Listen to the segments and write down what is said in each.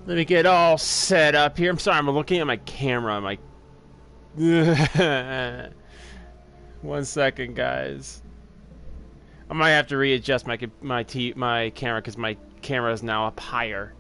Let me get all set up here. I'm sorry, I'm looking at my camera. I'm like, 1 second, guys. I might have to readjust my camera because my camera is now up higher.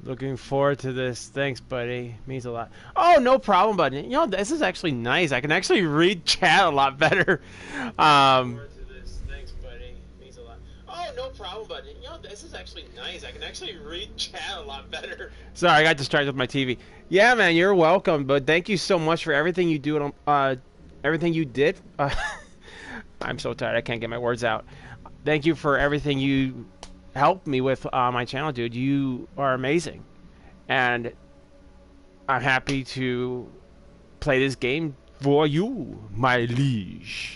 Looking forward to this. Thanks, buddy. Means a lot. Oh, no problem, buddy. You know, this is actually nice. I can actually read chat a lot better. Thanks, buddy. Means a lot. Oh, no problem, buddy. You know, this is actually nice. I can actually read chat a lot better. Sorry, I got distracted with my TV. Yeah, man, you're welcome. But thank you so much for everything you do. Everything you did. I'm so tired. I can't get my words out. Thank you for everything you helped me with my channel, dude. You are amazing, and I'm happy to play this game for you, my liege.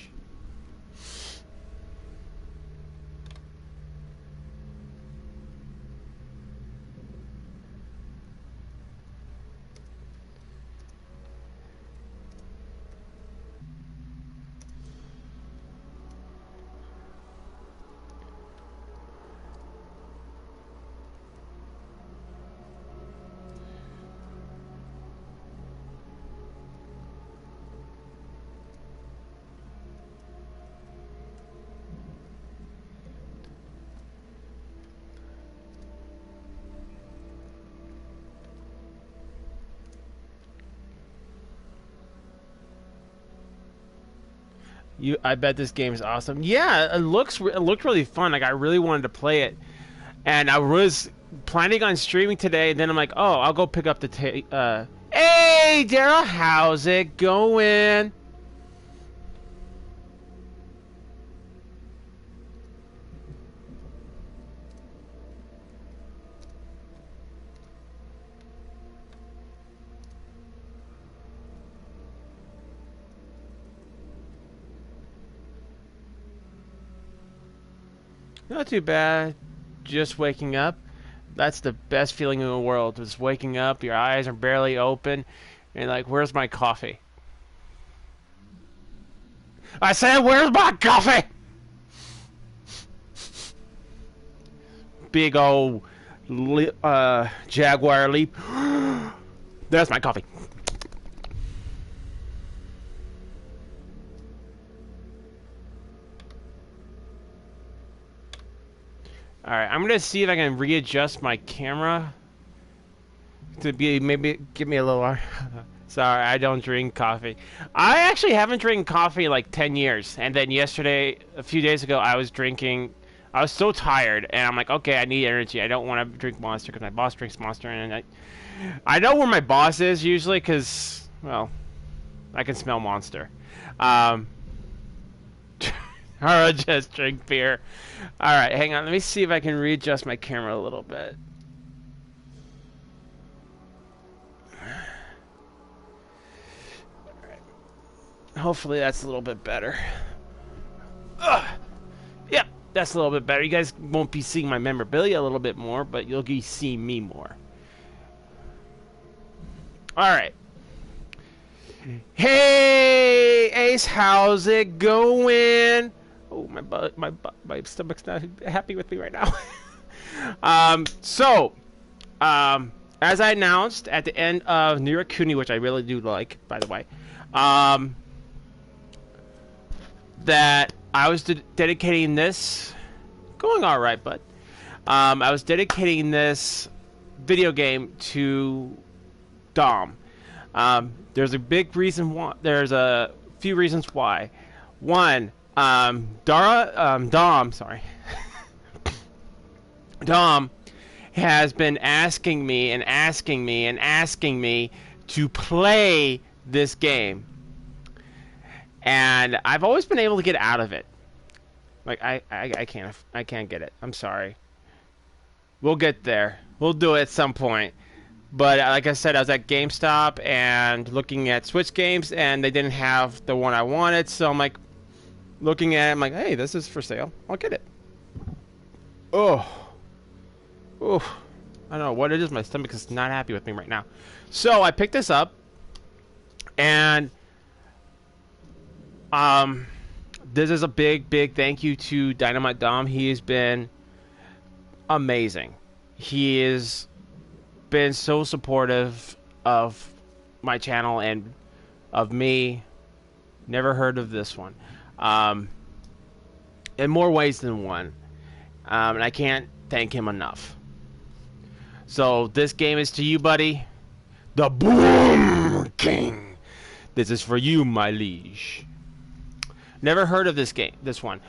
I bet this game is awesome. Yeah, it looked really fun. Like I really wanted to play it, and I was planning on streaming today. And then I'm like, oh, I'll go pick up the Hey, Daryl, how's it going? Not too bad. Just waking up. That's the best feeling in the world. Just waking up, your eyes are barely open, and like, where's my coffee? I said, where's my coffee? Big old Jaguar leap. There's my coffee. Alright, I'm gonna see if I can readjust my camera to be maybe give me a little. Sorry, I don't drink coffee. I actually haven't drank coffee in like 10 years. And then yesterday, a few days ago, I was drinking. I was so tired, and I'm like, okay, I need energy. I don't want to drink Monster because my boss drinks Monster, and I know where my boss is usually because, well, I can smell Monster. Or just drink beer. Alright, hang on. Let me see if I can readjust my camera a little bit. Alright. Hopefully that's a little bit better. Yep, that's a little bit better. You guys won't be seeing my memorabilia a little bit more, but you'll be seeing me more. Alright. Hey, Ace, how's it going? Oh, my stomach's not happy with me right now. As I announced at the end of Angry Wookiee, which I really do like, by the way, that I was dedicating this, going all right, but I was dedicating this video game to Dom. There's a big reason why. There's a few reasons why. One, Dom, sorry. Dom has been asking me and asking me and asking me to play this game. And I've always been able to get out of it. Like I can't get it. I'm sorry. We'll get there. We'll do it at some point. But like I said, I was at GameStop and looking at Switch games, and they didn't have the one I wanted. So I'm like, looking at it, I'm like, hey, this is for sale. I'll get it. Oh. I don't know what it is. My stomach is not happy with me right now. So I picked this up, and this is a big thank you to Dynamite Dom. He has been amazing. He has been so supportive of my channel and of me. Never heard of this one. In more ways than one. And I can't thank him enough. So this game is to you, buddy. The Boom King. This is for you, my liege. Never heard of this game, this one.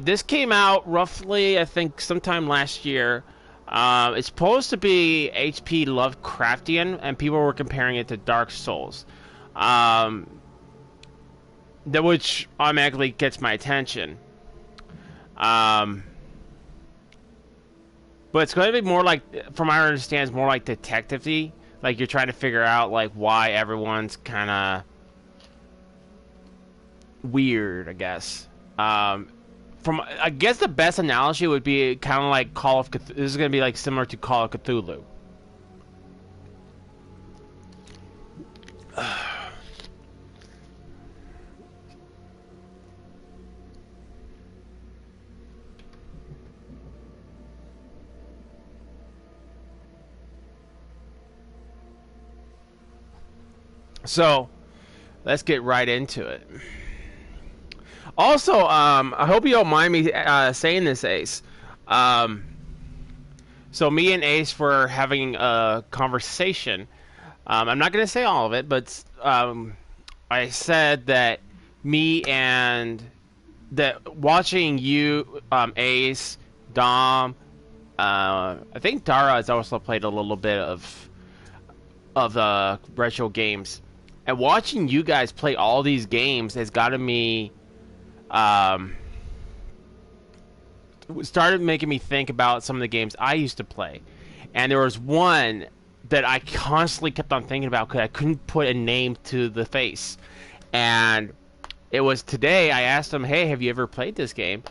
This came out roughly, I think, sometime last year. It's supposed to be HP Lovecraftian, and people were comparing it to Dark Souls. Which automatically gets my attention. But it's going to be more like, from what I understand, it's more like detective-y. Like, you're trying to figure out, like, why everyone's kind of weird, I guess. I guess the best analogy would be kind of like Call of Cthulhu. This is going to be, like, similar to Call of Cthulhu. So, let's get right into it. Also, I hope you don't mind me saying this, Ace. So, me and Ace were having a conversation. I'm not going to say all of it, but I said that watching you, Ace, Dom, I think Dara has also played a little bit of the retro games. And watching you guys play all these games has gotten me, started making me think about some of the games I used to play. And there was one that I constantly kept on thinking about because I couldn't put a name to the face. And it was today I asked him, hey, have you ever played this game?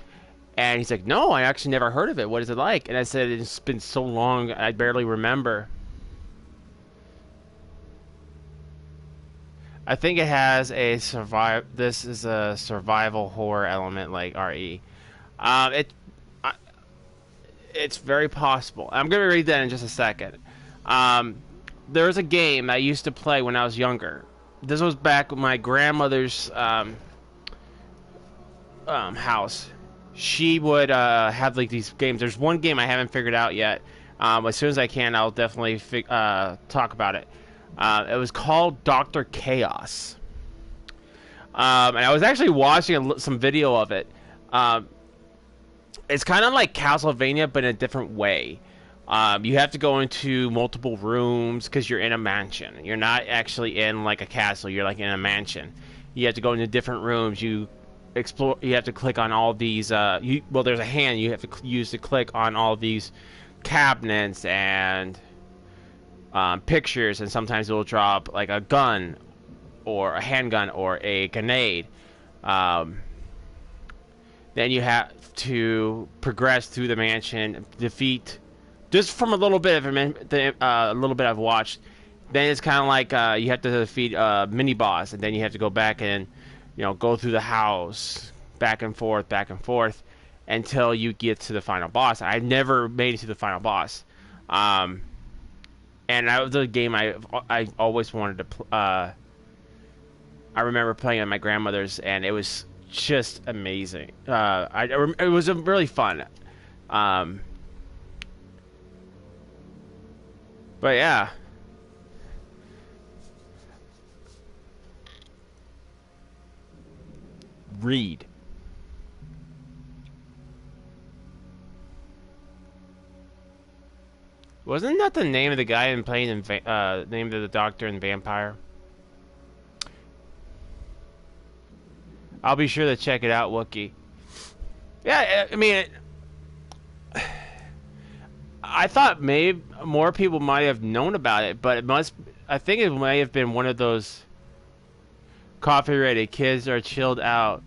And he's like, no, I actually never heard of it. What is it like? And I said, it's been so long, I barely remember. I think it has a this is a survival horror element like RE. It's very possible. I'm gonna read that in just a second. There was a game I used to play when I was younger. This was back at my grandmother's house. She would have like these games. There's one game I haven't figured out yet. As soon as I can, I'll definitely talk about it. It was called Dr. Chaos. And I was actually watching some video of it. It's kind of like Castlevania, but in a different way. You have to go into multiple rooms because you're in a mansion. You're not actually in like a castle. You're like in a mansion. You have to go into different rooms. You explore. You have to click on all these. Well, there's a hand you have to use to click on all these cabinets and pictures, and sometimes it will drop like a gun or a handgun or a grenade. Then you have to progress through the mansion, defeat. Just from a little bit of a little bit I've watched, then it's kind of like you have to defeat a mini boss, and then you have to go back and go through the house, back and forth, until you get to the final boss. I've never made it to the final boss. And that was a game I always wanted to I remember playing at my grandmother's, and it was just amazing. It was really fun. But yeah. Read. Wasn't that the name of the guy in playing in name of the Doctor and Vampire? I'll be sure to check it out, Wookie. Yeah, I mean, I thought maybe more people might have known about it, but I think it may have been one of those coffee-ready kids are chilled out,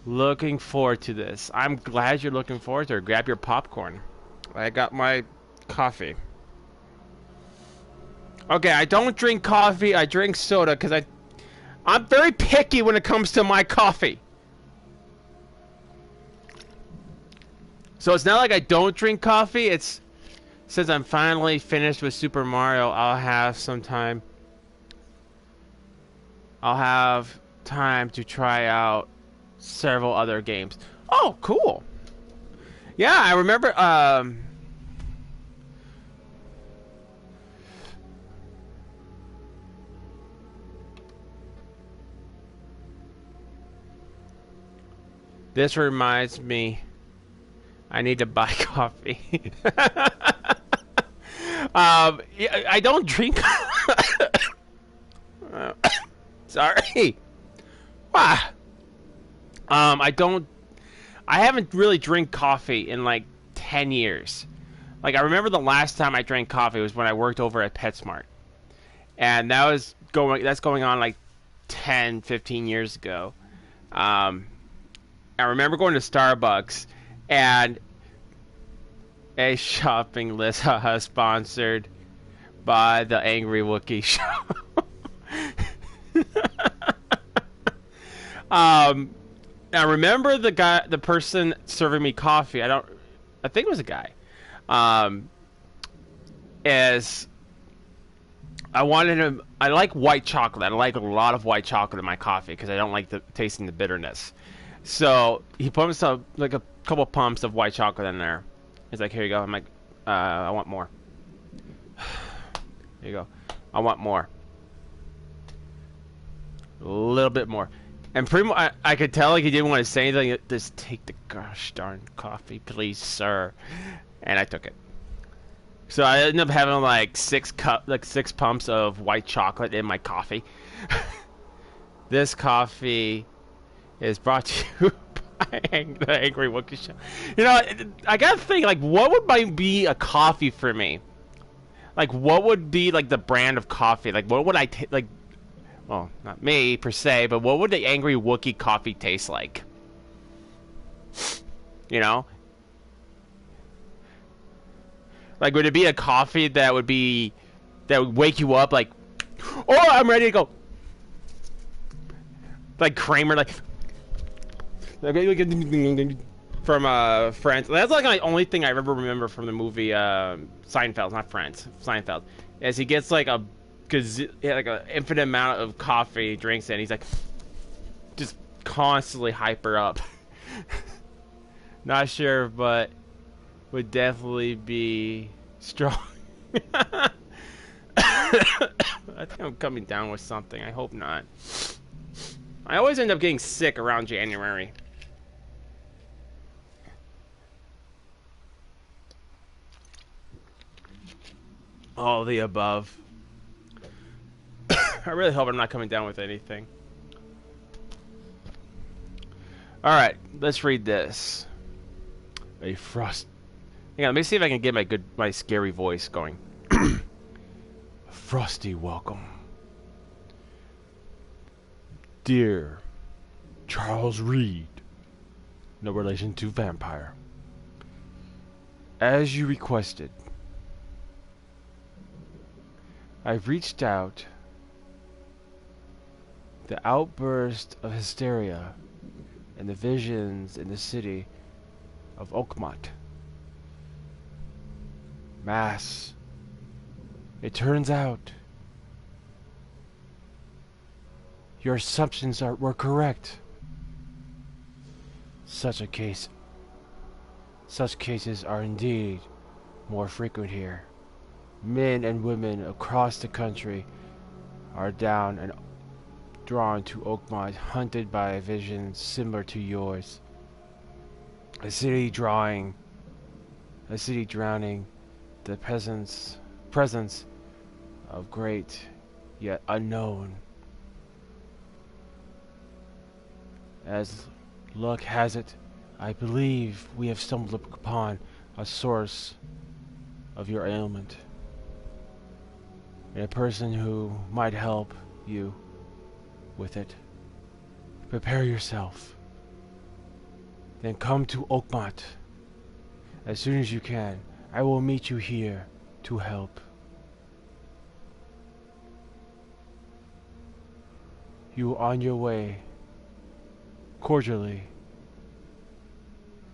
looking forward to this. I'm glad you're looking forward to it. Grab your popcorn. I got my coffee. Okay, I don't drink coffee. I drink soda because I'm very picky when it comes to my coffee. So it's not like I don't drink coffee. It's since I'm finally finished with Super Mario, I'll have some time. I'll have time to try out several other games. Oh, cool. Yeah, I remember this reminds me I need to buy coffee. I don't drink. Sorry. Wow. I haven't really drank coffee in like 10 years. Like I remember the last time I drank coffee was when I worked over at PetSmart. And that's going on like 10, 15 years ago. I remember going to Starbucks and a shopping list sponsored by the Angry Wookiee Show. I remember the person serving me coffee. I think it was a guy. As I wanted him. I like white chocolate. I like a lot of white chocolate in my coffee because I don't like tasting the bitterness. So he put himself like a couple pumps of white chocolate in there. He's like, "Here you go." I'm like, "I want more." Here you go. I want more. A little bit more. And pretty much, I could tell like he didn't want to say anything. Just take the gosh darn coffee, please, sir. And I took it. So I ended up having like six pumps of white chocolate in my coffee. This coffee is brought to you by the Angry Wookiee Show. You know, I gotta think like, what would be a coffee for me? Like, what would be like the brand of coffee? Like, what would I like? Well, not me per se, but what would the Angry Wookiee coffee taste like? You know? Like, would it be a coffee that would wake you up like, oh, I'm ready to go. Like Kramer, like from Friends. That's like the only thing I ever remember from the movie Seinfeld, not Friends, Seinfeld. As he gets like an infinite amount of coffee, he drinks it, and he's like just constantly hyper up. Not sure, but would definitely be strong. I think I'm coming down with something. I hope not. I always end up getting sick around January. All the above. I really hope I'm not coming down with anything. Alright, let's read this. A frost. Hang on, let me see if I can get my scary voice going. Frosty welcome. Dear Charles Reed, no relation to vampire. As you requested, I've reached out. The outburst of hysteria and the visions in the city of Oakmont. Mass. It turns out your assumptions were correct. Such cases are indeed more frequent here. Men and women across the country are down and drawn to Oakmont, hunted by visions similar to yours. A city drowning, the presence of great yet unknown. As luck has it, I believe we have stumbled upon a source of your ailment, and a person who might help you with it. Prepare yourself. Then come to Oakmont as soon as you can. I will meet you here to help. You on your way. Cordially,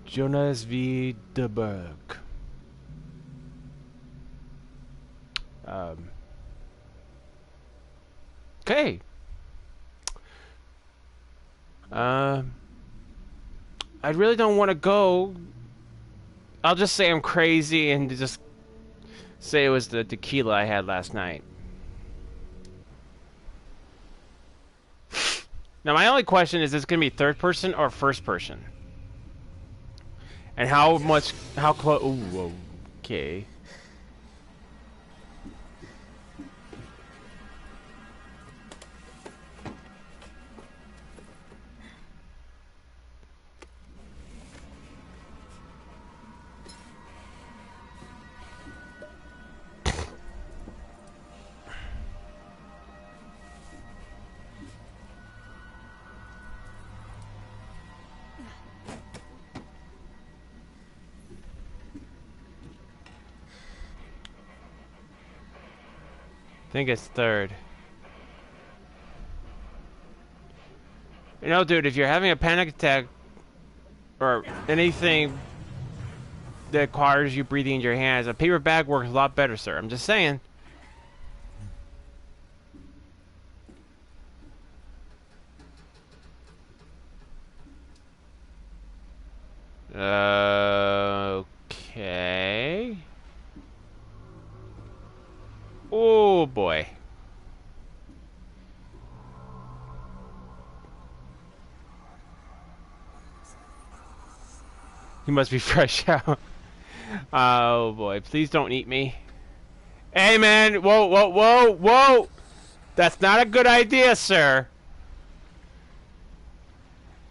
Jonas V. de Berg. Okay. I really don't want to go. I'll just say I'm crazy and just say it was the tequila I had last night. Now, my only question is this going to be third person or first person? And how close... Ooh, okay. I think it's third. You know, dude, if you're having a panic attack or anything that requires you breathing in your hands, a paper bag works a lot better, sir. I'm just saying. Okay. Oh boy. He must be fresh out. Oh boy, please don't eat me. Hey man, whoa, whoa, whoa, whoa! That's not a good idea, sir.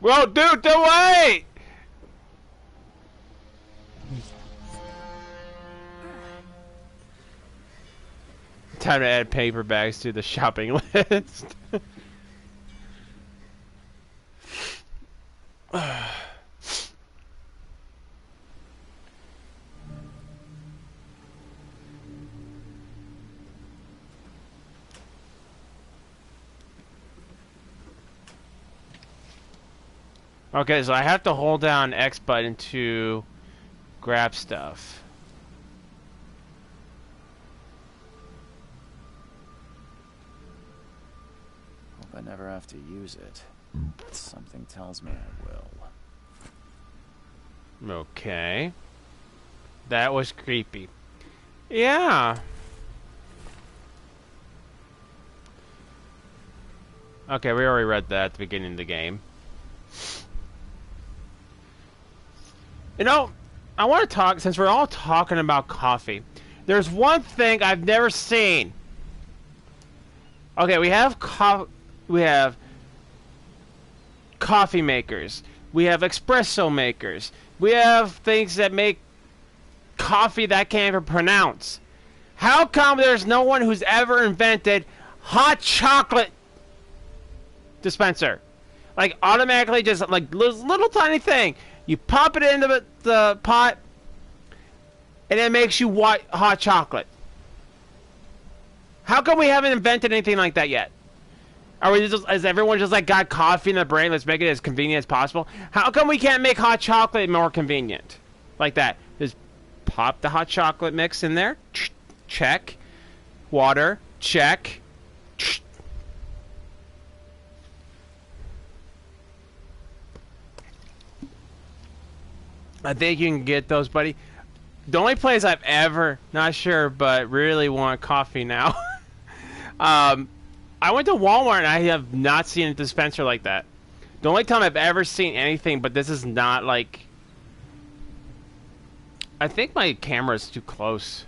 Whoa, dude, don't wait! Time to add paper bags to the shopping list. Okay, so I have to hold down X button to grab stuff. Hope I never have to use it. Something tells me I will. Okay. That was creepy. Yeah. Okay, we already read that at the beginning of the game. You know, I want to talk, since we're all talking about coffee, there's one thing I've never seen. Okay, we have coffee makers. We have espresso makers. We have things that make coffee that I can't even pronounce. How come there's no one who's ever invented hot chocolate dispenser? Like, automatically just, like, little tiny thing. You pop it into the pot, and it makes you hot chocolate. How come we haven't invented anything like that yet? Are we just, has everyone just like got coffee in their brain? Let's make it as convenient as possible. How come we can't make hot chocolate more convenient, like that? Just pop the hot chocolate mix in there. Check. Water. Check. I think you can get those, buddy. The only place I've ever, not sure, but really want coffee now. I went to Walmart and I have not seen a dispenser like that. The only time I've ever seen anything, but this is not like... I think my camera is too close.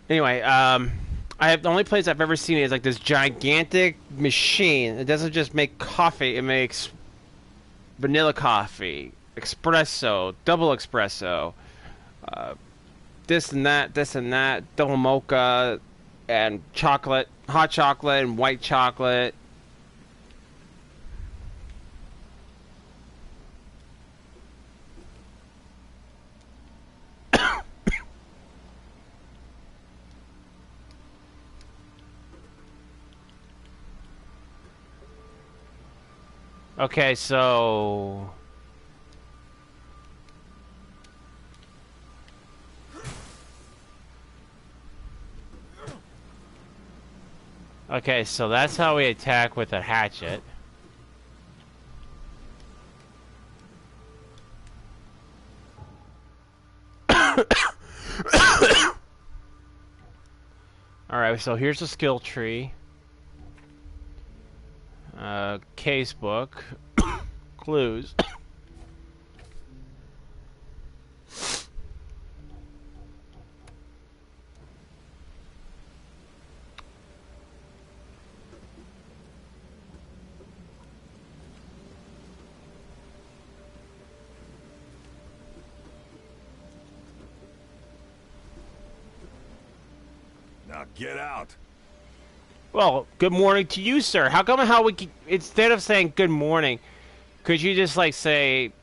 Anyway, I have the only place I've ever seen it is like this gigantic machine. It doesn't just make coffee; it makes vanilla coffee, espresso, double espresso, this and that, double mocha, and chocolate, hot chocolate, and white chocolate. Okay, so... Okay, so that's how we attack with a hatchet. Alright, so here's the skill tree. Case book. Clues. Now get out. Well, good morning to you, sir. How come instead of saying good morning, could you just like say,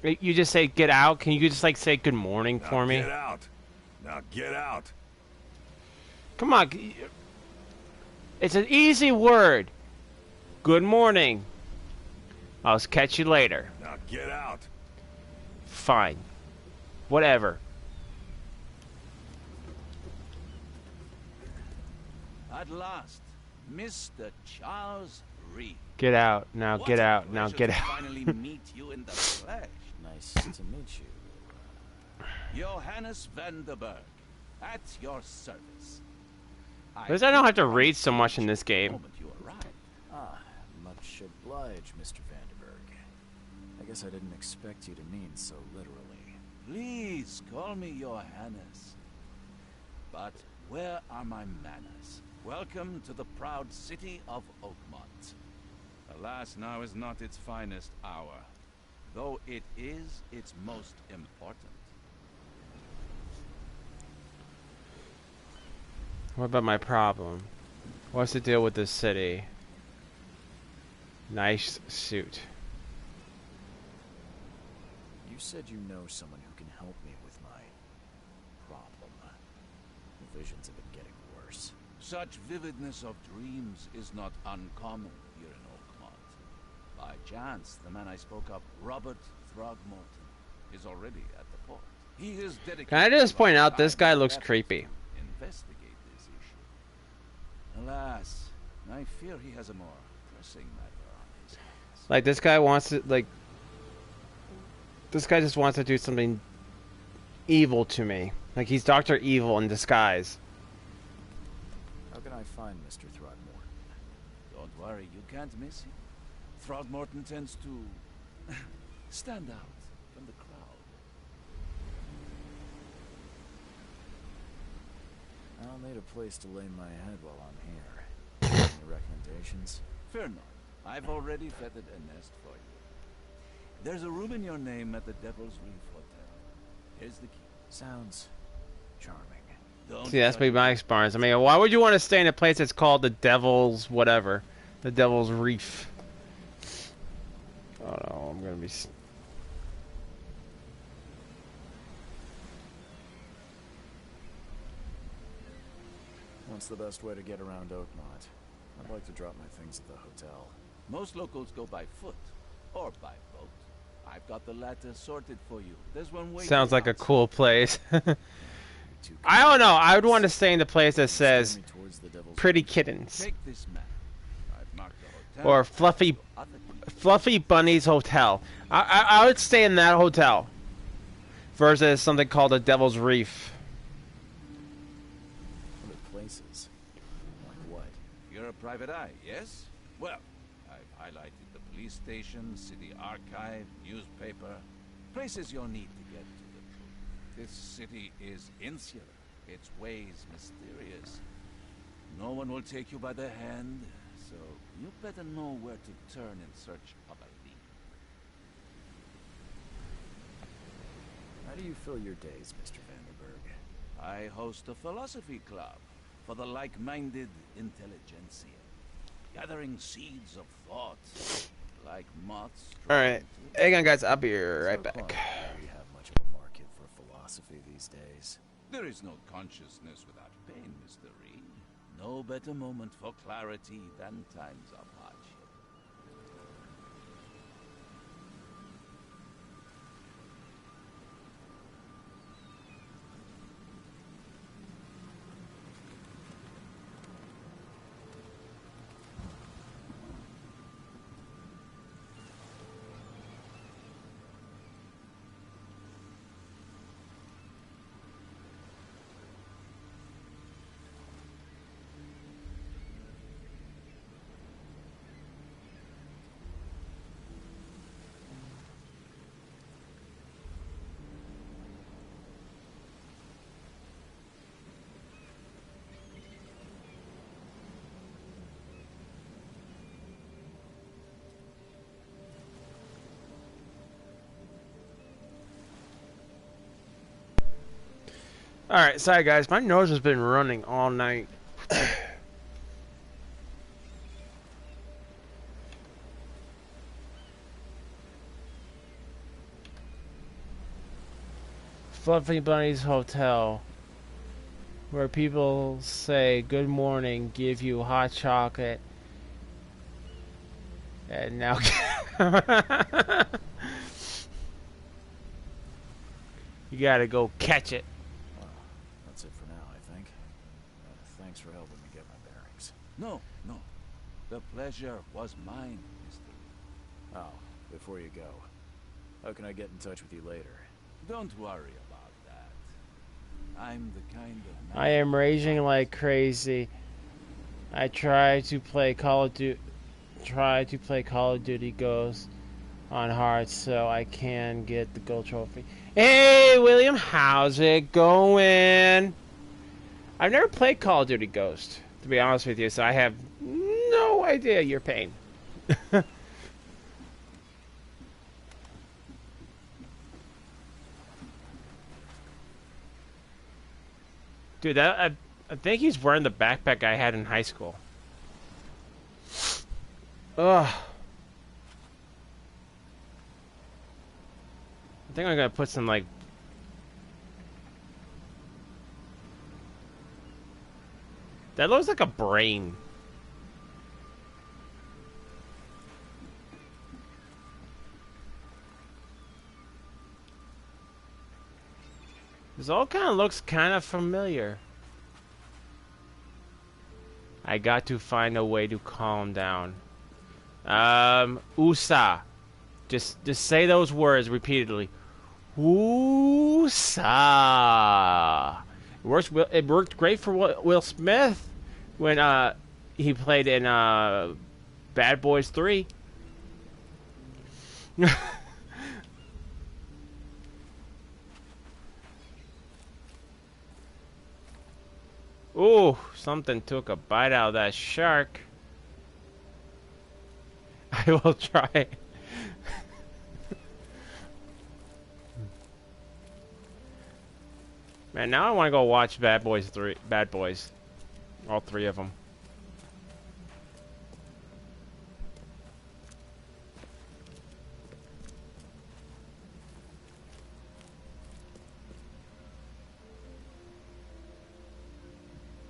you just say get out? Can you just like say good morning for me? Get out. Now get out. Come on. It's an easy word. Good morning. I'll catch you later. Now get out. Fine. Whatever. At last, Mr. Charles Reed. Get out. Now get out. Now get out. Finally meet you in the flesh. Nice to meet you. Johannes Vanderberg, at your service. Because I don't have to read so much in this game. You arrived. Ah, much obliged, Mr. Vanderberg. I guess I didn't expect you to mean so literally. Please call me Johannes. But where are my manners? Welcome to the proud city of Oakmont. Alas, now is not its finest hour, though it is its most important. What about my problem? What's the deal with this city? Nice suit. You said you know someone who can help me with my problem. The visions have been getting worse. Such vividness of dreams is not uncommon here in Oakmont. By chance, the man I spoke of, Robert Throgmorton, is already at the port. He is dedicated. Can I just point out this guy looks creepy? Investigate this issue. Alas, I fear he has a more pressing matter on his hands. Like this guy wants to this guy just wants to do something evil to me. Like he's Dr. Evil in disguise. How can I find Mr. Throgmorton? Don't worry, you can't miss him. Throgmorton tends to stand out from the crowd. I'll need a place to lay my head while I'm here. Any recommendations? Fear not. I've already feathered a nest for you. There's a room in your name at the Devil's Reef Hotel. Here's the key. Sounds charming. Don't See, that's my experience. I mean, why would you want to stay in a place that's called the Devil's whatever? The Devil's Reef. Oh no, I'm gonna be... What's the best way to get around Oakmont? I'd like to drop my things at the hotel. Most locals go by foot or by boat. I've got the latter sorted for you. There's one way. Sounds like a cool place. I don't know. I would want to stay in the place that says Pretty Kittens. Take this map. I've marked the hotel. Or Fluffy Bunny's Hotel. I would stay in that hotel. Versus something called the Devil's Reef. Other places? Like what? You're a private eye, yes? Well, I've highlighted the police station, city archive, newspaper. places you'll need to get to the truth. This city is insular, its ways mysterious. No one will take you by the hand, so you better know where to turn in search of a lead. How do you fill your days, Mr. Vanderberg? I host a philosophy club for the like-minded intelligentsia, gathering seeds of thought like moths. Alright, hang on guys, I'll be right back. Do you have much of a market for philosophy these days? There is no consciousness without pain, Mr. Reed. No better moment for clarity than times of hardship. Alright, sorry guys, my nose has been running all night. Fluffy Bunny's Hotel, where people say good morning, give you hot chocolate, and now you gotta go catch it. That's it for now, I think. Thanks for helping me get my bearings. No. The pleasure was mine, Mr. Oh, before you go, how can I get in touch with you later? Don't worry about that. I'm the kind of man I am raging like crazy. I try to play Call of Duty Ghost on hard so I can get the gold trophy. Hey William, how's it going? I've never played Call of Duty Ghost, to be honest with you, so I have no idea your pain. Dude, I think he's wearing the backpack I had in high school. Ugh. I think I'm gonna put some like. That looks like a brain. This all kind of looks kind of familiar. I got to find a way to calm down. USA. Just say those words repeatedly. USA. It worked great for Will Smith when he played in Bad Boys 3. Ooh, something took a bite out of that shark. I will try. Man, now I want to go watch Bad Boys 3. Bad Boys. All three of them.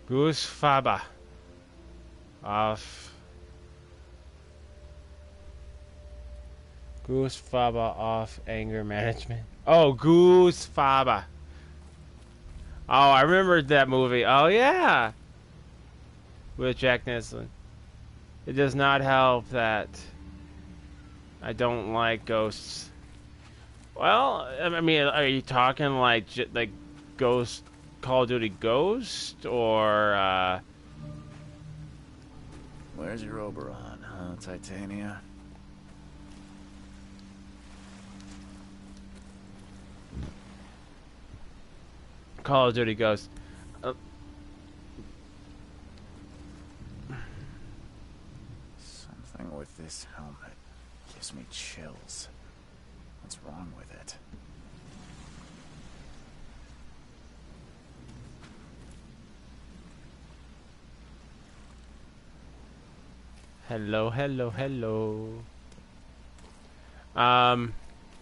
Goose Faba off anger management. Oh, Goose Faba. Oh, I remembered that movie. Oh yeah, with Jack Nicholson. It does not help that I don't like ghosts. Well, I mean, are you talking like Ghost? Call of Duty Ghost, or Where's your Oberon, huh, Titania? Call of Duty Ghost. Something with this helmet gives me chills. What's wrong with it? Hello, hello, hello.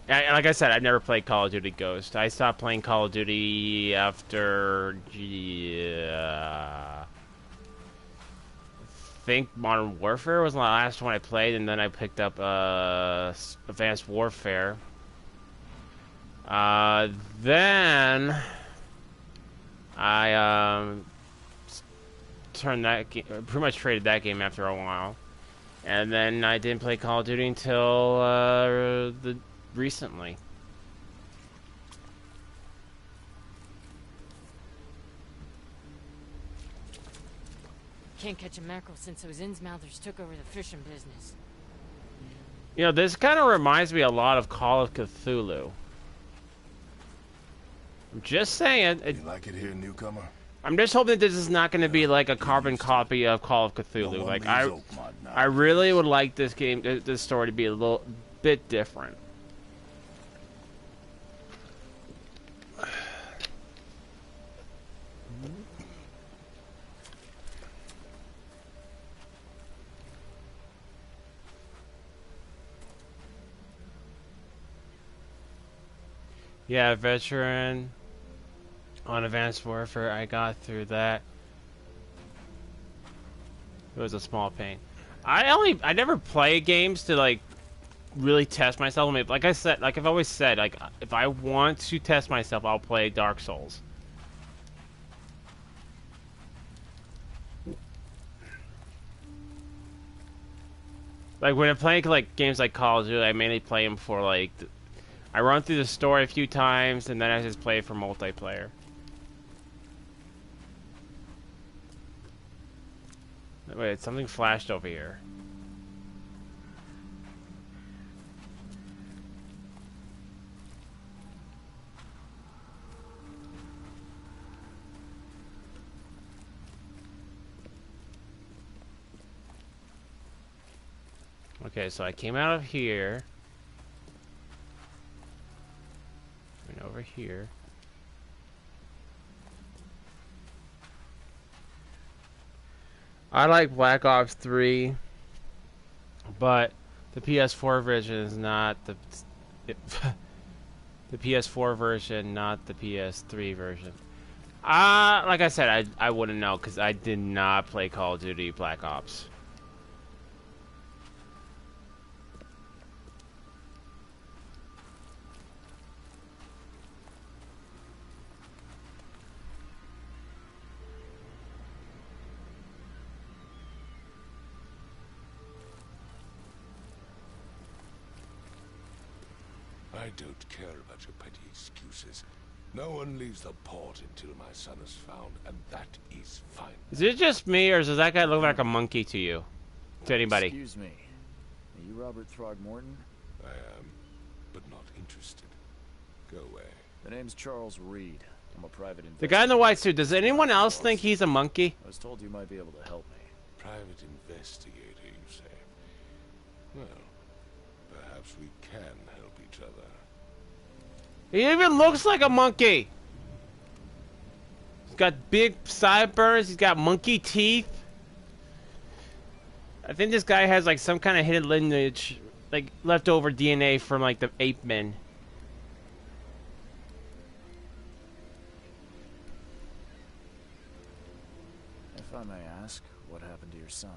Like I said, I've never played Call of Duty Ghost. I stopped playing Call of Duty after, I think Modern Warfare was the last one I played, and then I picked up Advanced Warfare. Then I turned that game, pretty much traded that game after a while, and then I didn't play Call of Duty until recently. Can't catch a mackerel since those Innsmouthers took over the fishing business. You know, this kind of reminds me a lot of Call of Cthulhu. I'm just saying. You like it here, newcomer? I'm just hoping that this is not going to be like a carbon copy of Call of Cthulhu. Like I really would like this game, this story to be a little bit different. Yeah, veteran on Advanced Warfare, I got through that. It was a small pain. I never play games to like really test myself. I mean, like I said, like I've always said, like if I want to test myself, I'll play Dark Souls. Like when I'm playing like games like Call of Duty, I mainly play them for like I run through the story a few times, and then I just play it for multiplayer. Wait, something flashed over here. Okay, so I came out of here. Went over here. I like Black Ops 3, but the PS4 version is not the PS4 version, not the PS3 version. Like I said, I wouldn't know because I did not play Call of Duty Black Ops. I don't care about your petty excuses. No one leaves the port until my son is found, and that is fine. Is it just me, or does that guy look like a monkey to you? To anybody? Excuse me. Are you Robert Throgmorton? I am, but not interested. Go away. The name's Charles Reed. I'm a private investigator. The guy in the white suit, does anyone else think he's a monkey? I was told you might be able to help me. Private investigator, you say? Well, perhaps we can help each other. He even looks like a monkey. He's got big sideburns. He's got monkey teeth. I think this guy has like some kind of hidden lineage, like leftover DNA from like the ape men. If I may ask, what happened to your son?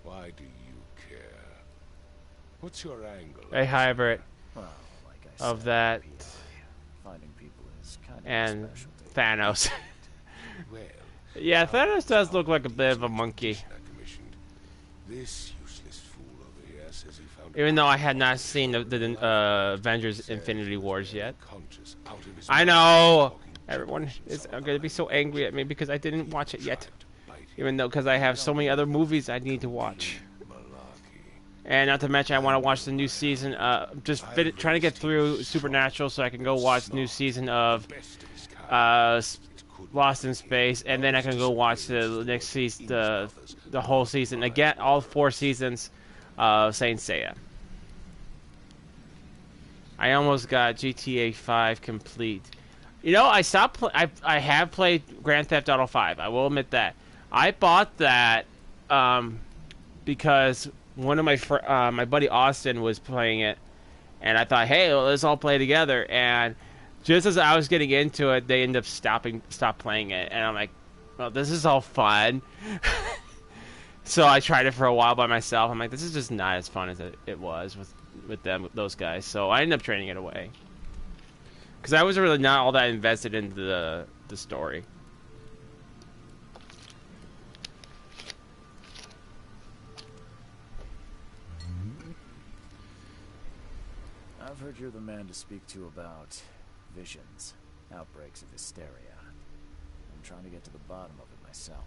Why do you care? What's your angle? A hybrid Well, like I said, of that finding people is kind of and a specialty. Thanos. Well, Yeah, Thanos does look like a bit of a monkey. I commissioned. This useless fool over here says he found Even though I had not seen the Avengers Infinity Wars yet. conscious out of his I know! Everyone is going to be so angry at me because I didn't watch it yet. Even though, because I have so many other movies I need to watch. And not to mention, I want to watch the new season. Trying to get through Supernatural so I can go watch the new season of Lost in Space, and then I can go watch the next season, the whole season again, all 4 seasons of Saint Seiya. I almost got GTA 5 complete. You know, I stopped. I have played Grand Theft Auto 5. I will admit that. I bought that because one of my buddy Austin was playing it, and I thought, hey, well, let's all play together. And just as I was getting into it, they ended up stop playing it, and I'm like, well, this is all fun. So I tried it for a while by myself. I'm like, this is just not as fun as it was with those guys. So I ended up trading it away because I was really not all that invested in the story. I've heard you're the man to speak to about visions, outbreaks of hysteria. I'm trying to get to the bottom of it myself.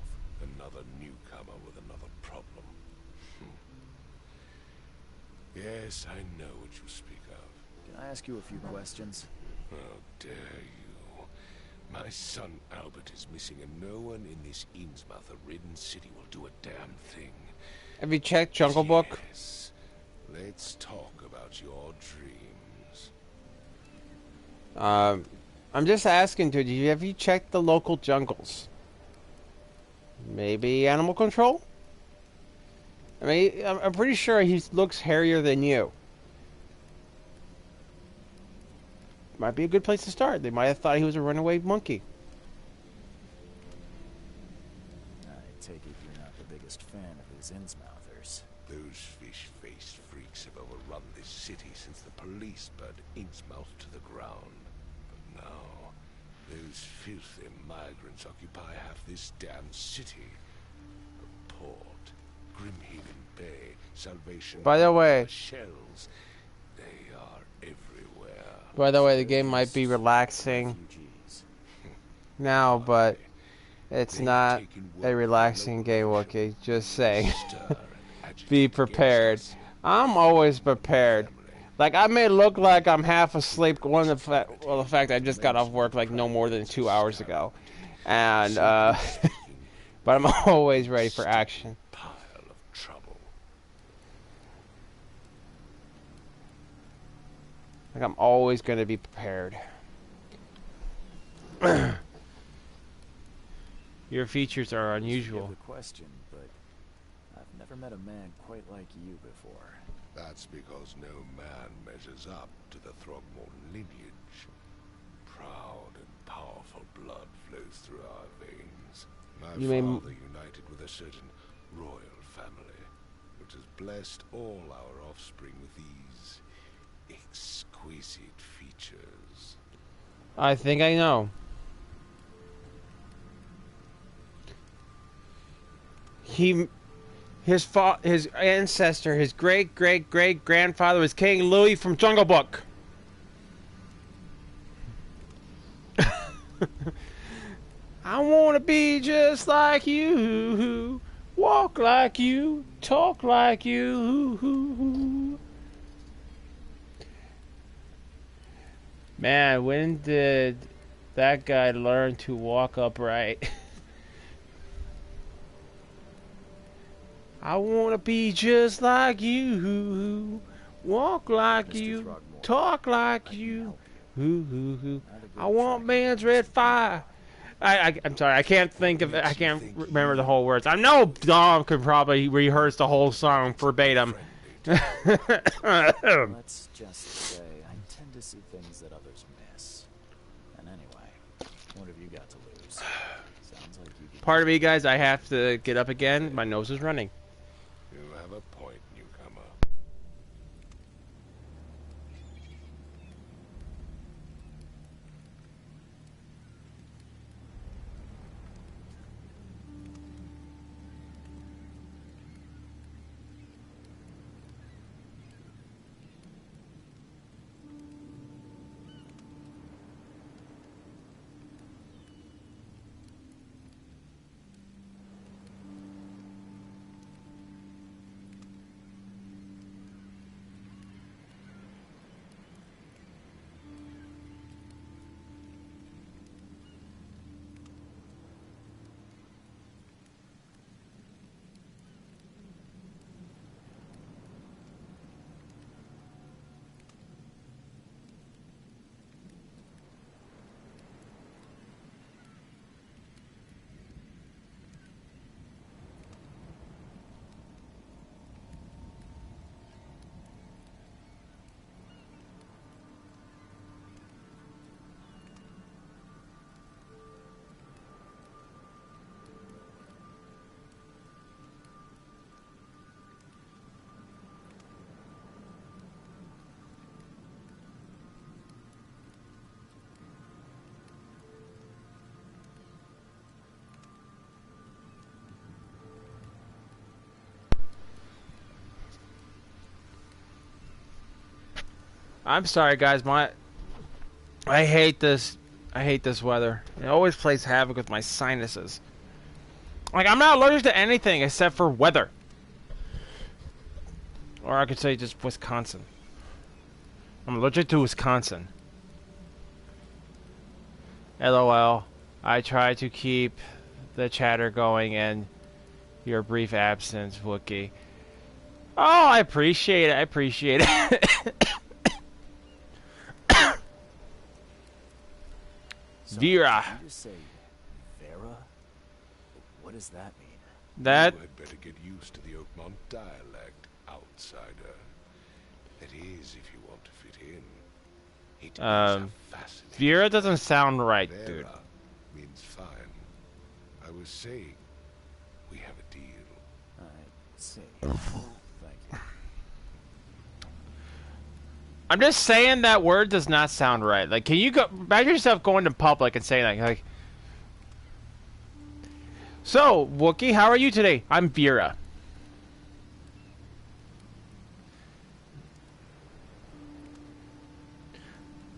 Another newcomer with another problem. Yes, I know what you speak of. Can I ask you a few questions? How dare you? My son Albert is missing, and no one in this Innsmouth-ridden city will do a damn thing. Have you checked Jungle Book? Yes. Let's talk about your dreams. I'm just asking, dude, have you checked the local jungles? Maybe animal control? I mean, I'm pretty sure he looks hairier than you. Might be a good place to start. They might have thought he was a runaway monkey. I take it you're not the biggest fan of his Innsmouthers. Those fish-faced freaks have overrun this city since the police burned Innsmouth to the ground. But now, those filthy migrants occupy half this damn city. The port, Grimhaven Bay, Salvation... By the way... Shells, they are everywhere. By the way, the game might be relaxing now, but it's not a relaxing game, Wookiee. Just saying. Be prepared. I'm always prepared. Like, I may look like I'm half asleep. The fact I just got off work like no more than 2 hours ago, and but I'm always ready for action. Pile of trouble. Like, I'm always going to be prepared. Your features are unusual. The question, but I've never met a man quite like you before. That's because no man measures up to the Throgmorton lineage. Proud and powerful blood flows through our veins. My father united with a certain royal family, which has blessed all our offspring with these exquisite features. I think I know. His ancestor, his great-great-great-grandfather was King Louis from Jungle Book. I want to be just like you, walk like you, talk like you. Man, when did that guy learn to walk upright? I want to be just like you, walk like you, talk like you. I want man's red fire. I'm sorry, I can't think of it. I can't remember the whole words. I know Dom could probably rehearse the whole song verbatim. Let's just say I tend to see things that others miss. And anyway, what have you got to lose? Sounds like you. Pardon me, guys. I have to get up again. My nose is running. You have a point, newcomer. I'm sorry, guys. I hate this. I hate this weather. It always plays havoc with my sinuses. Like, I'm not allergic to anything except for weather. Or I could say just Wisconsin. I'm allergic to Wisconsin. LOL. I try to keep the chatter going in your brief absence, Wookiee. Oh, I appreciate it. I appreciate it. So, Vera. did you just say Vera? What does that mean? That... You had better get used to the Oakmont dialect, outsider. That is, if you want to fit in. It is a fascinating... Vera doesn't sound right, Vera dude. means fine. I was saying, we have a deal. I see. Thank you. I'm just saying that word does not sound right. Like, can you go... Imagine yourself going to public and saying that, like... So, Wookiee, how are you today? I'm Vera.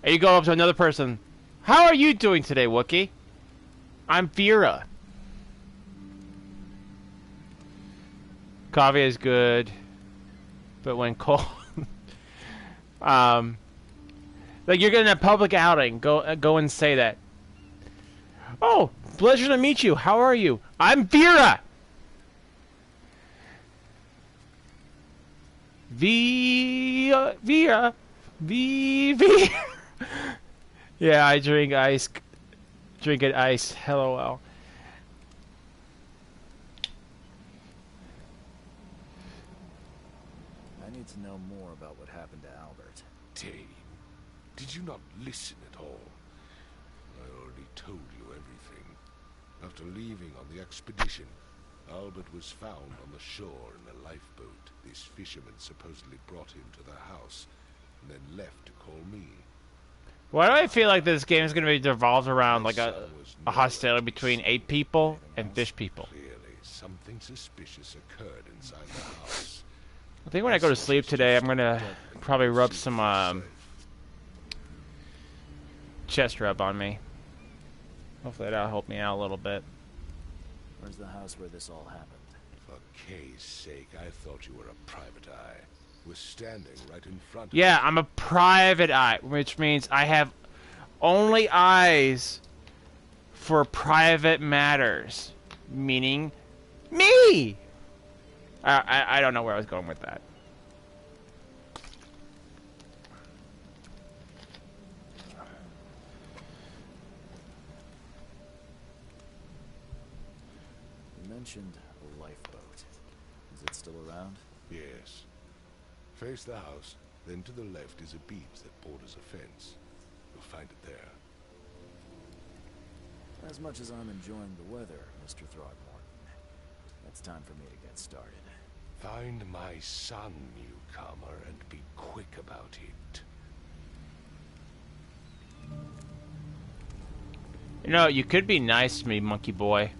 And you go up to another person. How are you doing today, Wookiee? I'm Vera. Coffee is good, but when cold... like you're getting a public outing, go and say that. Oh, pleasure to meet you. How are you? I'm Vera. Vera. Yeah, I drink ice. Drink it ice. LOL. I need to know more about what happened to Albert. Dane, did you not listen at all? I already told you everything. After leaving on the expedition, Albert was found on the shore in a lifeboat. This fisherman supposedly brought him to the house, and then left to call me. Why do I feel like this game is going to be devolved around like a hostility between ape people and fish people? Clearly, something suspicious occurred inside the house. I think when I go to sleep today, I'm going to probably rub some chest rub on me. Hopefully that'll help me out a little bit. Where's the house where this all happened? For Kay's sake, I thought you were a private eye. We're standing right in front of Yeah, I'm a private eye, which means I have only eyes for private matters. Meaning me! I don't know where I was going with that. You mentioned a lifeboat. Is it still around? Yes. Face the house, then to the left is a beach that borders a fence. You'll find it there. As much as I'm enjoying the weather, Mr. Throgmorton, it's time for me to get started. Find my son, newcomer, and be quick about it. You know, you could be nice to me, monkey boy.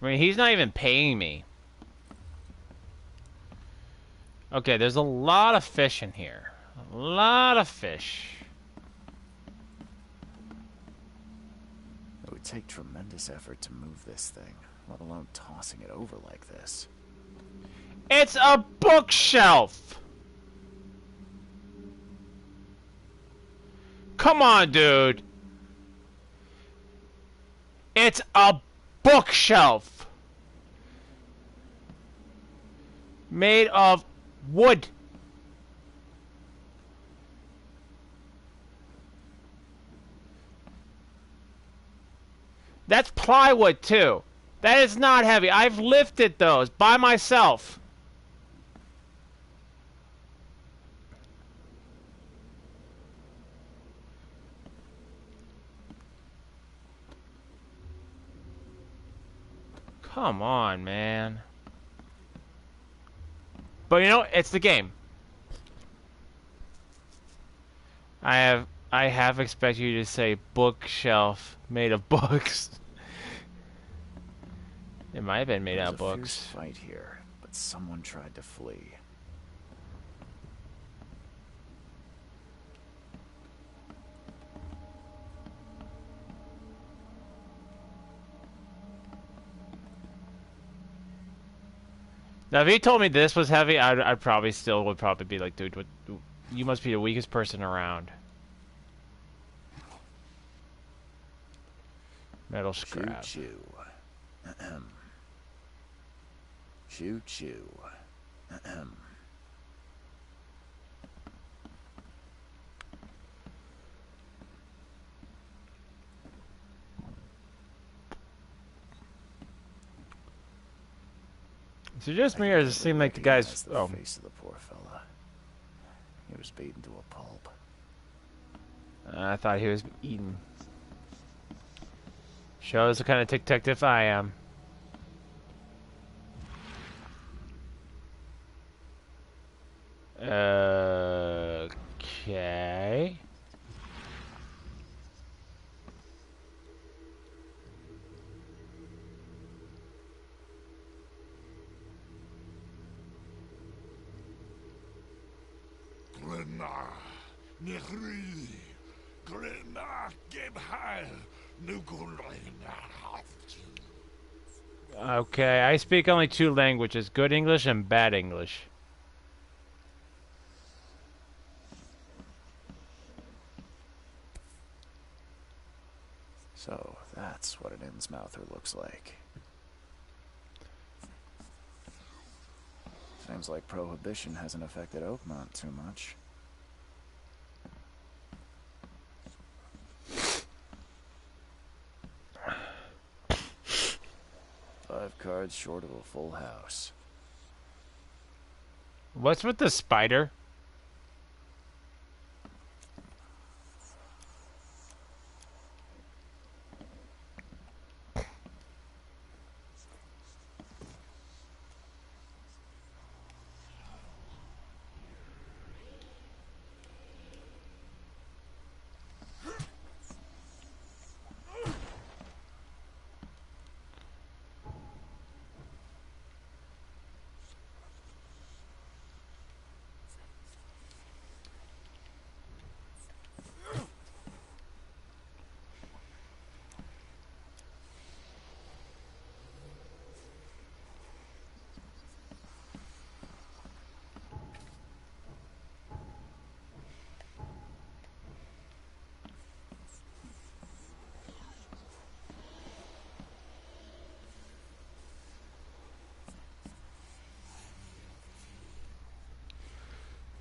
I mean, he's not even paying me. Okay, there's a lot of fish in here. A lot of fish. It would take tremendous effort to move this thing, let alone tossing it over like this. It's a bookshelf! Come on, dude. It's a bookshelf. Made of wood. That's plywood too. That is not heavy. I've lifted those by myself. Come on, man. But you know, it's the game. I have expected you to say bookshelf made of books. It might have been made out of books. There was a fierce fight here, but someone tried to flee. Now, if he told me this was heavy, I'd probably would probably be like, dude, what, you must be the weakest person around. Metal scrap. Choo choo. Choo choo. Is it just me, or does it seem like the guy's... The face of the poor fella. He was beaten to a pulp. I thought he was eaten. Shows the kind of detective I am. Okay. Okay, I speak only 2 languages, good English and bad English. So, that's what an Innsmouther looks like. Seems like Prohibition hasn't affected Oakmont too much. Five cards short of a full house. What's with the spider?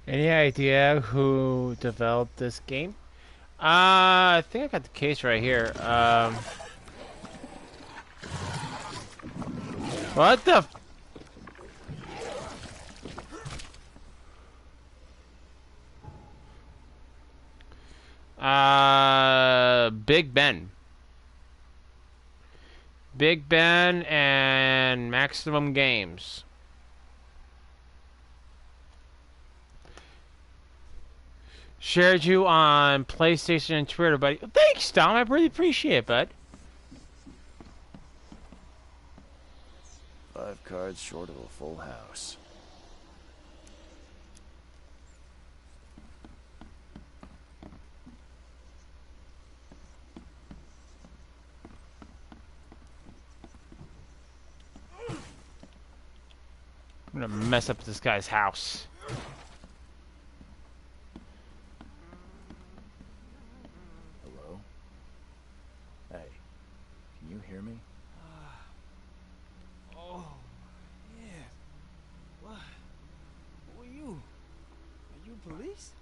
Any idea who developed this game? I think I got the case right here. What the? Big Ben. Big Ben and Maximum Games. Shared you on PlayStation and Twitter, buddy. Thanks, Tom. I really appreciate it, bud. 5 cards short of a full house. I'm gonna mess up this guy's house. Hello? Hey, can you hear me? Oh, yeah. What? Who are you? Are you police?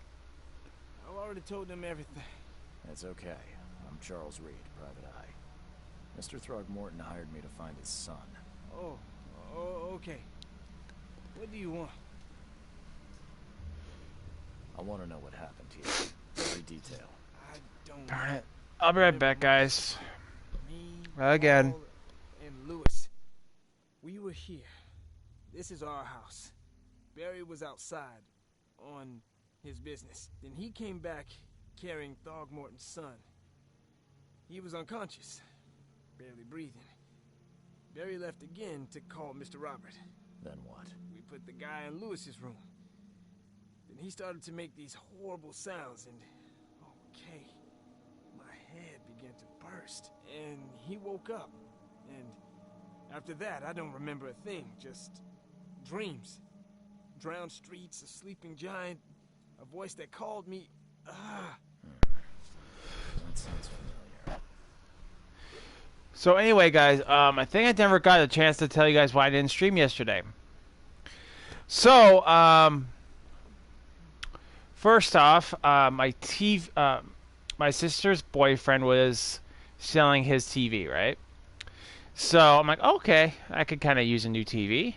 I've already told them everything. That's okay. I'm Charles Reed, Private Eye. Mr. Throgmorton hired me to find his son. Oh, okay. What do you want? I want to know what happened to you. Every detail. I don't... Darn it. I'll be right back, guys. Me, Again. Paul, and Lewis. We were here. This is our house. Barry was outside on his business. Then he came back carrying Throgmorton's son. He was unconscious, barely breathing. Barry left again to call Mr. Robert. Then what? We put the guy in Lewis's room. Then he started to make these horrible sounds and... Okay. My head began to burst. And he woke up. And after that, I don't remember a thing. Just dreams. Drowned streets, a sleeping giant, a voice that called me... That sounds familiar. So anyway, guys, I think I never got a chance to tell you guys why I didn't stream yesterday. So, first off, my sister's boyfriend was selling his TV, right? So I'm like, okay, I could kind of use a new TV.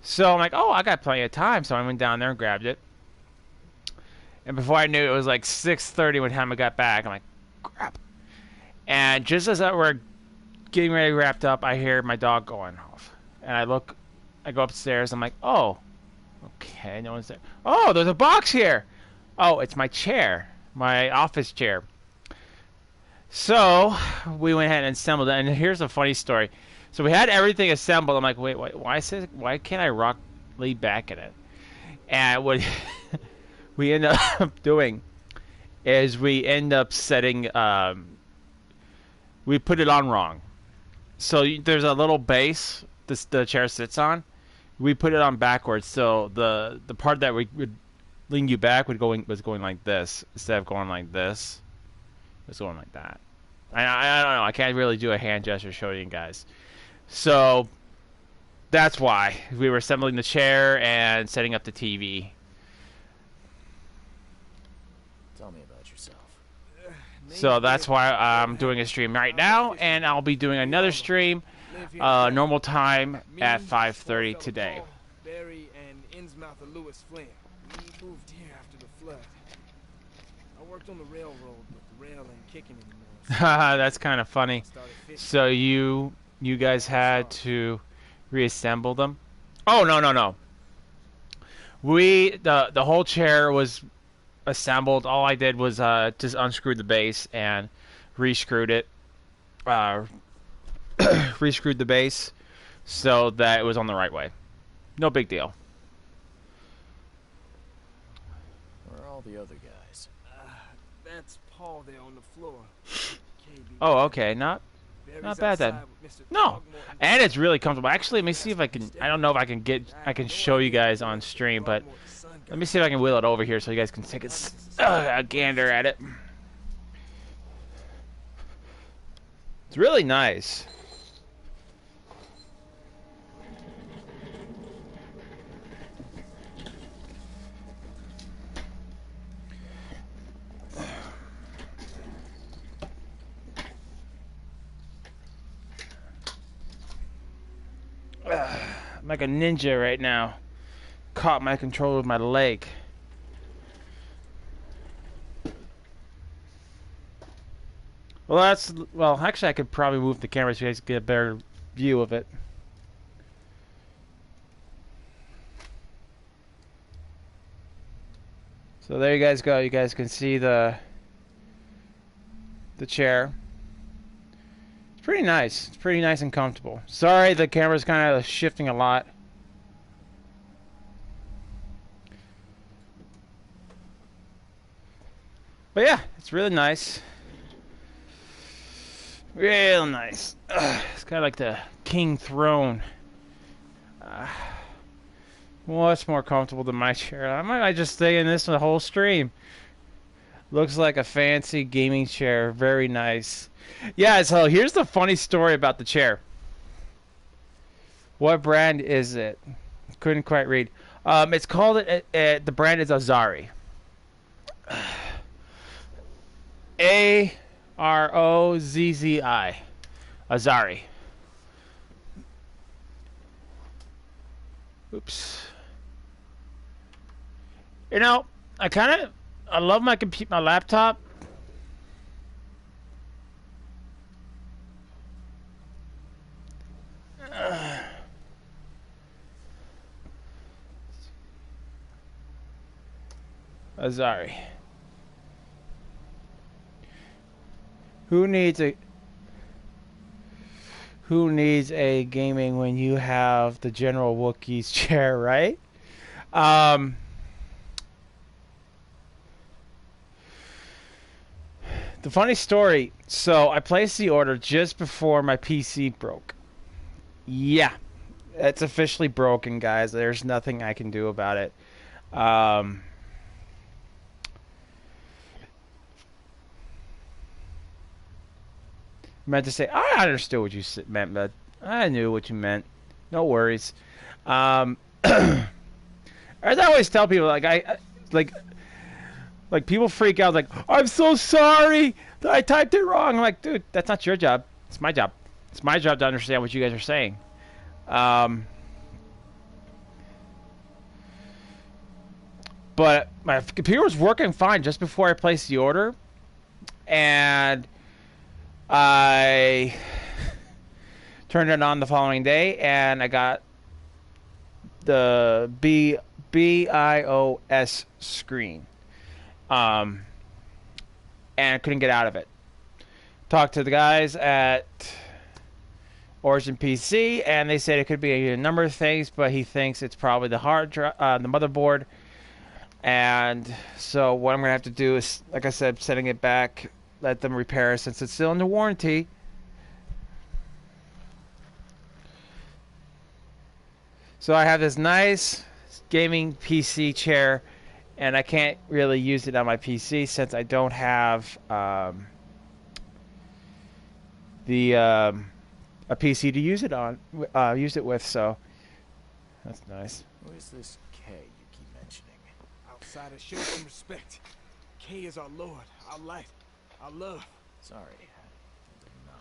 So I'm like, oh, I got plenty of time. So I went down there and grabbed it. And before I knew it, it was like 6:30 when time I got back. I'm like, crap. And just as we're getting ready wrapped up, I hear my dog going off. And I go upstairs. I'm like, oh, okay, no one's there. Oh, there's a box here. Oh, it's my chair, my office chair. So we went ahead and assembled it. And here's a funny story. So we had everything assembled. I'm like, wait, why can't I lean back in it? And what we end up doing is we end up setting... we put it on wrong. So there's a little base the chair sits on. We put it on backwards, so the part that would lean you back was going like this instead of going like this. It's going like that. I don't know. I can't really do a hand gesture showing you guys. So that's why we were assembling the chair and setting up the TV. Tell me about yourself. So that's why I'm doing a stream right now, and I'll be doing another stream normal time at 5:30 today. Barry and Innsmouth of Lewis Flynn. We moved here after the flood. I worked on the railroad, but the rail ain't kicking anymore. That's kind of funny. So you guys had to reassemble them? Oh, no. The whole chair was assembled. All I did was just unscrewed the base and rescrewed it. Rescrewed the base so that it was on the right way. No big deal. Where are all the other guys? That's Paul there on the floor. Oh, okay. Not bad then. No. And it's really comfortable. Actually, let me see if I can... I don't know if I can show you guys on stream, but let me see if I can wheel it over here so you guys can take a gander at it. It's really nice. I'm like a ninja right now. Caught my controller with my leg. Well, actually I could probably move the camera so you guys get a better view of it. So there you guys go. You guys can see the chair. It's pretty nice. It's pretty nice and comfortable. Sorry, the camera's kind of shifting a lot. But yeah, it's really nice. Real nice. It's kind of like the king throne. Much more comfortable than my chair. I might just stay in this the whole stream. Looks like a fancy gaming chair. Very nice. Yeah, so here's the funny story about the chair. What brand is it? Couldn't quite read. It's called... the brand is Azari. A-R-O-Z-Z-I. Azari. Oops. You know, I love my laptop. Azari. Who needs a gaming when you have the General Wookiee's chair, right? The funny story, so I placed the order just before my PC broke. Yeah, it's officially broken, guys. There's nothing I can do about it. Meant to say, I understood what you meant, but I knew what you meant. No worries. As I always tell people, like people freak out, like, I'm so sorry that I typed it wrong. I'm like, dude, that's not your job. It's my job. It's my job to understand what you guys are saying. But my computer was working fine just before I placed the order, and I turned it on the following day, and I got the BIOS screen, and couldn't get out of it. Talked to the guys at Origin PC, and they said it could be a number of things, but he thinks it's probably the hard drive, the motherboard. And so what I'm gonna have to do is, like I said, sending it back, let them repair it since it's still under warranty. So I have this nice gaming PC chair, and I can't really use it on my PC since I don't have a PC to use it on, use it with. So that's nice. Who is this K you keep mentioning? Outsiders show some respect. K is our lord, our light, our love. Sorry, I didn't know.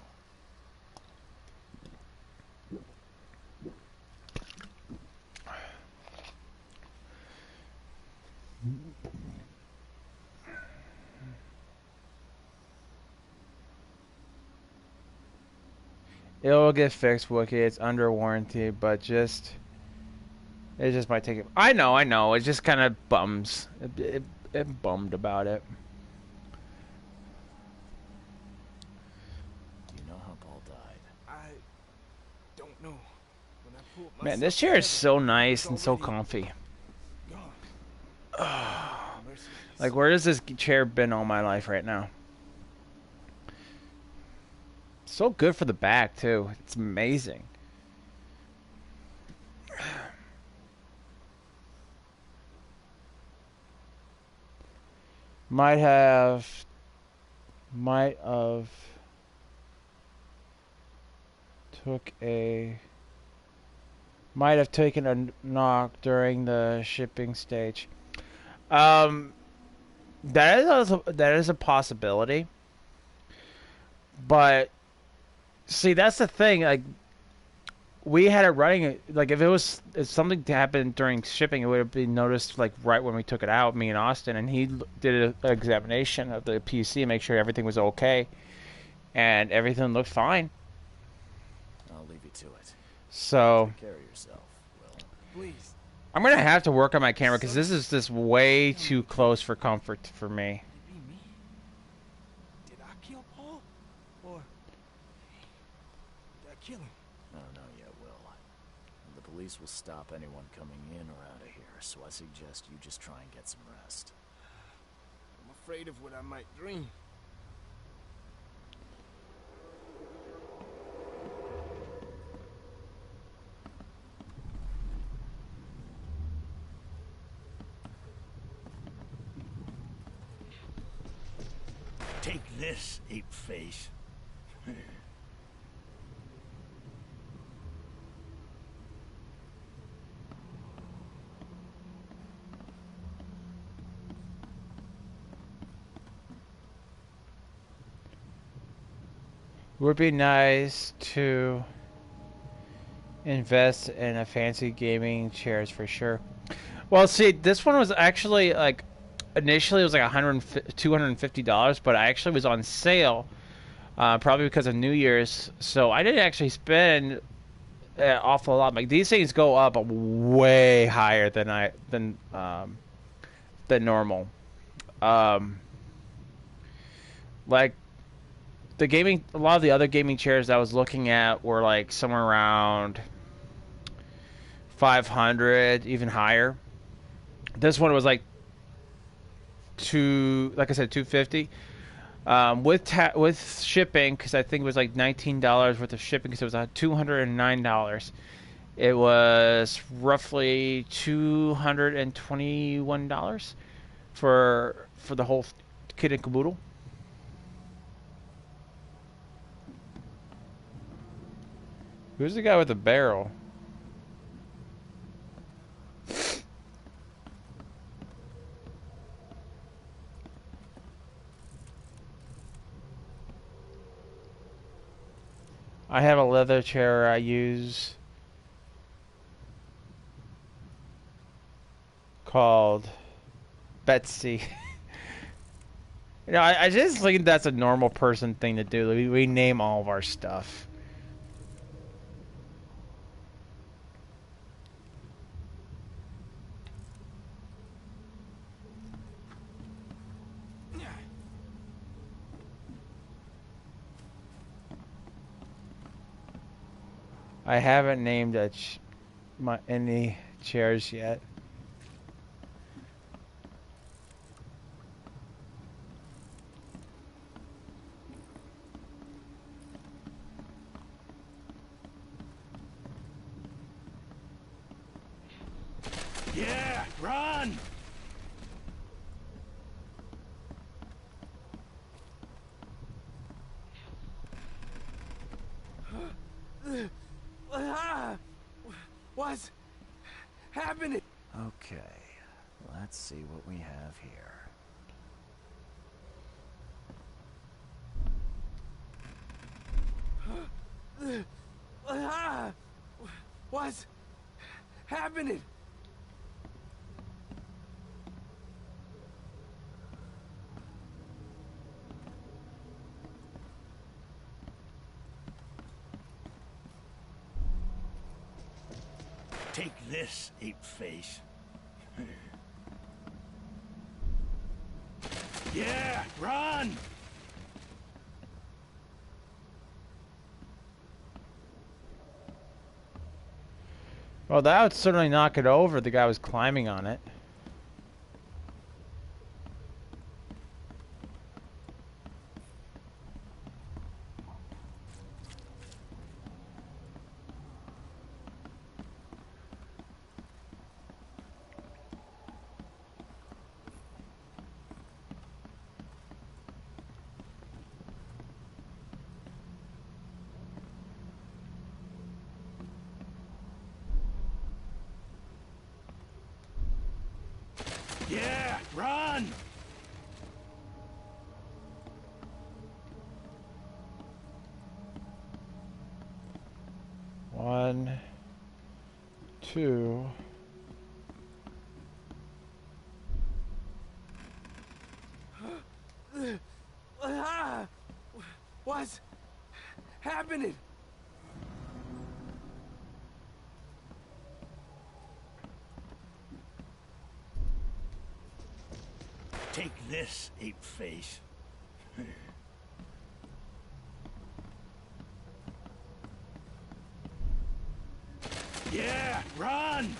It'll get fixed, Wookie. It's under warranty, but it just might take it. I know. It just kind of bums. It bummed about it. Do you know how Paul died? I don't know. When I pulled Man, this chair is so nice and so comfy. Like, where has this chair been all my life right now? So good for the back, too. It's amazing. Might have taken a knock during the shipping stage. That is a possibility. But see, that's the thing. Like, we had it running. Like, if something happened during shipping, it would have been noticed like right when we took it out. Me and Austin, and he did an examination of the PC to make sure everything was okay, and everything looked fine. I'll leave you to it. So Take care of yourself, Will. Please. I'm gonna have to work on my camera because this is just way too close for comfort for me. It be me. Did I kill Paul? Or did I kill him? I don't know yet, Will. The police will stop anyone coming in or out of here, so I suggest you just try and get some rest. I'm afraid of what I might dream. Take this, ape face. Would be nice to invest in a fancy gaming chairs for sure. Well, see, this one was actually like initially it was like $250, but I actually was on sale, probably because of New Year's. So I didn't actually spend an awful lot. Like, these things go up way higher than normal. Like, a lot of the other gaming chairs I was looking at were like somewhere around 500, even higher. This one was like like I said, 250. With shipping, because I think it was like $19 worth of shipping, because it was $209. It was roughly $221 for the whole kit and caboodle. Who's the guy with the barrel? I have a leather chair I use called Betsy. You know, I just think that's a normal person thing to do. We name all of our stuff. I haven't named any chairs yet. Yeah, run! What's happening? Okay, let's see what we have here. What's happening? Take this, ape-face. Yeah, run! Well, that would certainly knock it over. The guy was climbing on it. Yeah, run! One, two. What's happening? Take this, ape-face. Yeah, run!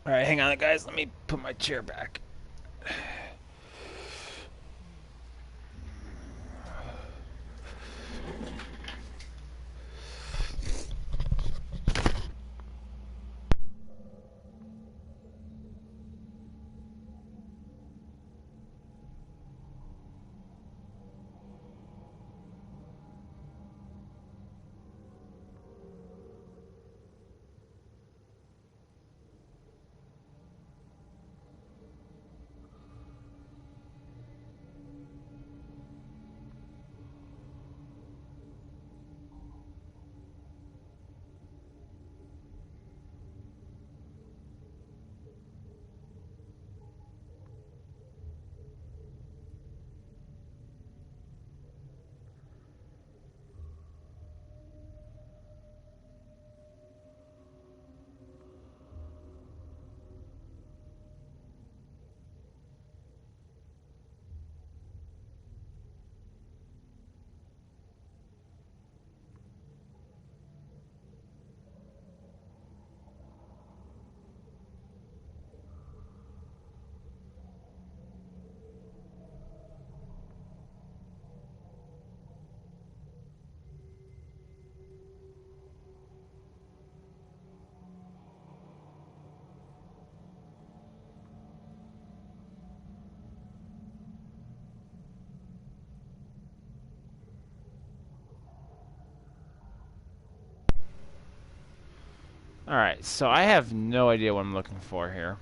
All right, hang on, guys. Let me put my chair back. Alright, so I have no idea what I'm looking for here.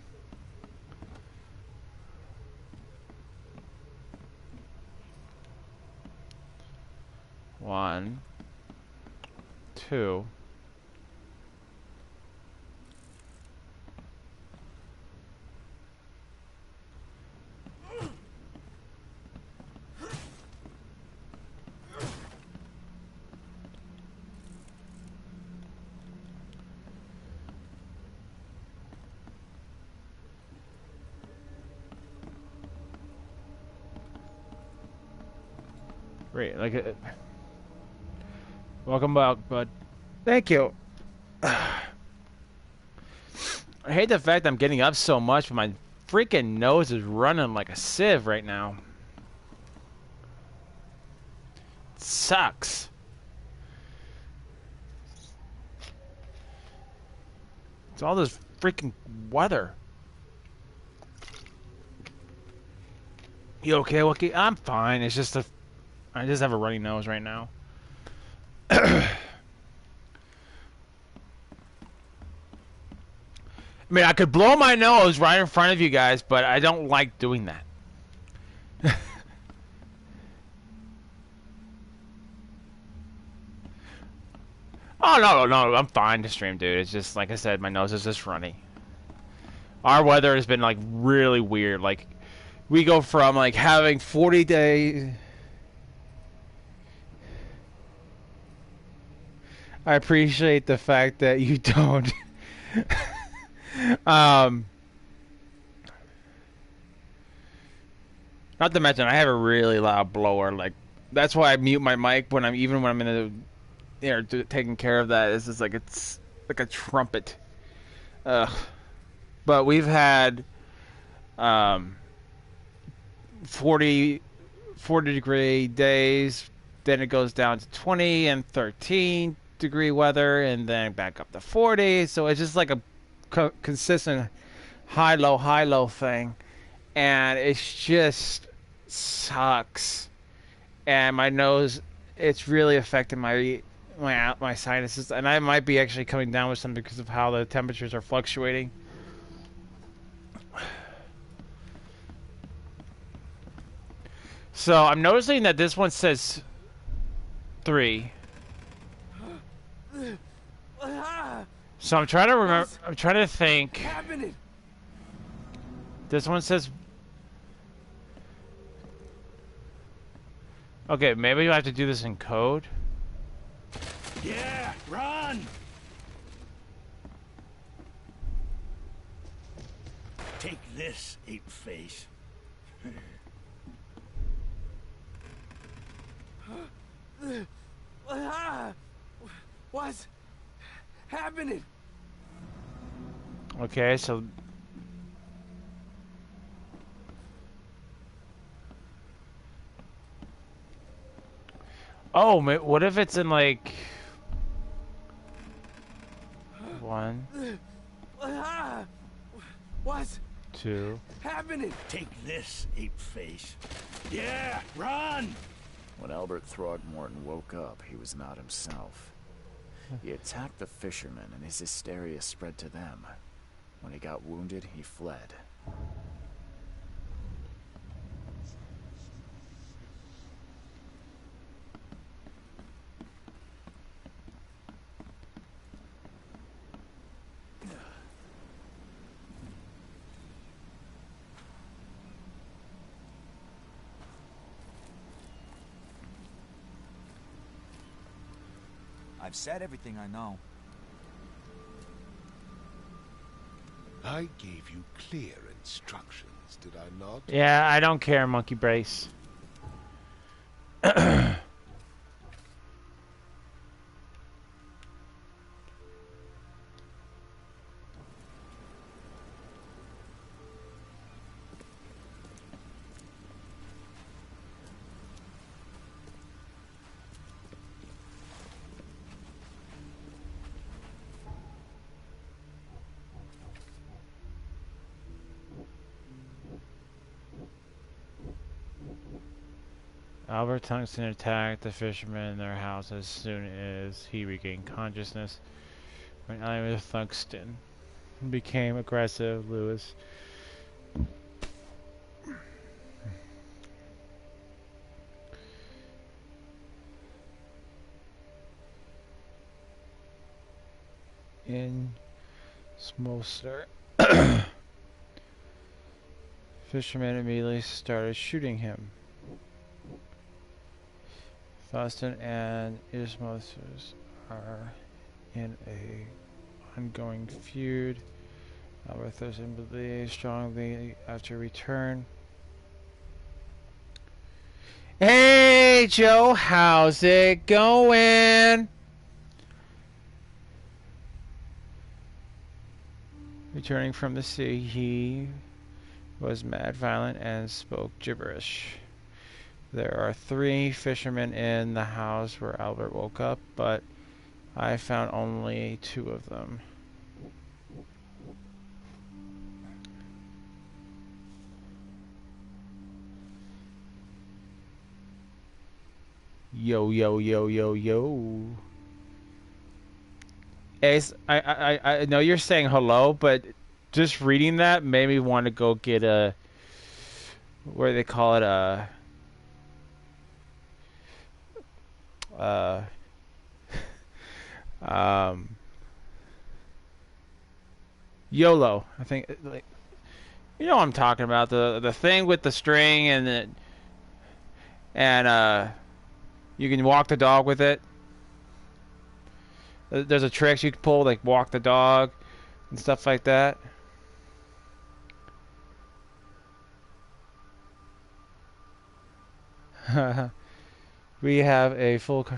One, two. Great, like it. Welcome back, bud. Thank you. I hate the fact I'm getting up so much, but my freaking nose is running like a sieve right now. It sucks. It's all this freaking weather. You okay, Wookie? I'm fine. It's just I just have a runny nose right now. I mean, I could blow my nose right in front of you guys, but I don't like doing that. Oh, no, I'm fine to stream, dude. It's just, like I said, my nose is just runny. Our weather has been, like, really weird. Like, we go from, like, having 40 days... I appreciate the fact that you don't... Not to mention, I have a really loud blower. Like, that's why I mute my mic when I'm in a, taking care of that. It's just like it's like a trumpet. But we've had 40 degree days. Then it goes down to 20 and 13 degree weather, and then back up to 40. So it's just like a consistent high low thing, and it's just sucks. And my nose, it's really affecting my sinuses, and I might be actually coming down with something because of how the temperatures are fluctuating. So I'm noticing that this one says 3. So I'm trying to remember. I'm trying to think. This one says. Okay, maybe you have to do this in code. Yeah, run! Take this, ape face. What's happening? Okay, so oh, what if it's in like 1, What's 2? happening? Take this, ape face. Yeah, run! When Albert Throgmorton woke up, he was not himself. He attacked the fishermen, and his hysteria spread to them. When he got wounded, he fled. I've said everything I know. I gave you clear instructions, did I not? Yeah, I don't care, Monkey Brace. Albert Tungsten attacked the fishermen in their house as soon as he regained consciousness. when Oliver Thungston became aggressive, Lewis in Smolster. Fishermen immediately started shooting him. Thurston and Ismosters are in a ongoing feud. Albert Thurston believes strongly after return. Hey Joe, how's it going? Returning from the sea, he was mad, violent, and spoke gibberish. There are 3 fishermen in the house where Albert woke up, but I found only 2 of them. Yo, yo, yo, yo, yo. Ace, I know you're saying hello, but just reading that made me want to go get a, what do they call it, YOLO. I think, like, you know what I'm talking about, the thing with the string and you can walk the dog with it. There's a trick you can pull, like walk the dog and stuff like that. We have a full...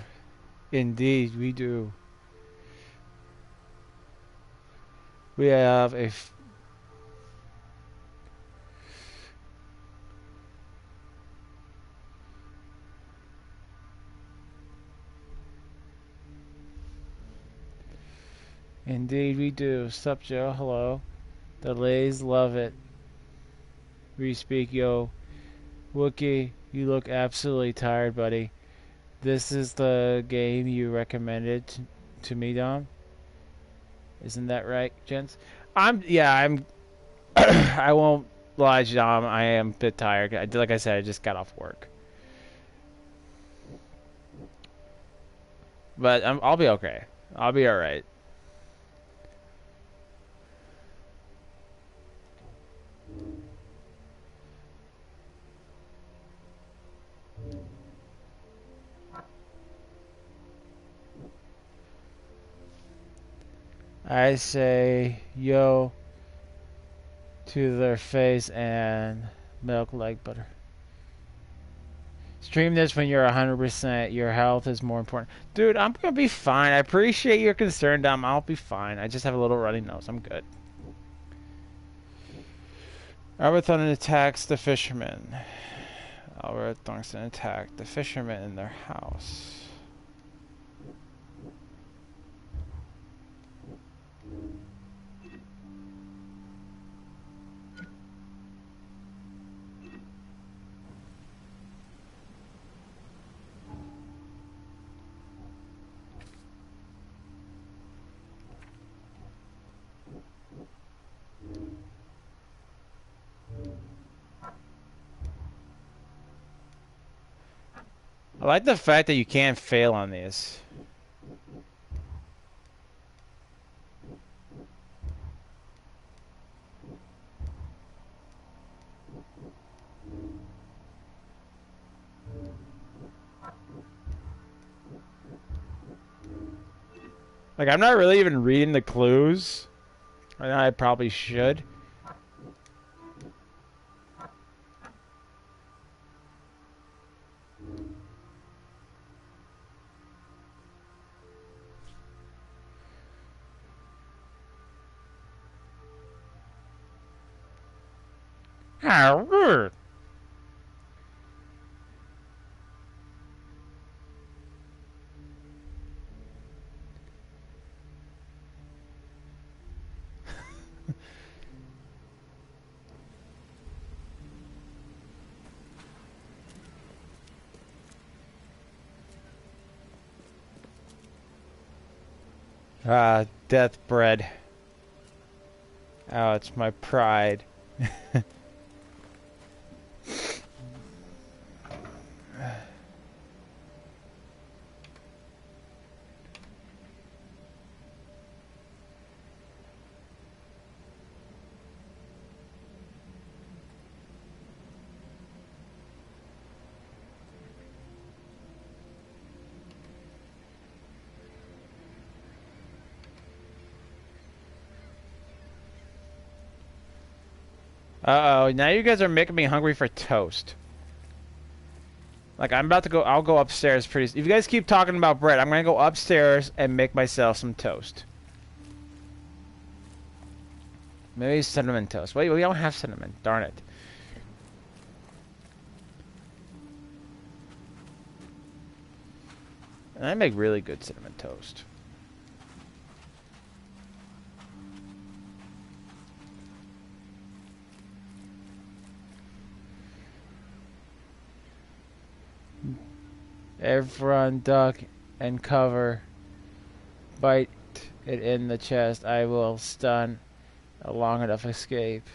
Indeed, we do. We have a... Indeed, we do. Sup, Joe? Hello. The Lays love it. We speak, yo. Wookie, you look absolutely tired, buddy. This is the game you recommended to me, Dom? Isn't that right, gents? I'm I won't lie, Dom. I am a bit tired. Like I said, I just got off work. But I'll be okay. I'll be alright. I say yo to their face and milk like butter. Stream this when you're 100%. Your health is more important. Dude, I'm going to be fine. I appreciate your concern, Dom. I'll be fine. I just have a little runny nose. I'm good. Albert Thunder attacks the fishermen. Albert Thunder attacked the fishermen in their house. I like the fact that you can't fail on these. Like, I'm not really even reading the clues. I know I probably should. Howard. Death bread. Oh, it's my pride. Uh-oh, now you guys are making me hungry for toast. Like, I'm about to go, I'll go upstairs pretty soon. If you guys keep talking about bread, I'm gonna go upstairs and make myself some toast. Maybe cinnamon toast. Wait, we don't have cinnamon. Darn it. And I make really good cinnamon toast. Everyone duck and cover. Bite it in the chest. I will stun a long enough escape.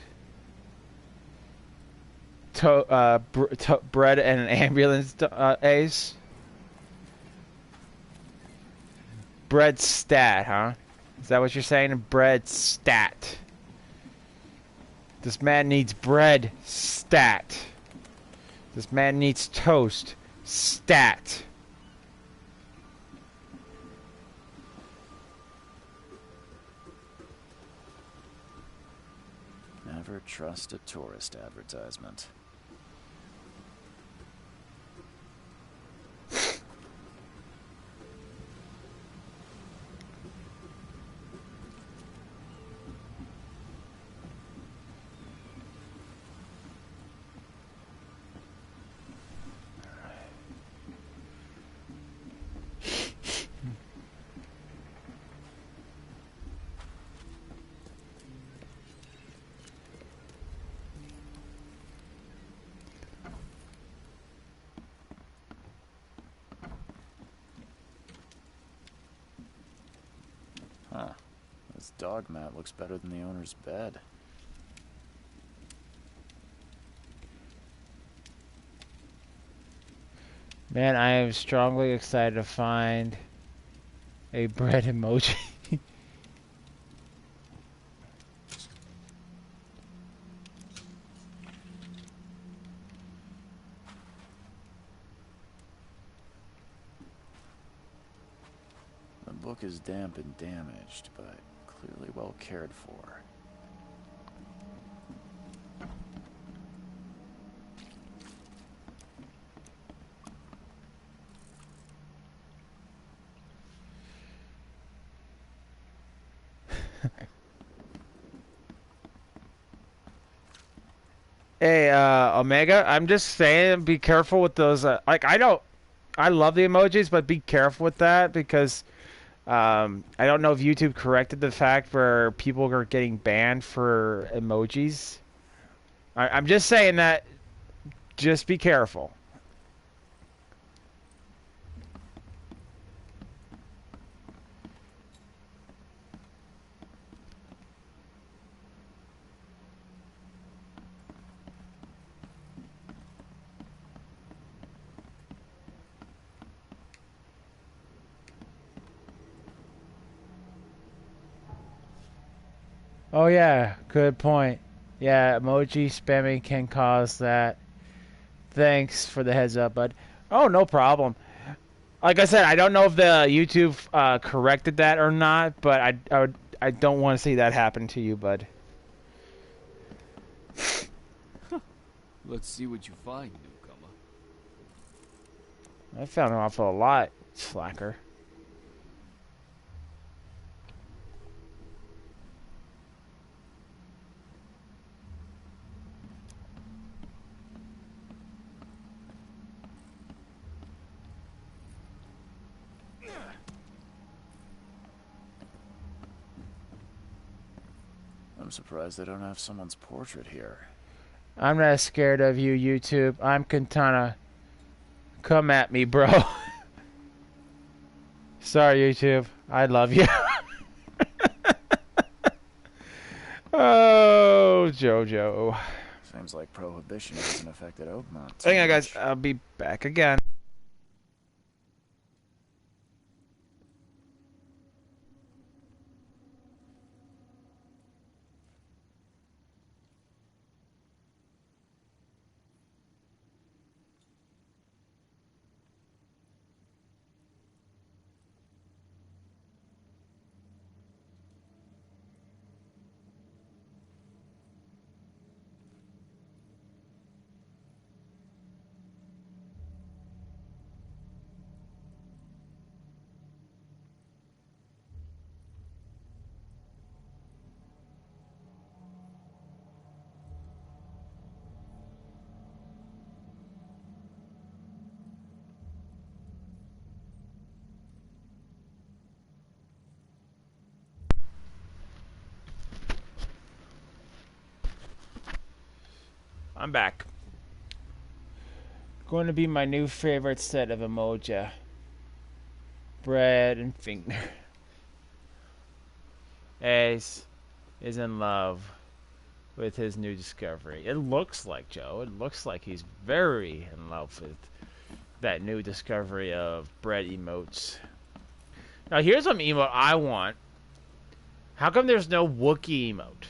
Bread and an ambulance, Ace. Bread stat, huh? Is that what you're saying? Bread stat. This man needs bread stat. This man needs toast stat. Never trust a tourist advertisement. Huh. This dog mat looks better than the owner's bed. Man, I am strongly excited to find a bread emoji. The book is damp and damaged, but clearly well cared for. Hey, Omega, I'm just saying, be careful with those, like, I love the emojis, but be careful with that, because, I don't know if YouTube corrected the fact where people are getting banned for emojis. I'm just saying that, just be careful. Oh yeah, good point. Yeah, emoji spamming can cause that. Thanks for the heads up, bud. Oh, no problem. Like I said, I don't know if the YouTube corrected that or not, but I don't want to see that happen to you, bud. Let's see what you find, newcomer. I found an awful lot, slacker. I'm surprised they don't have someone's portrait here. I'm not scared of you, YouTube. I'm Katana. Come at me, bro. Sorry, YouTube. I love you. Oh, Jojo. Seems like prohibition hasn't affected Oakmont. Hang on, guys. I'll be back again. I'm back. Going to be my new favorite set of emoji. Bread and finger. Ace is in love with his new discovery. It looks like, Joe, it looks like he's very in love with that new discovery of bread emotes. Now here's some emote I want. How come there's no Wookiee emote?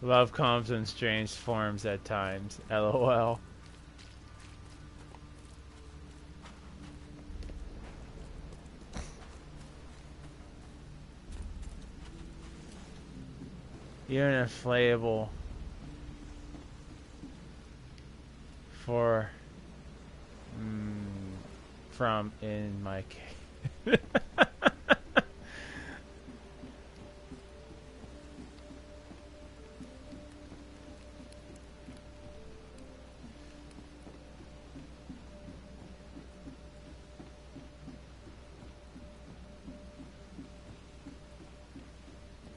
Love comes in strange forms at times. LOL. You're an inflatable for from in my case.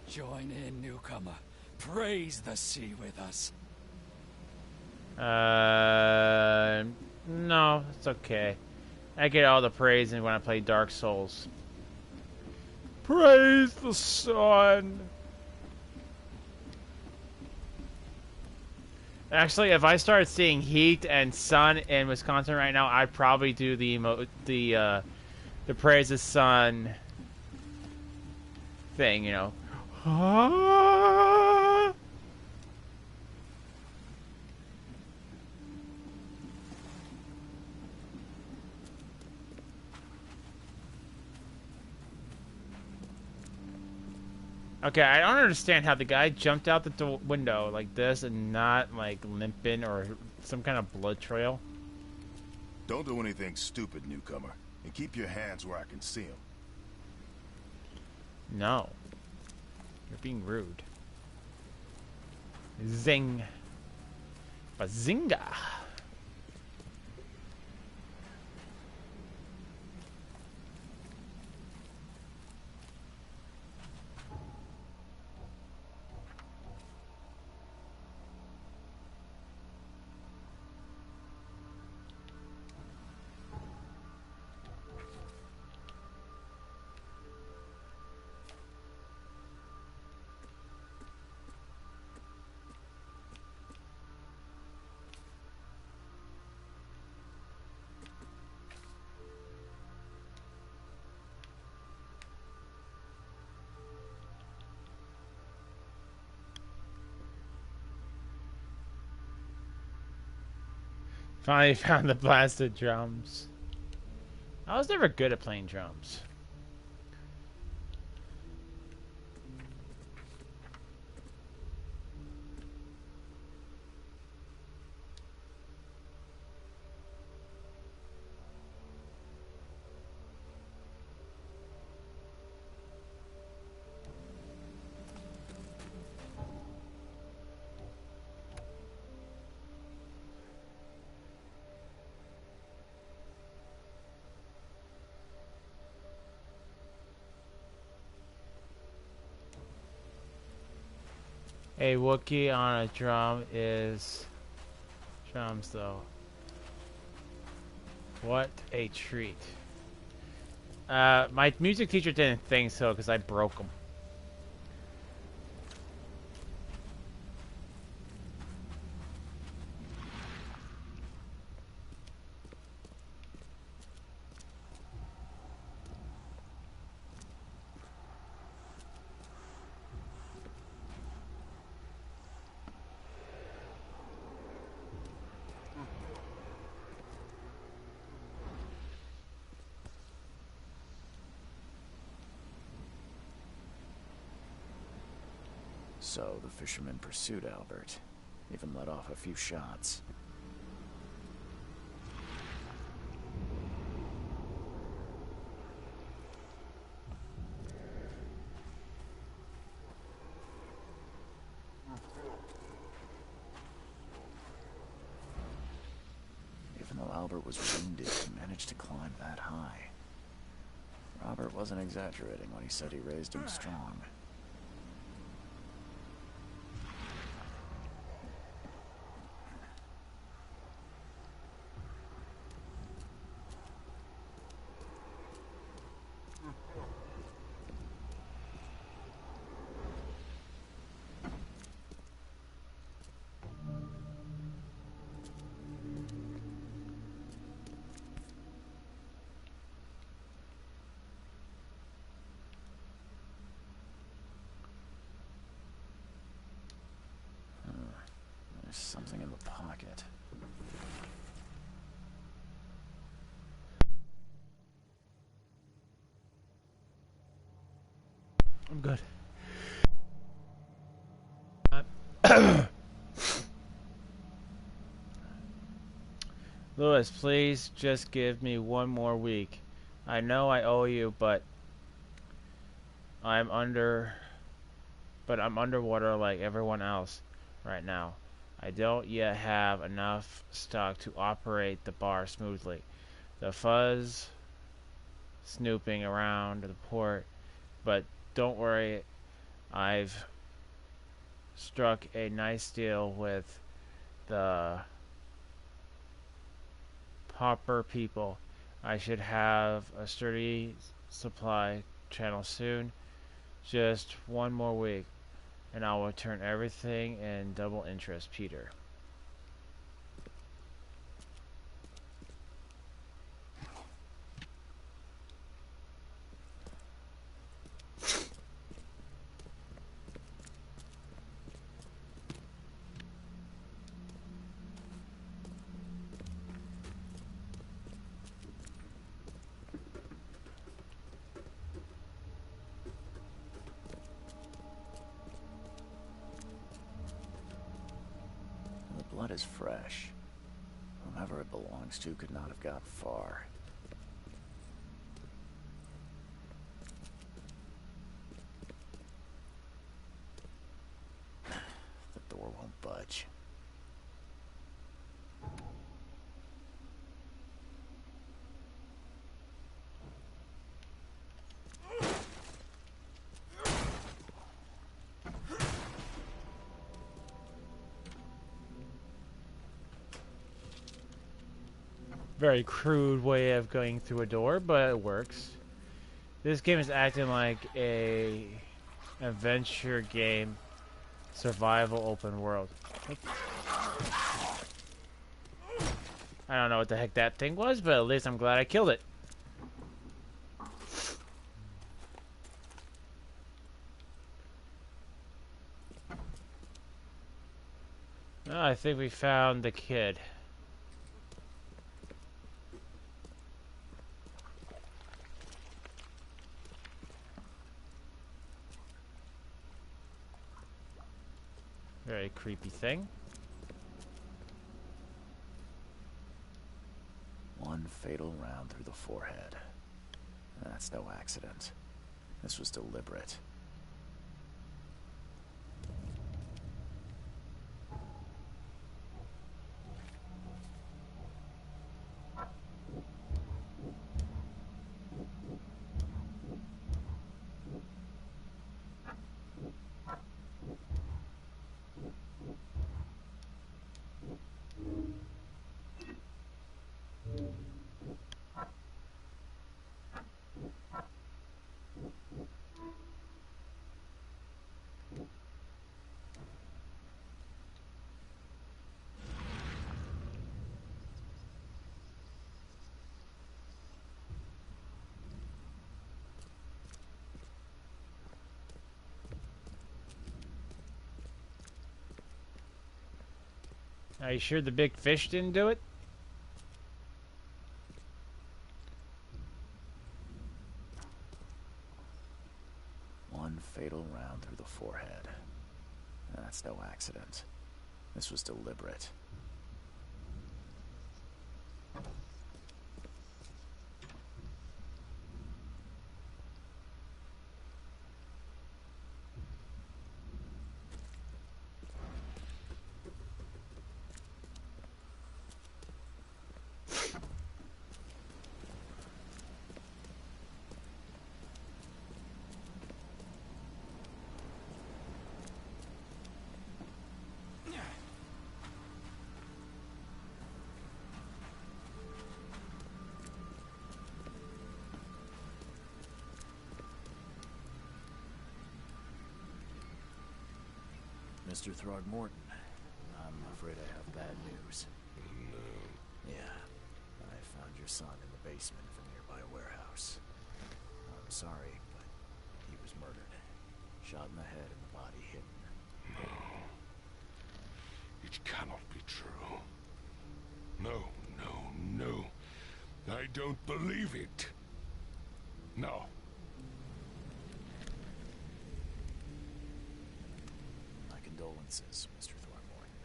Join in, newcomer. Praise the sea with us. No, it's okay. I get all the praise when I play Dark Souls. Praise the sun. Actually, if I started seeing heat and sun in Wisconsin right now, I'd probably do the praise the sun thing, you know. Okay, I don't understand how the guy jumped out the window like this and not like limping or some kind of blood trail. Don't do anything stupid, newcomer, and keep your hands where I can see them. No. You're being rude. Zing. Bazinga. Finally found the blasted drums. I was never good at playing drums. A Wookiee on a drum is drums though. What a treat. My music teacher didn't think so because I broke them. So the fisherman pursued Albert, even let off a few shots. Even though Albert was wounded, he managed to climb that high. Robert wasn't exaggerating when he said he raised him strong. There's something in the pocket. I'm good. Lewis, please just give me one more week. I know I owe you, but I'm underwater like everyone else right now. I don't yet have enough stock to operate the bar smoothly. The fuzz snooping around the port, but don't worry, I've struck a nice deal with the pauper people. I should have a sturdy supply channel soon. Just one more week, and I will return everything in double interest, Peter. The blood is fresh. Whomever it belongs to could not have got far. The door won't budge. Very crude way of going through a door, but it works. This game is acting like a adventure game, survival open world. I don't know what the heck that thing was, but at least I'm glad I killed it. Oh, I think we found the kid. Very creepy thing. One fatal round through the forehead. That's no accident. This was deliberate. Are you sure the big fish didn't do it? One fatal round through the forehead. That's no accident. This was deliberate. Mr. Throgmorton, I'm afraid I have bad news. No. Yeah, I found your son in the basement of a nearby warehouse. I'm sorry, but he was murdered. Shot in the head and the body hidden. No. It cannot be true. No, no, no. I don't believe it. No. Condolences, Mr. Thornmorton.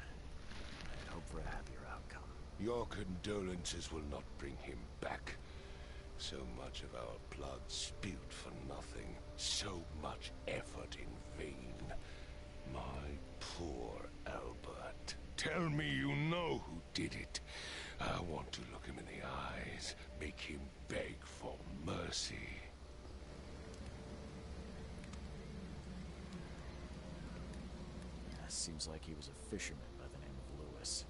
I hope for a happier outcome. Your condolences will not bring him back. So much of our blood spilled for nothing. So much effort in vain. My poor Albert. Tell me you know who did it. I want to look him in the eyes, make him beg for mercy. Seems like he was a fisherman by the name of Lewis.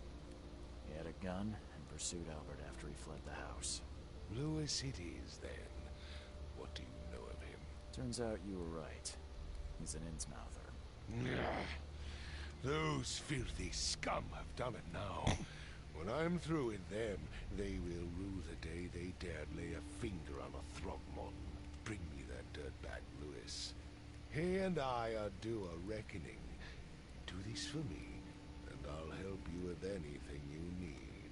He had a gun and pursued Albert after he fled the house. Lewis it is, then. What do you know of him? Turns out you were right. He's an Innsmouther. Those filthy scum have done it now. When I'm through with them, they will rue the day they dared lay a finger on a Throgmorton. Bring me that dirtbag, Lewis. He and I are due a reckoning. Do this for me, and I'll help you with anything you need.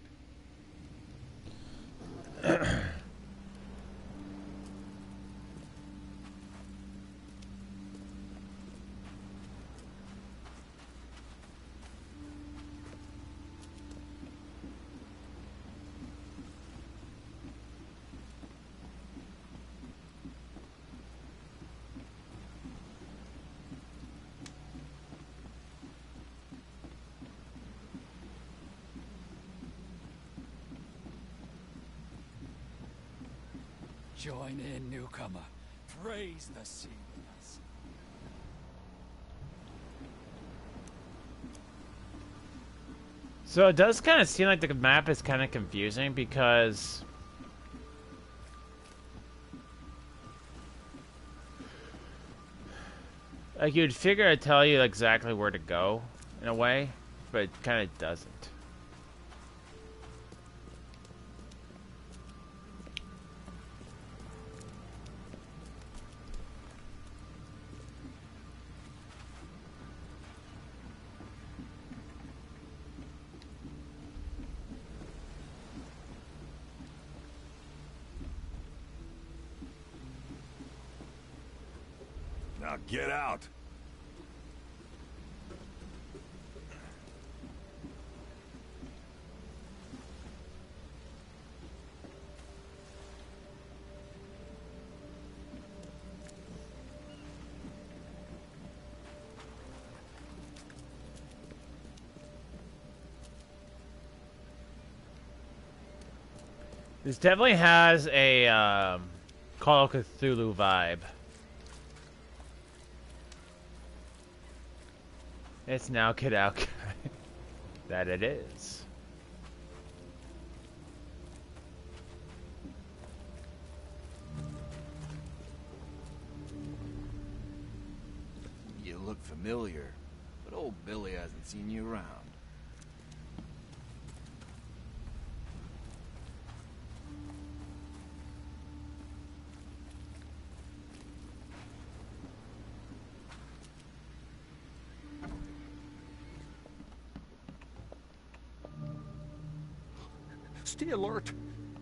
Join in, newcomer. Praise the sea with us. So it does kind of seem like the map is kind of confusing because like you'd figure I'd tell you exactly where to go in a way, but it kind of doesn't. Now get out. This definitely has a Call of Cthulhu vibe. It's now Kid Out. That it is. You look familiar, but old Billy hasn't seen you around. Stay alert.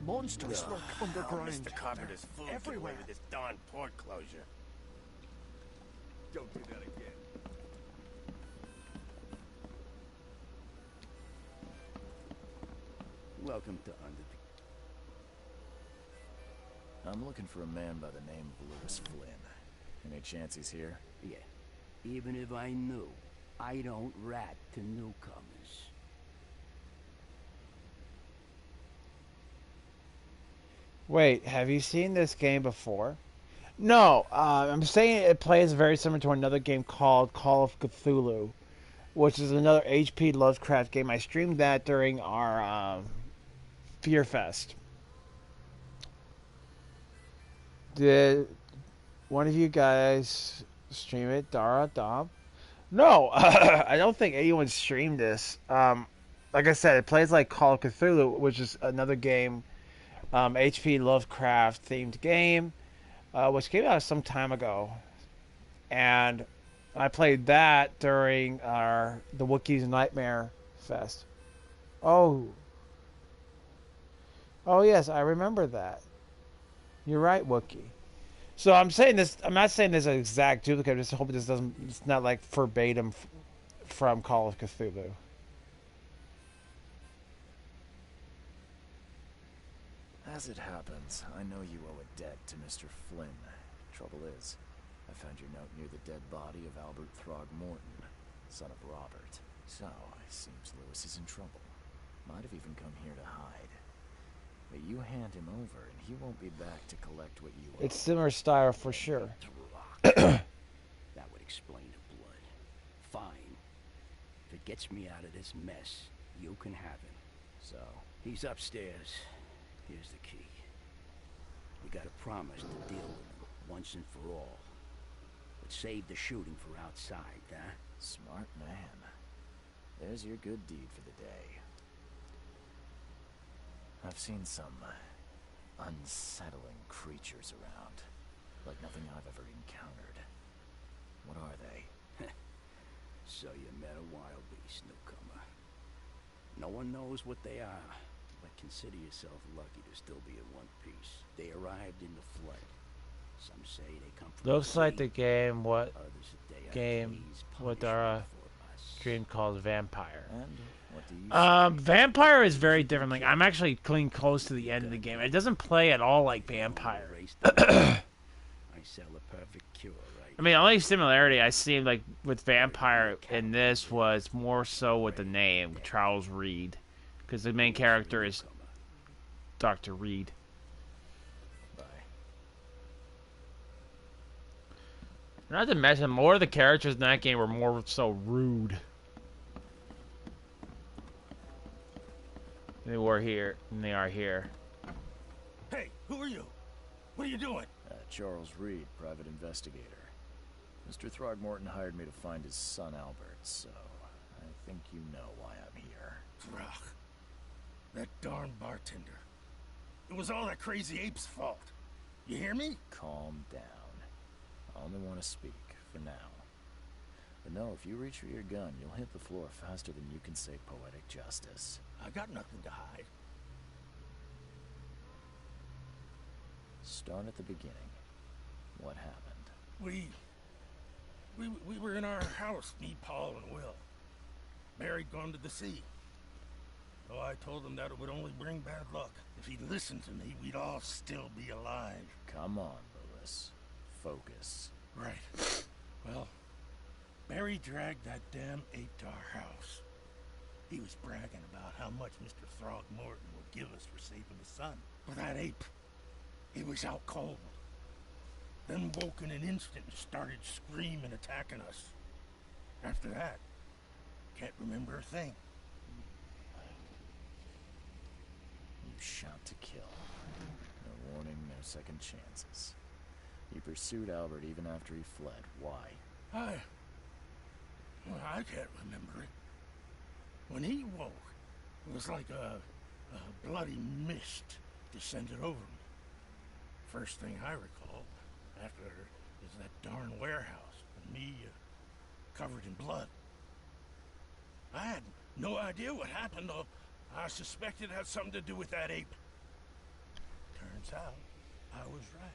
Monsters lurk underground. Mr. Carpenter's food everywhere with this darn port closure. Don't do that again. Welcome to Under the... I'm looking for a man by the name of Lewis Flynn. Any chance he's here? Yeah. Even if I knew, I don't rat to newcomers. Wait, have you seen this game before? No, I'm saying it plays very similar to another game called Call of Cthulhu, which is another H.P. Lovecraft game. I streamed that during our Fear Fest. Did one of you guys stream it, Dara, Dom? No, I don't think anyone streamed this. Like I said, it plays like Call of Cthulhu, which is another game, H.P. Lovecraft themed game, which came out some time ago. And I played that during the Wookiees Nightmare Fest. Oh, yes, I remember that. You're right, Wookie. So I'm saying this. I'm not saying this is an exact duplicate. I'm just hoping this doesn't. It's not like verbatim from Call of Cthulhu. As it happens, I know you owe a debt to Mr. Flynn. Trouble is, I found your note near the dead body of Albert Throgmorton, son of Robert. So, it seems Lewis is in trouble. Might have even come here to hide. But you hand him over, and he won't be back to collect what you owe. It's similar style for sure. That would explain the blood. Fine. If it gets me out of this mess, you can have him. So? He's upstairs. Here's the key. You got a promise to deal with him once and for all. But save the shooting for outside, huh? Smart man. There's your good deed for the day. I've seen some unsettling creatures around. Like nothing I've ever encountered. What are they? So you met a wild beast, newcomer. No one knows what they are, but consider yourself lucky to still be in one piece. They arrived in the flood. Some say they come from... Looks like the game what our stream calls Vampire. And what do you Vampire is very different. Like I'm actually clean close to the end of the game. It doesn't play at all like Vampire. I sell a perfect cure, right? I mean, the only similarity I see like with Vampire in this was more so with the name Charles Reed, because the main character is Dr. Reed. Not to mention, more of the characters in that game were more so rude than they are here. Hey, who are you? What are you doing? Charles Reed, private investigator. Mr. Throgmorton hired me to find his son Albert, so I think you know why I'm here. Throg. That darn bartender. It was all that crazy ape's fault. You hear me? Calm down. I only want to speak, for now. But no, if you reach for your gun, you'll hit the floor faster than you can say poetic justice. I got nothing to hide. Start at the beginning. What happened? We were in our house, me, Paul, and Will. Mary'd gone to the sea. So I told him that it would only bring bad luck. If he'd listened to me, we'd all still be alive. Come on, Lewis. Focus. Right. Well, Barry dragged that damn ape to our house. He was bragging about how much Mr. Throgmorton would give us for saving his son. But that ape, he was out cold. Then woke in an instant and started screaming, attacking us. After that, can't remember a thing. You shot to kill. No warning, no second chances. You pursued Albert even after he fled. Why? I can't remember it. When he woke, it was like a bloody mist descended over me. First thing I recall after is that darn warehouse and me covered in blood. I had no idea what happened. I suspect it had something to do with that ape. Turns out, I was right.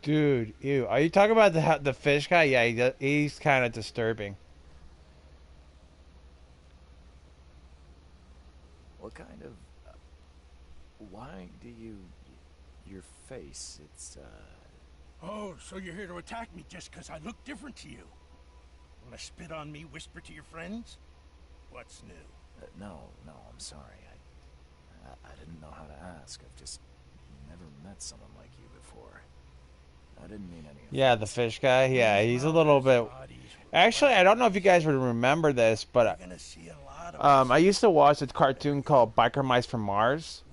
Dude, ew. Are you talking about the fish guy? Yeah, he's kind of disturbing. What kind of... why do you... your face, it's, Oh, so you're here to attack me just because I look different to you? Want to spit on me, whisper to your friends? What's new? No, I'm sorry. I didn't know how to ask. I've just never met someone like you before. I didn't mean any offense. Yeah, the fish guy. Yeah, he's a little bit... Actually, I don't know if you guys would remember this, but I used to watch a cartoon called Biker Mice from Mars.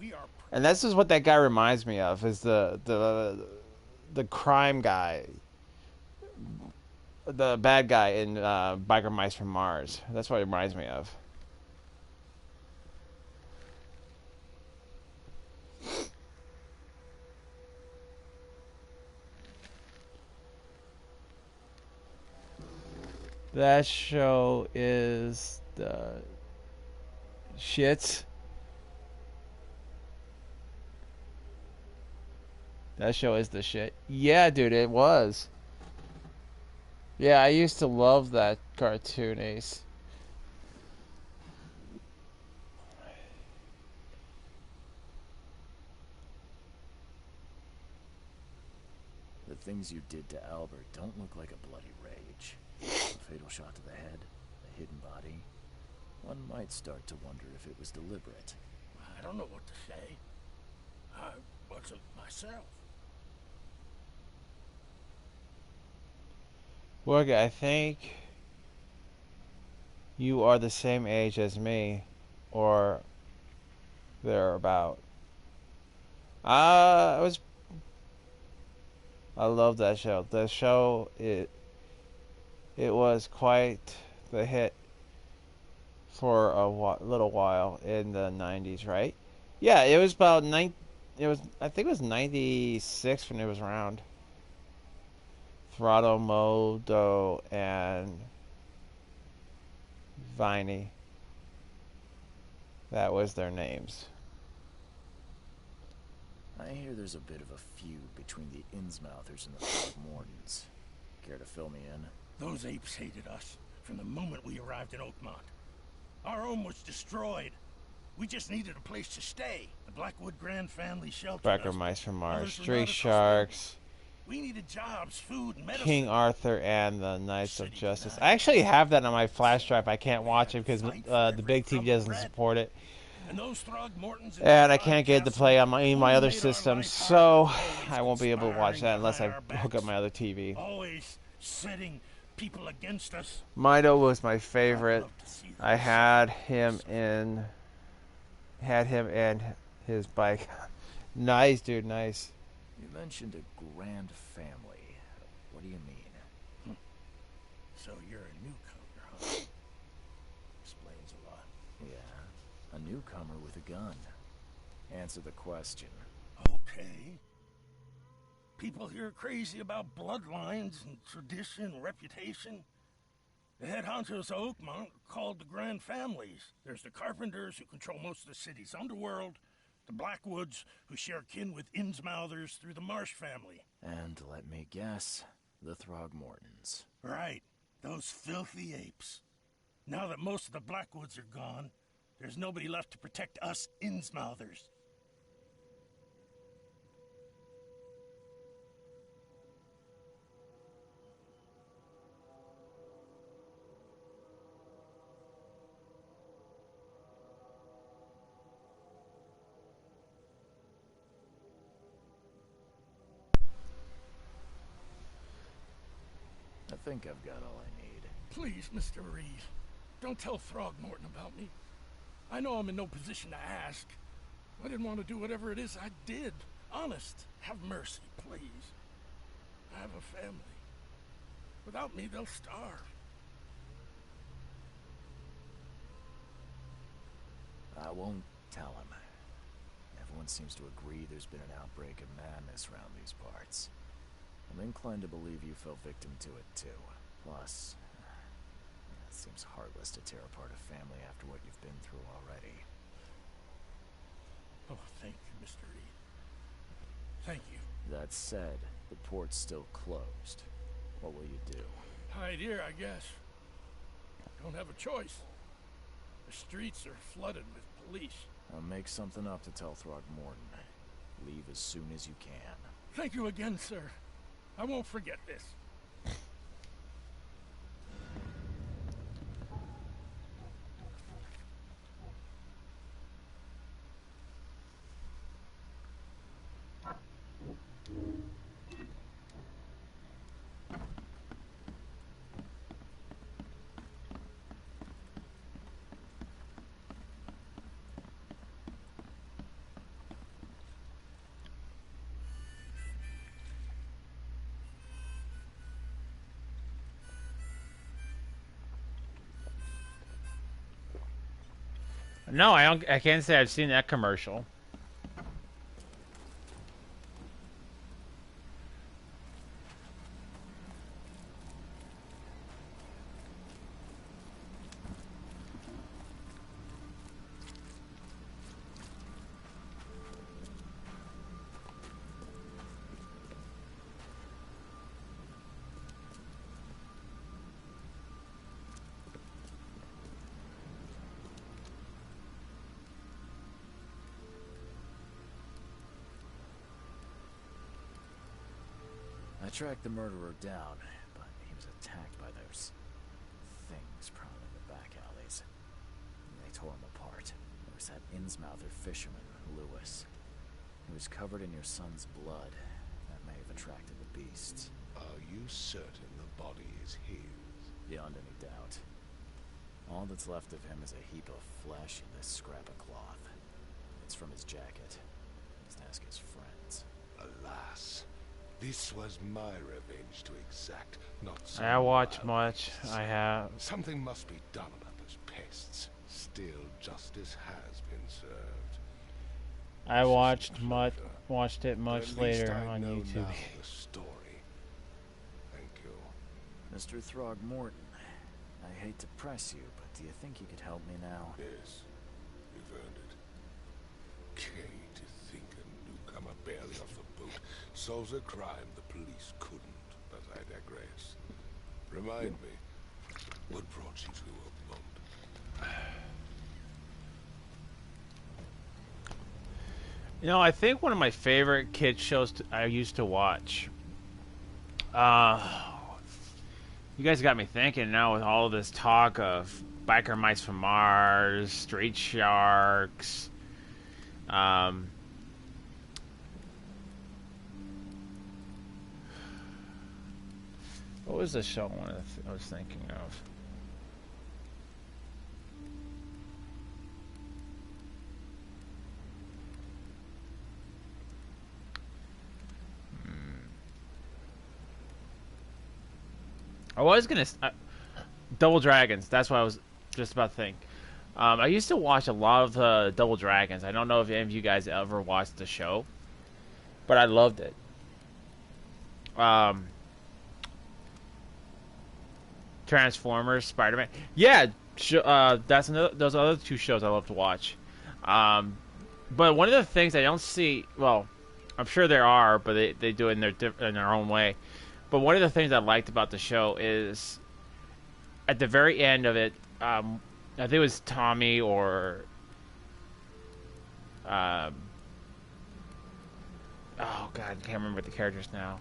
And this is what that guy reminds me of, is the crime guy. The bad guy in Biker Mice from Mars. That's what it reminds me of. That show is the shit. That show is the shit. Yeah, dude, it was. Yeah, I used to love that cartoon, Ace. The things you did to Albert don't look like a bloody rage. A fatal shot to the head, a hidden body. One might start to wonder if it was deliberate. I don't know what to say. I wasn't myself. Look, I think you are the same age as me, or thereabout. I love that show. The show, it was quite the hit for a little while in the 90s, right? Yeah, it was about I think it was 96 when it was around. Throttle, Modo, and Viney. That was their names. I hear there's a bit of a feud between the Innsmouthers and the Throgmortons. Care to fill me in? Those apes hated us from the moment we arrived in Oakmont. Our home was destroyed. We just needed a place to stay. The Blackwood Grand family sheltered Biker us. Mice from Mars, Others were Street not as Sharks, we needed jobs, food, and medicine. King Arthur, and the Knights of Justice. I actually have that on my flash drive. I can't watch it because the big TV doesn't support it. And I can't get it to play on my other systems, so I won't be able to watch that unless I hook up my other TV. Always setting people against us. Mido was my favorite. I had him in his bike. Nice, dude, nice. You mentioned a grand family. What do you mean? So you're a newcomer, huh? Explains a lot. Yeah, a newcomer with a gun. Answer the question. Okay. People here are crazy about bloodlines and tradition and reputation. The head honchos of Oakmont are called the Grand Families. There's the Carpenters, who control most of the city's underworld, the Blackwoods, who share kin with Innsmouthers through the Marsh family. And let me guess, the Throgmortons. Right, those filthy apes. Now that most of the Blackwoods are gone, there's nobody left to protect us Innsmouthers. I think I've got all I need. Please, Mr. Reed, don't tell Throgmorton about me. I know I'm in no position to ask. I didn't want to do whatever it is I did. Honest, have mercy, please. I have a family. Without me, they'll starve. I won't tell him. Everyone seems to agree there's been an outbreak of madness around these parts. I'm inclined to believe you fell victim to it too. Plus, Seems heartless to tear apart a family after what you've been through already. Oh, thank you, Mr. Reed. Thank you. That said, the port's still closed. What will you do? Hide here, I guess. Don't have a choice. The streets are flooded with police. I'll make something up to tell Throgmorton. Leave as soon as you can. Thank you again, sir. I won't forget this. No, I don't. I can't say I've seen that commercial. I tracked the murderer down, but he was attacked by those things prowling in the back alleys. They tore him apart. There was that Innsmouther fisherman, Lewis. He was covered in your son's blood. That may have attracted the beasts. Are you certain the body is his? Beyond any doubt. All that's left of him is a heap of flesh and this scrap of cloth. It's from his jacket. Just ask his friends. Alas. This was my revenge to exact, not some I watch much. I have. Something must be done about those pests. Still, justice has been served. I watched it much later on YouTube. Now the story. Thank you. Mr. Throgmorton, I hate to press you, but do you think you could help me now? Yes, you've earned it. Kay, to think a newcomer barely off the boat solves a crime the police couldn't, but I digress. Remind me, what brought you to Oakmont? You know, I think one of my favorite kid shows I used to watch. You guys got me thinking now with all of this talk of Biker Mice from Mars, Street Sharks. What was the show I was thinking of? I was gonna Double Dragons. That's what I was just about to think. I used to watch a lot of Double Dragons. I don't know if any of you guys ever watched the show, but I loved it. Transformers, Spider-Man. Yeah, that's those other two shows I love to watch. But one of the things I don't see, well, I'm sure there are, but they do it in their own way. But one of the things I liked about the show is at the very end of it, I think it was Tommy or oh god, I can't remember the characters now.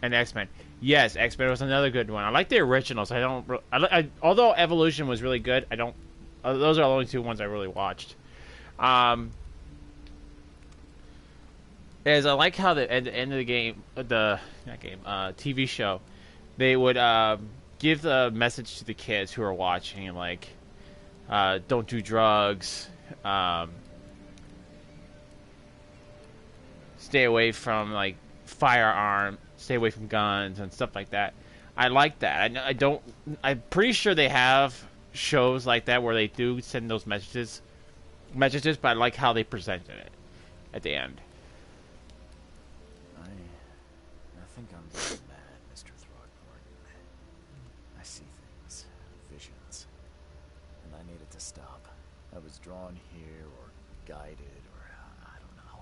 And X-Men. Yes, X-Men was another good one. I like the originals. Although Evolution was really good, those are the only two ones I really watched. Is I like how at the end of the game, TV show, they would give the message to the kids who are watching, like, don't do drugs, stay away from like firearm, stay away from guns and stuff like that. I like that. I'm pretty sure they have shows like that where they do send those messages, but I like how they presented it at the end. think I'm getting mad, Mr. Throckmorton. I see things, visions, and I needed to stop. I was drawn here, or guided, or I don't know.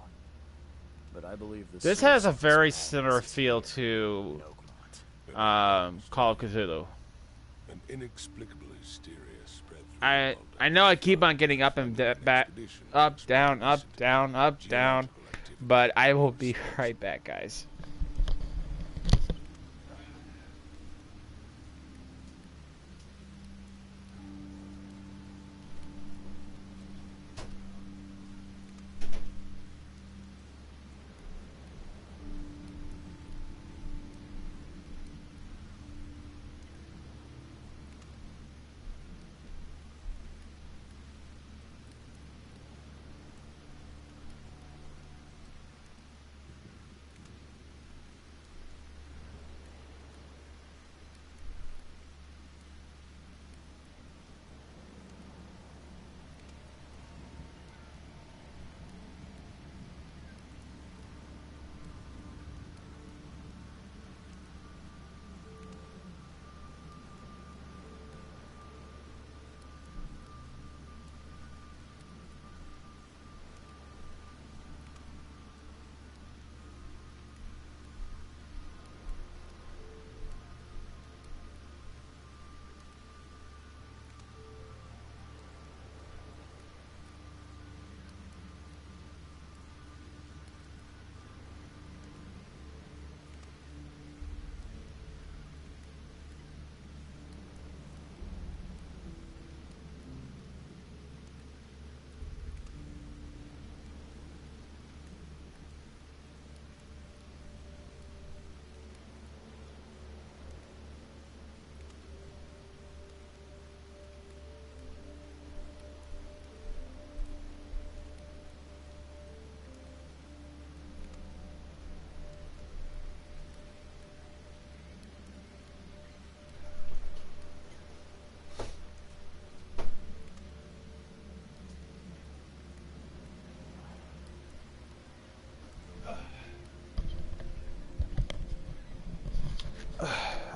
But I believe this has a very similar feel to Call of Cthulhu. An inexplicable hysteria spread through I know I keep on getting up and back, up, down, up, down, up, down, but I will be right back, guys.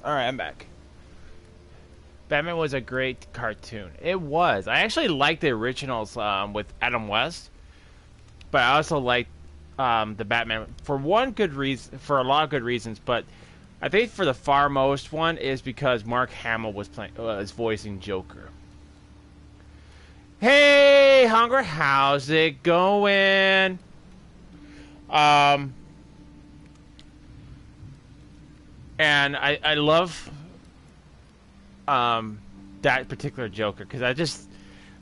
Alright, I'm back. Batman was a great cartoon. It was. I actually liked the originals with Adam West, but I also liked the Batman for one good reason, for a lot of good reasons. But I think for the far most one is because Mark Hamill was voicing Joker. Hey, Hunger, how's it going? And I love that particular Joker because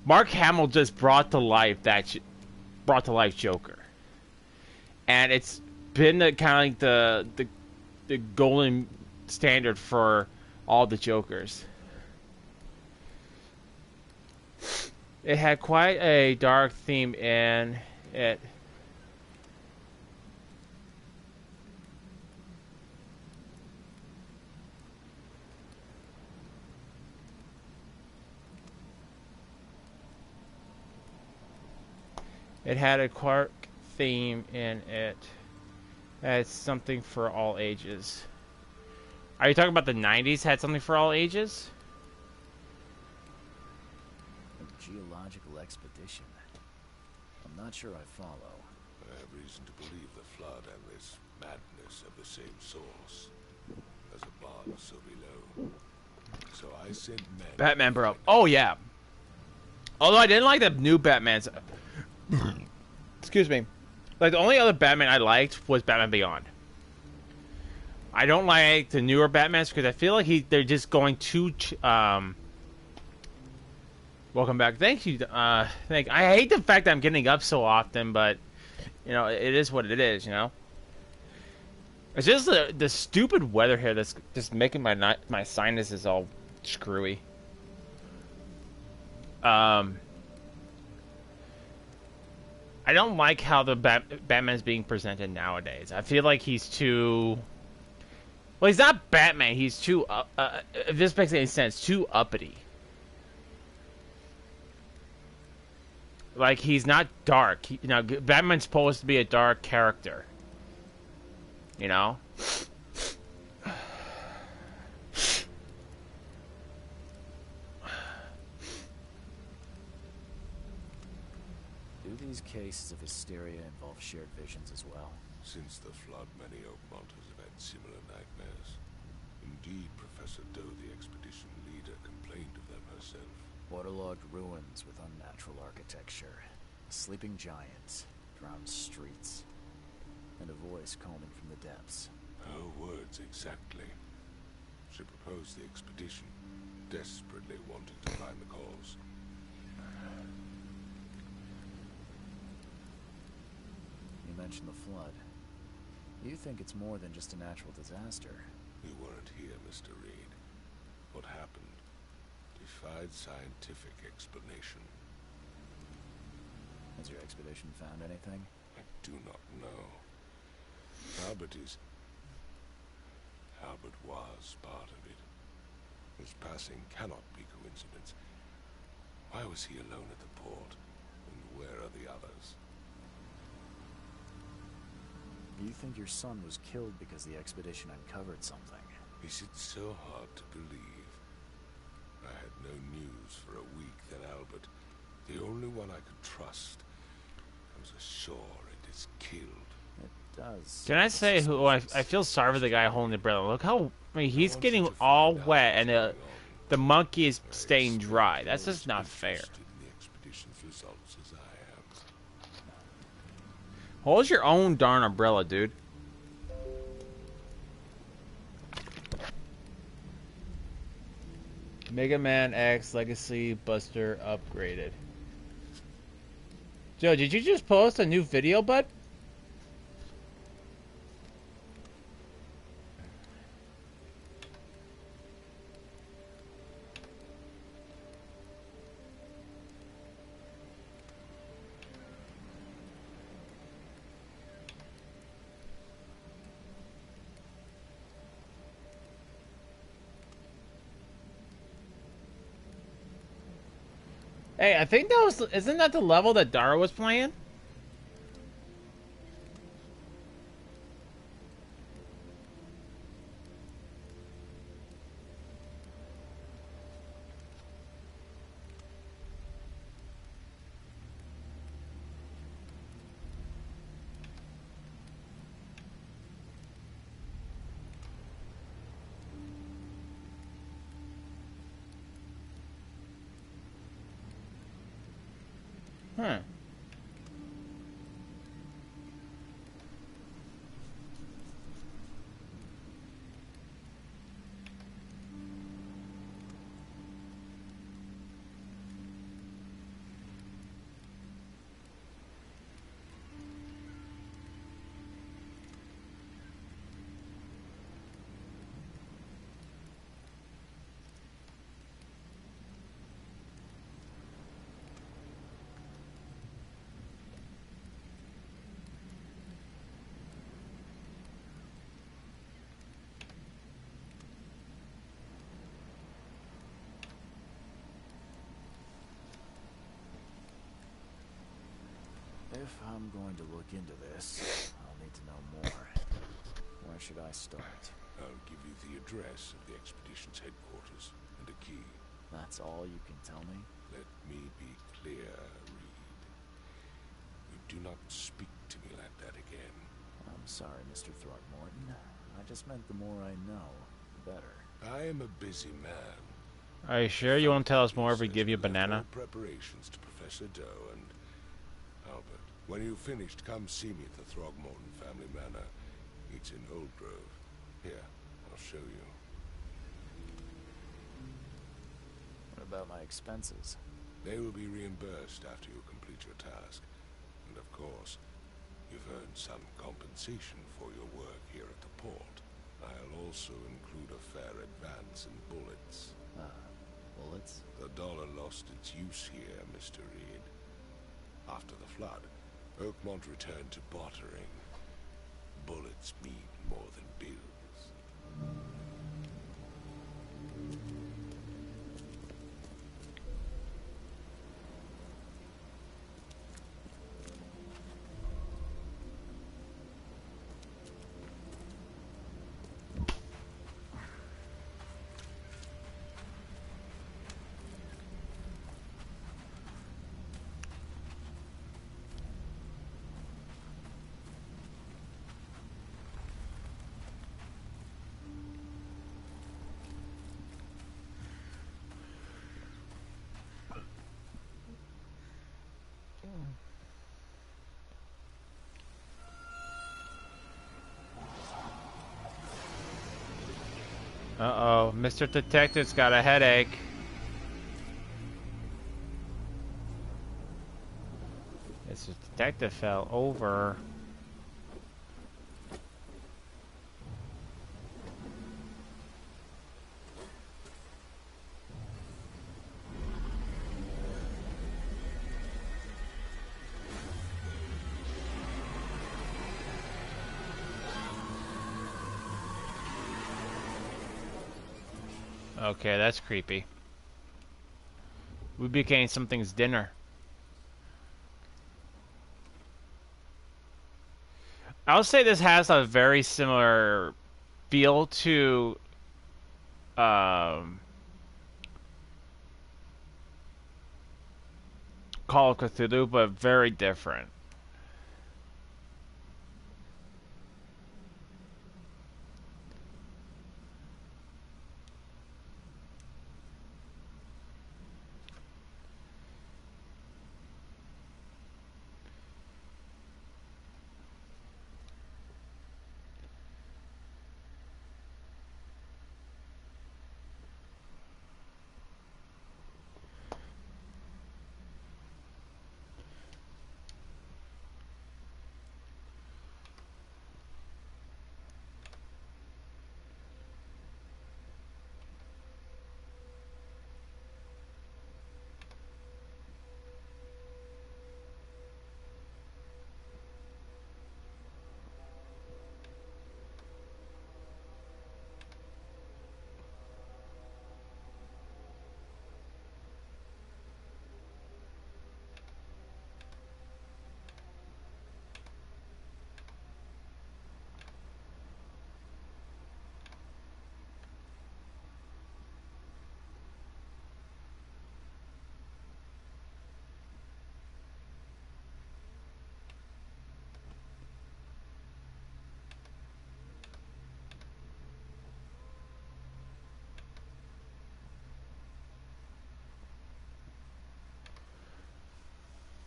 Mark Hamill just brought to life Joker, and it's been kind of like the golden standard for all the Jokers. It had quite a dark theme in it. It had a quirk theme in it. That's something for all ages. Are you talking about the 90s had something for all ages? A geological expedition. I'm not sure I follow. I have reason to believe the flood and this madness of the same source. There's a barn so below. So I sent men. Batman, bro. Oh, yeah. Although I didn't like the new Batman's. Excuse me. Like, the only other Batman I liked was Batman Beyond. I don't like the newer Batmans because I feel like they're just going too... Welcome back. Thank you. I hate the fact that I'm getting up so often, but, you know, it is what it is, you know? It's just the stupid weather here that's just making my sinuses all screwy. I don't like how the Batman's being presented nowadays. I feel like he's too... Well, he's not Batman. He's too... if this makes any sense, too uppity. Like, he's not dark. You know, Batman's supposed to be a dark character. You know? cases of hysteria involve shared visions as well? Since the flood, many Oakmonters have had similar nightmares. Indeed, Professor Doe, the expedition leader, complained of them herself. Waterlogged ruins with unnatural architecture, a sleeping giant, drowned streets, and a voice calling from the depths. Her words exactly. She proposed the expedition, desperately wanting to find the cause. You mentioned the flood. You think it's more than just a natural disaster? You weren't here, Mr. Reed. What happened defied scientific explanation. Has your expedition found anything? I do not know. Albert was part of it. His passing cannot be coincidence. Why was he alone at the port? And where are the others? You think your son was killed because the expedition uncovered something? Is it so hard to believe? I had no news for a week, then Albert, the only one I could trust, comes ashore and is killed. It does. Can I say who I feel sorry for the guy holding the umbrella. Look how he's getting all wet and the monkey is staying dry. That's just not fair. Hold your own darn umbrella, dude. Mega Man X Legacy Buster upgraded. Joe, did you just post a new video, bud? Hey, I think that was... Isn't that the level that Dara was playing? Huh. If I'm going to look into this, I'll need to know more. Where should I start? I'll give you the address of the expedition's headquarters and a key. That's all you can tell me? Let me be clear, Reed. You do not speak to me like that again. I'm sorry, Mr. Throckmorton. I just meant the more I know, the better. I am a busy man. Are you sure you won't tell us more if we give you a banana? Preparations to Professor Doe and Albert. When you've finished, come see me at the Throgmorton family manor. It's in Old Grove. Here, I'll show you. What about my expenses? They will be reimbursed after you complete your task. And of course, you've earned some compensation for your work here at the port. I'll also include a fair advance in bullets. Bullets? The dollar lost its use here, Mr. Reed. After the flood, Oakmont returned to bartering. Bullets mean more than bills. Uh-oh, Mr. Detective's got a headache. Mr. Detective fell over. Okay, that's creepy. We became something's dinner. I'll say this has a very similar feel to Call of Cthulhu, but very different.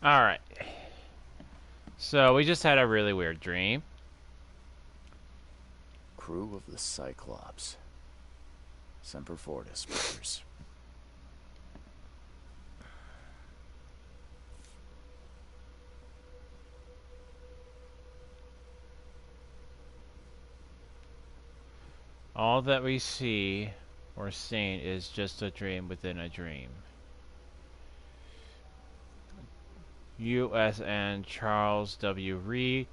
Alright. So, we just had a really weird dream. Crew of the Cyclops. Semper Fortis, brothers. All that we see or seen is just a dream within a dream. USN Charles W. Reed,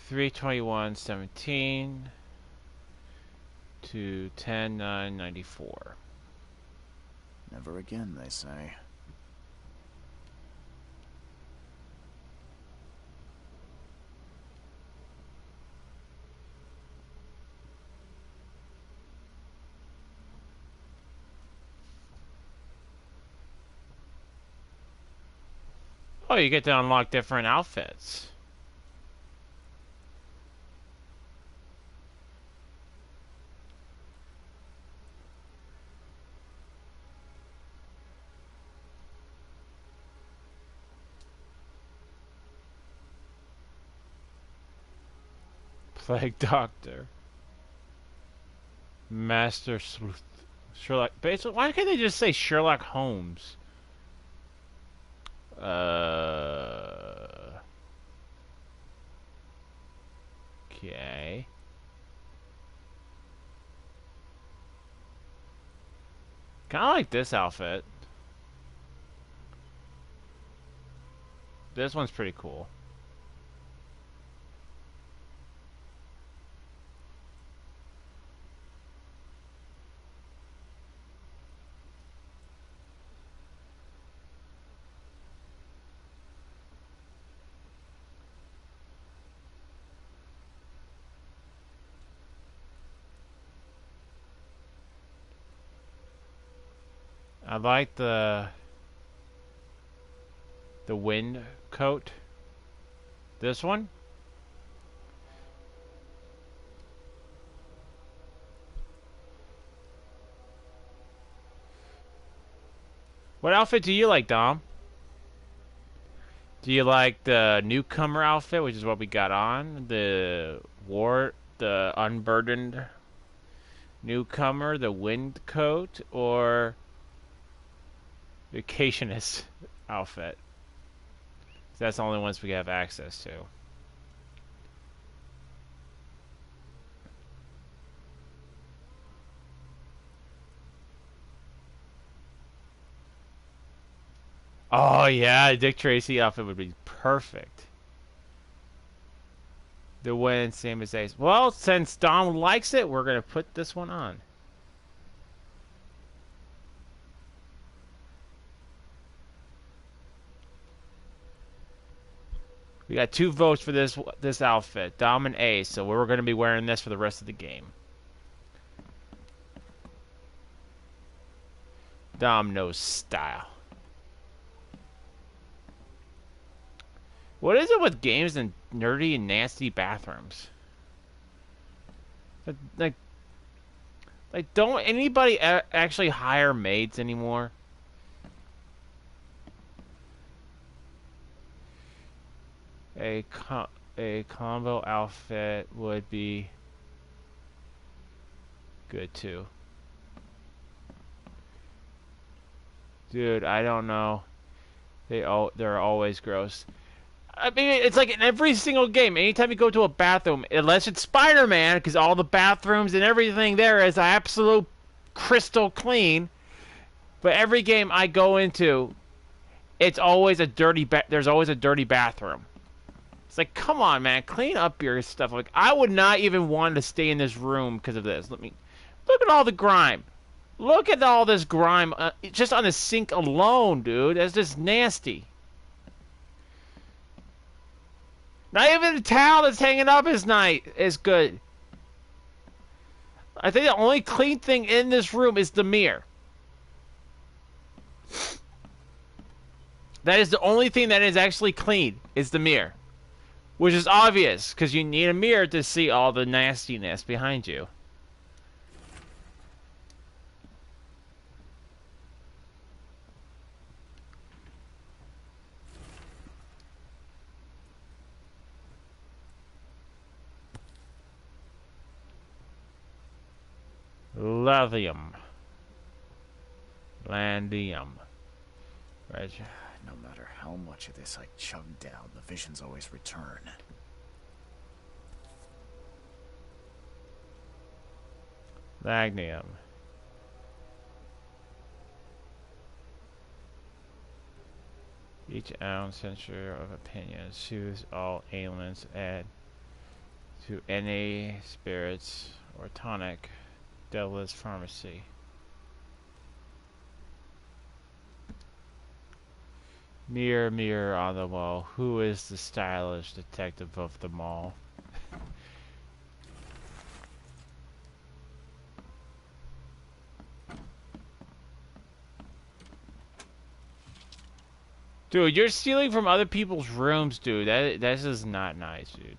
3/21/17 to 10/9/94. Never again, they say. Oh, you get to unlock different outfits. Plague Doctor. Master Sleuth. Sherlock. Basically, why can't they just say Sherlock Holmes? Okay. Kind of like this outfit. This one's pretty cool. I like the wind coat. This one? What outfit do you like, Dom? Do you like the newcomer outfit, which is what we got on? The unburdened Newcomer, the wind coat, or vacationist outfit. That's the only ones we have access to. Oh yeah, Dick Tracy outfit would be perfect. The win, same as Ace. Well, since Dom likes it, we're gonna put this one on. We got 2 votes for this outfit, Dom and Ace. So we're gonna be wearing this for the rest of the game. Dom knows style. What is it with games and nerdy and nasty bathrooms? Like don't anybody actually hire maids anymore? A combo outfit would be good too. Dude, I don't know. They're always gross. I mean, it's like in every single game, anytime you go to a bathroom, unless it's Spider-Man, because all the bathrooms and everything there is absolute crystal clean. But every game I go into, it's always a dirty. There's always a dirty bathroom. It's like, come on, man, clean up your stuff. Like, I would not even want to stay in this room because of this. Look at all the grime. Look at all this grime just on the sink alone, dude. That's just nasty. Not even the towel that's hanging up is good. I think the only clean thing in this room is the mirror. That is the only thing that is actually clean, is the mirror. Which is obvious, because you need a mirror to see all the nastiness behind you. Lithium. Landium. Right. No matter how much of this I chug down, the visions always return. Magnium. Each ounce censure of opinion soothes all ailments. Add to any spirits or tonic. Devil's Pharmacy. Mirror, mirror on the wall, who is the stylish detective of them all? Dude, you're stealing from other people's rooms, dude. That's just not nice, dude.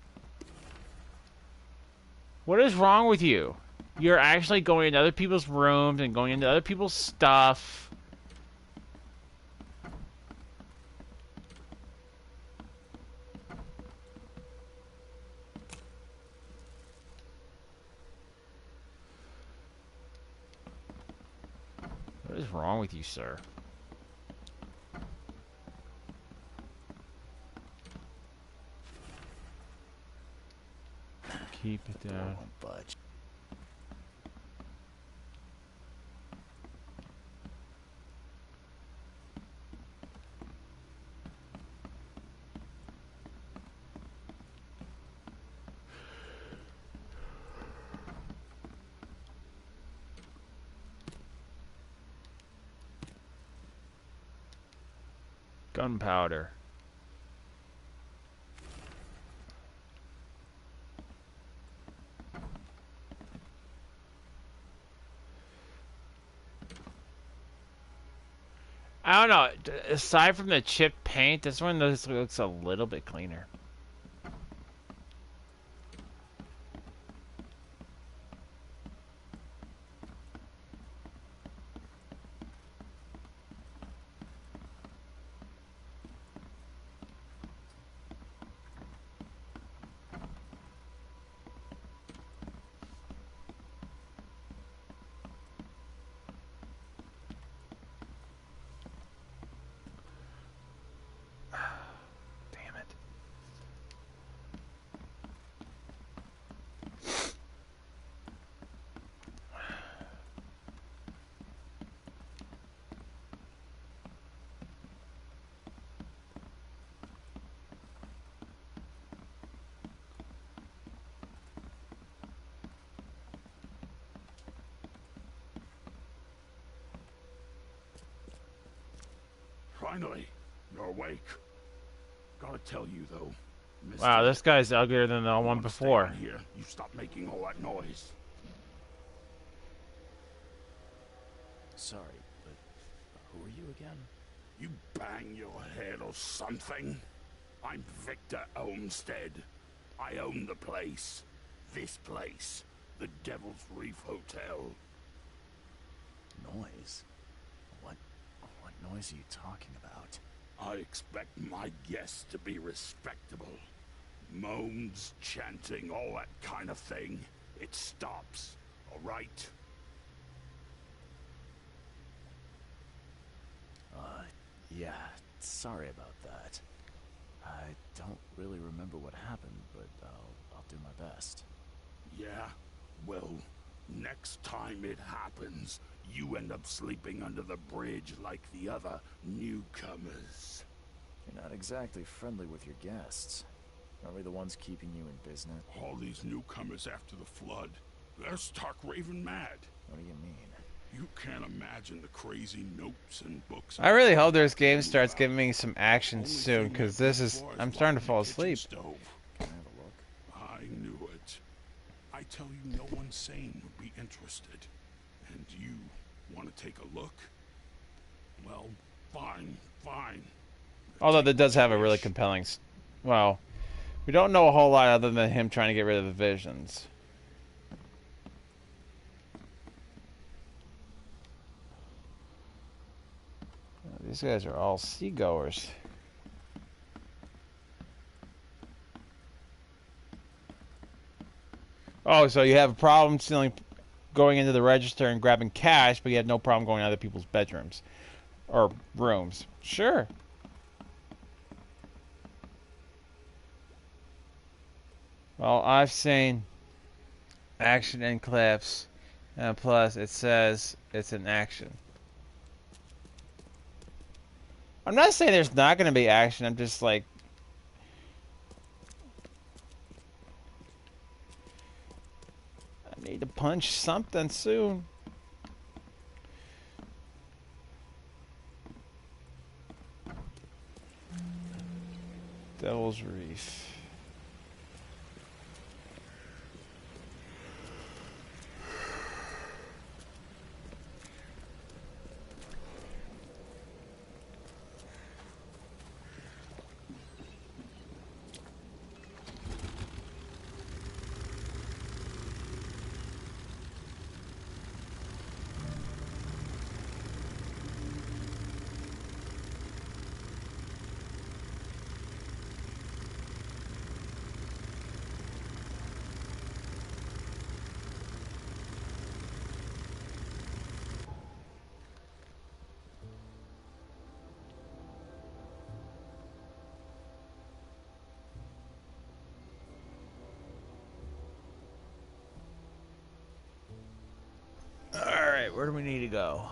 What is wrong with you? You're actually going into other people's rooms and going into other people's stuff. What is wrong with you, sir? Keep it down. Budge. Gunpowder. I don't know. Aside from the chipped paint, this one looks a little bit cleaner. Finally, you're awake. Gotta tell you though, Mr. Wow, this guy's uglier than the one before. Here, you stop making all that noise. Sorry, but who are you again? You bang your head or something? I'm Victor Olmsted. I own the place. This place. The Devil's Reef Hotel. Noise? What noise are you talking about? I expect my guests to be respectable. Moans, chanting, all that kind of thing. It stops, all right? Yeah, sorry about that. I don't really remember what happened, but I'll do my best. Yeah? Well, next time it happens, you end up sleeping under the bridge like the other newcomers. You're not exactly friendly with your guests. Are we the ones keeping you in business? All these newcomers after the flood, they're stark raving mad. What do you mean? You can't imagine the crazy notes and books. I really hope this game starts giving me some action soon, because I'm starting to fall asleep. Can I have a look? I knew it. I tell you, no one sane would be interested. And you want to take a look? Well, fine. Although that does have a really compelling... Well, we don't know a whole lot other than him trying to get rid of the visions. These guys are all seagoers. Oh, so you have a problem going into the register and grabbing cash, but you had no problem going to other people's bedrooms or rooms. Sure. Well, I've seen action in clips, and plus it says it's an action. I'm not saying there's not going to be action. I'm just like... I need to punch something soon. Devil's Reef. Alright, where do we need to go?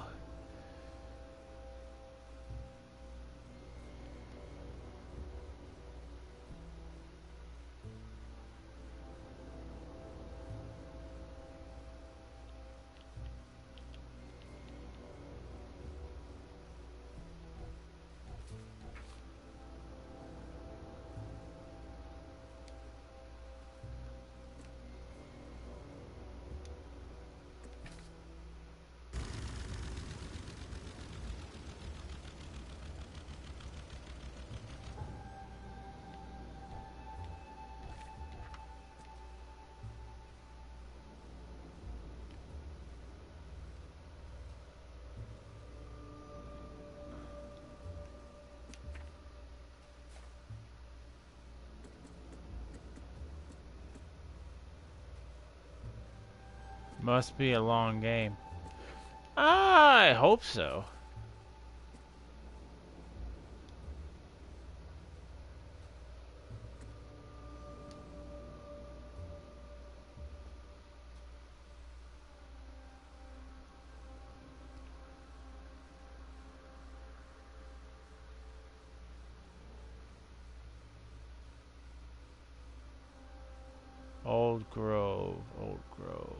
Must be a long game. I hope so. Old Grove, Old Grove.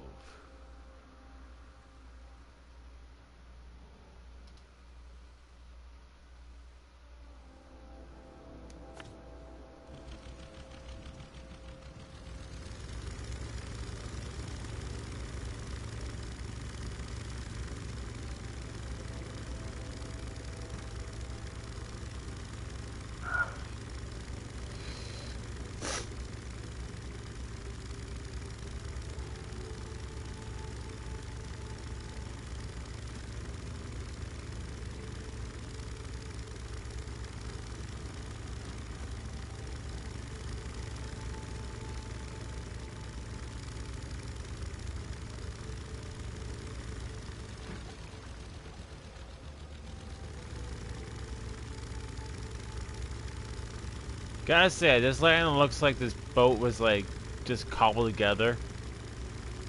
Gotta say, this land looks like this boat was like just cobbled together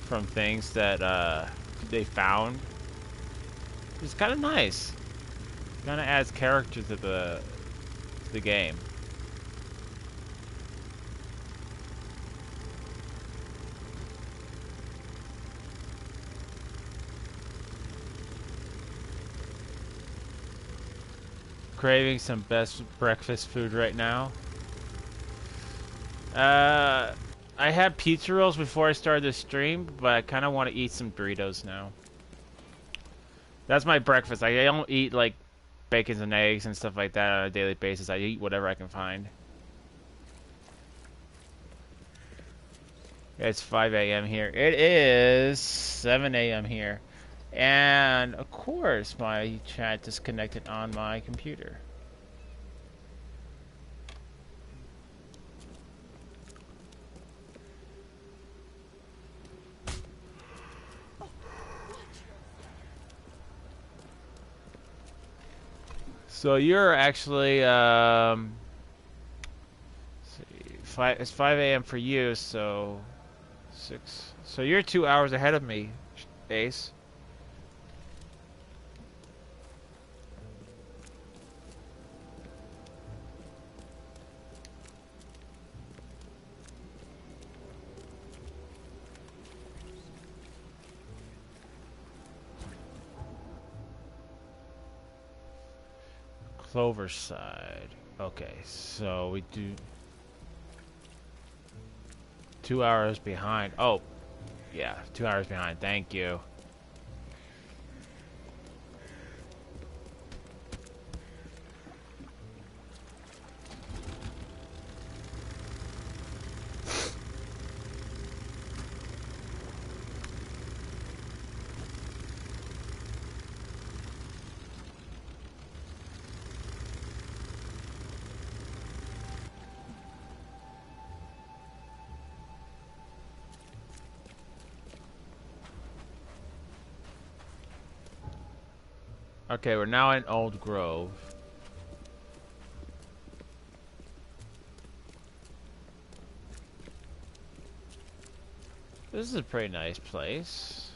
from things that they found. It's kind of nice. Kind of adds character to the game. Craving some best breakfast food right now. I had pizza rolls before I started the stream, but I kind of want to eat some Doritos now. That's my breakfast. I don't eat like bacon and eggs and stuff like that on a daily basis. I eat whatever I can find. It's 5 a.m. here. It is 7 a.m. here. And of course, my chat disconnected on my computer. So you're actually it's 5 a.m. for you, so 6. So you're 2 hours ahead of me, Ace. Cloverside. Okay, so we do 2 hours behind. Oh, yeah, 2 hours behind. Thank you. Okay, we're now in Old Grove. This is a pretty nice place.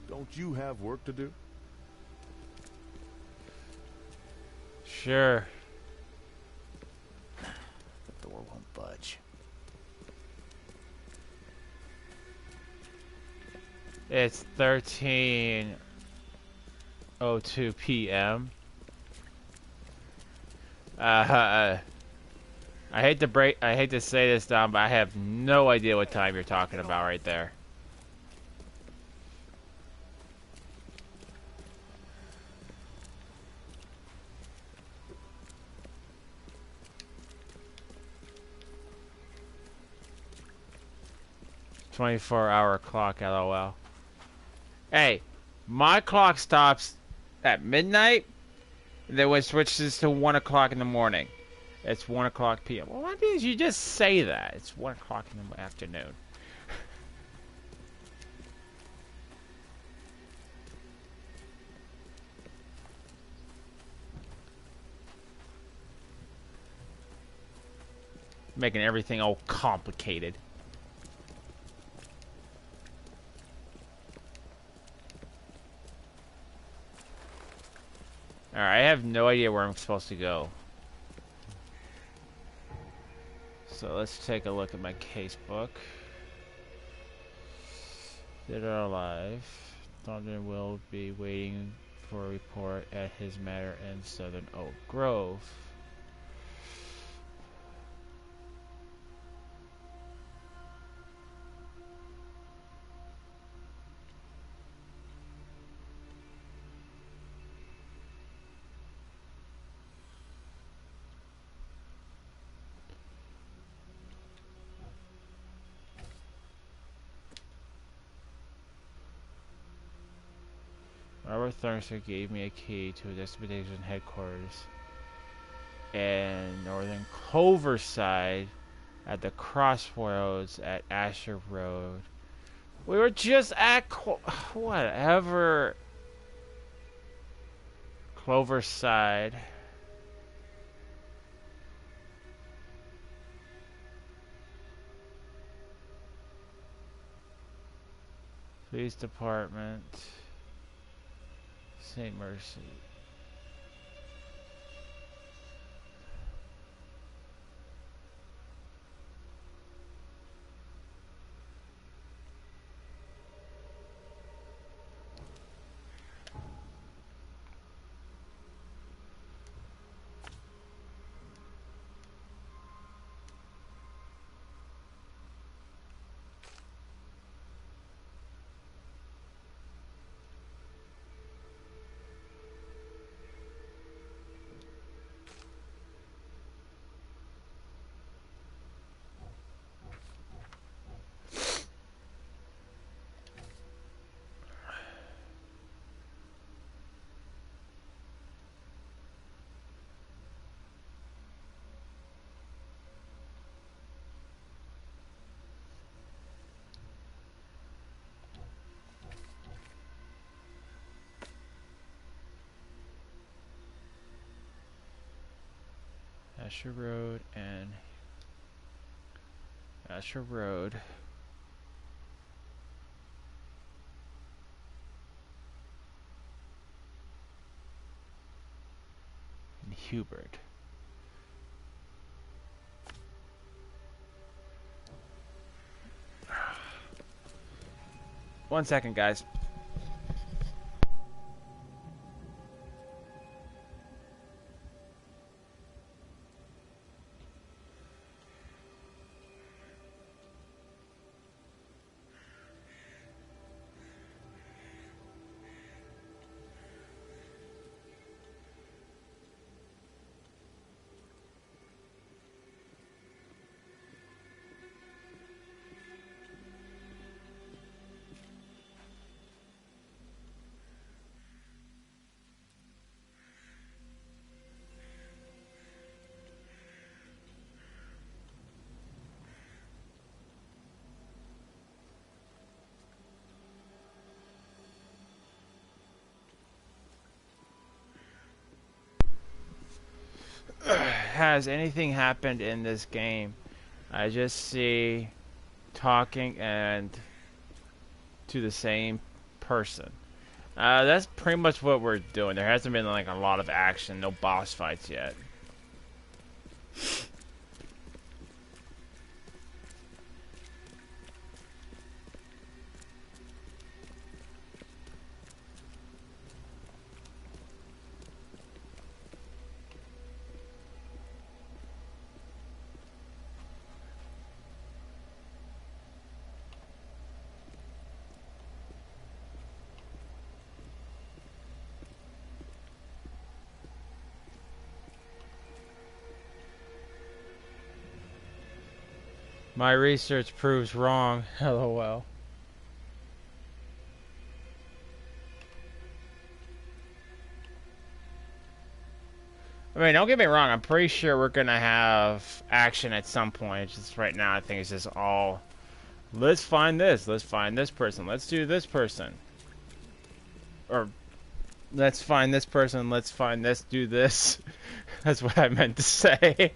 Don't you have work to do? Sure. The door won't budge. It's 13:02 p.m. I hate to say this, Dom, but I have no idea what time you're talking about right there. "24-hour clock, LOL." Hey, my clock stops at midnight, then it switches to 1 o'clock in the morning. It's 1 o'clock p.m. Well, why did you just say that? It's 1 o'clock in the afternoon. Making everything all complicated. Alright, I have no idea where I'm supposed to go. So let's take a look at my casebook. Dead or alive. Thornton will be waiting for a report at his manor in Southern Oak Grove. Robert Thornton gave me a key to his expedition headquarters. in northern Cloverside at the crossroads at Asher Road. We were just at whatever. Cloverside. Police Department. St. Mercy. Asher Road and Asher Road. And Hubert. One second, guys. Has anything happened in this game? I just see talking and to the same person. That's pretty much what we're doing. There hasn't been like a lot of action, no boss fights yet. My research proves wrong. LOL. I mean, don't get me wrong. I'm pretty sure we're gonna have action at some point. Just right now, I think it's just all. Let's find this. Let's find this person. Let's do this person. Or let's find this person. Let's find this. Do this. That's what I meant to say.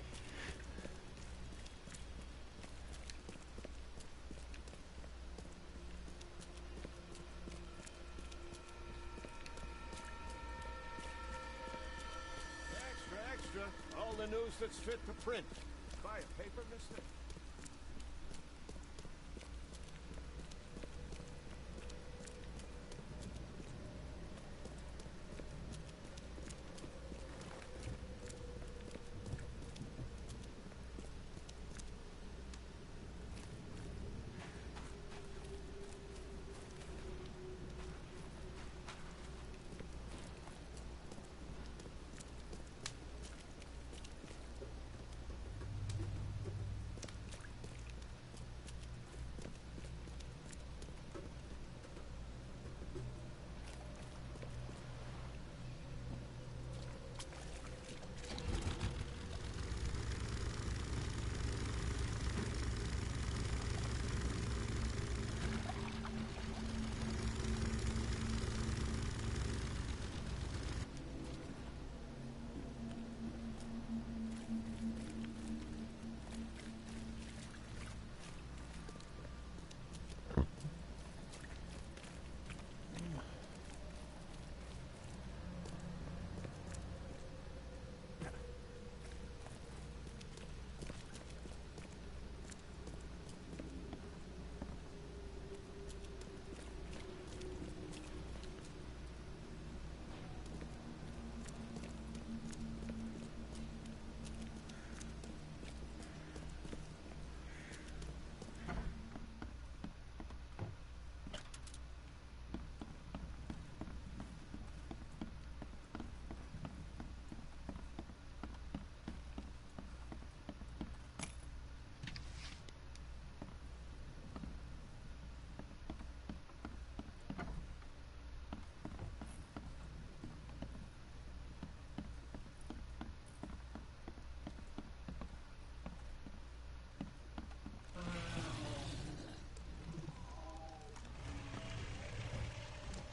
That's fit to print. Buy a paper, mister?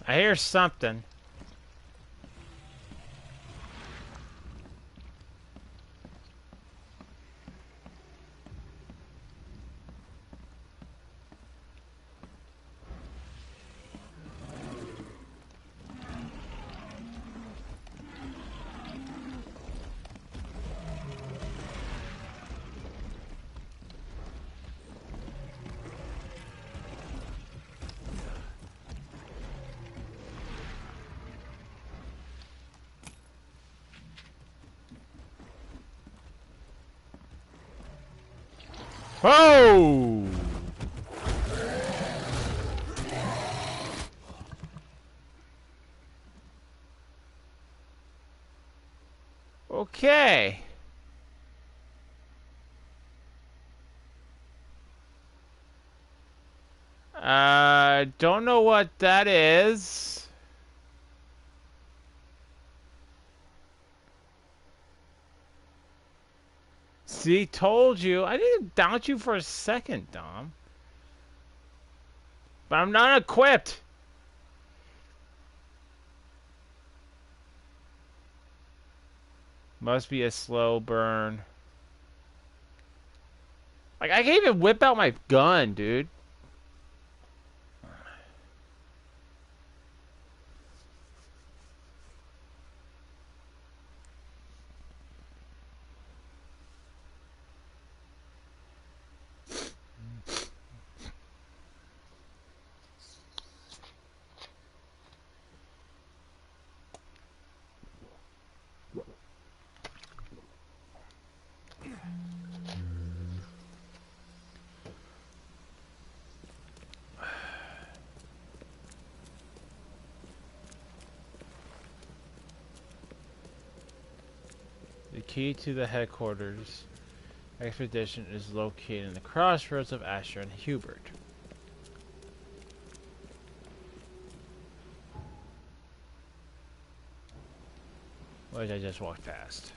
I hear something. Oh! Okay. Don't know what that is. See, told you. I didn't doubt you for a second, Dom. But I'm not equipped. Must be a slow burn. Like, I can't even whip out my gun, dude. The key to the headquarters expedition is located in the crossroads of Asher and Hubert. Why did I just walk past?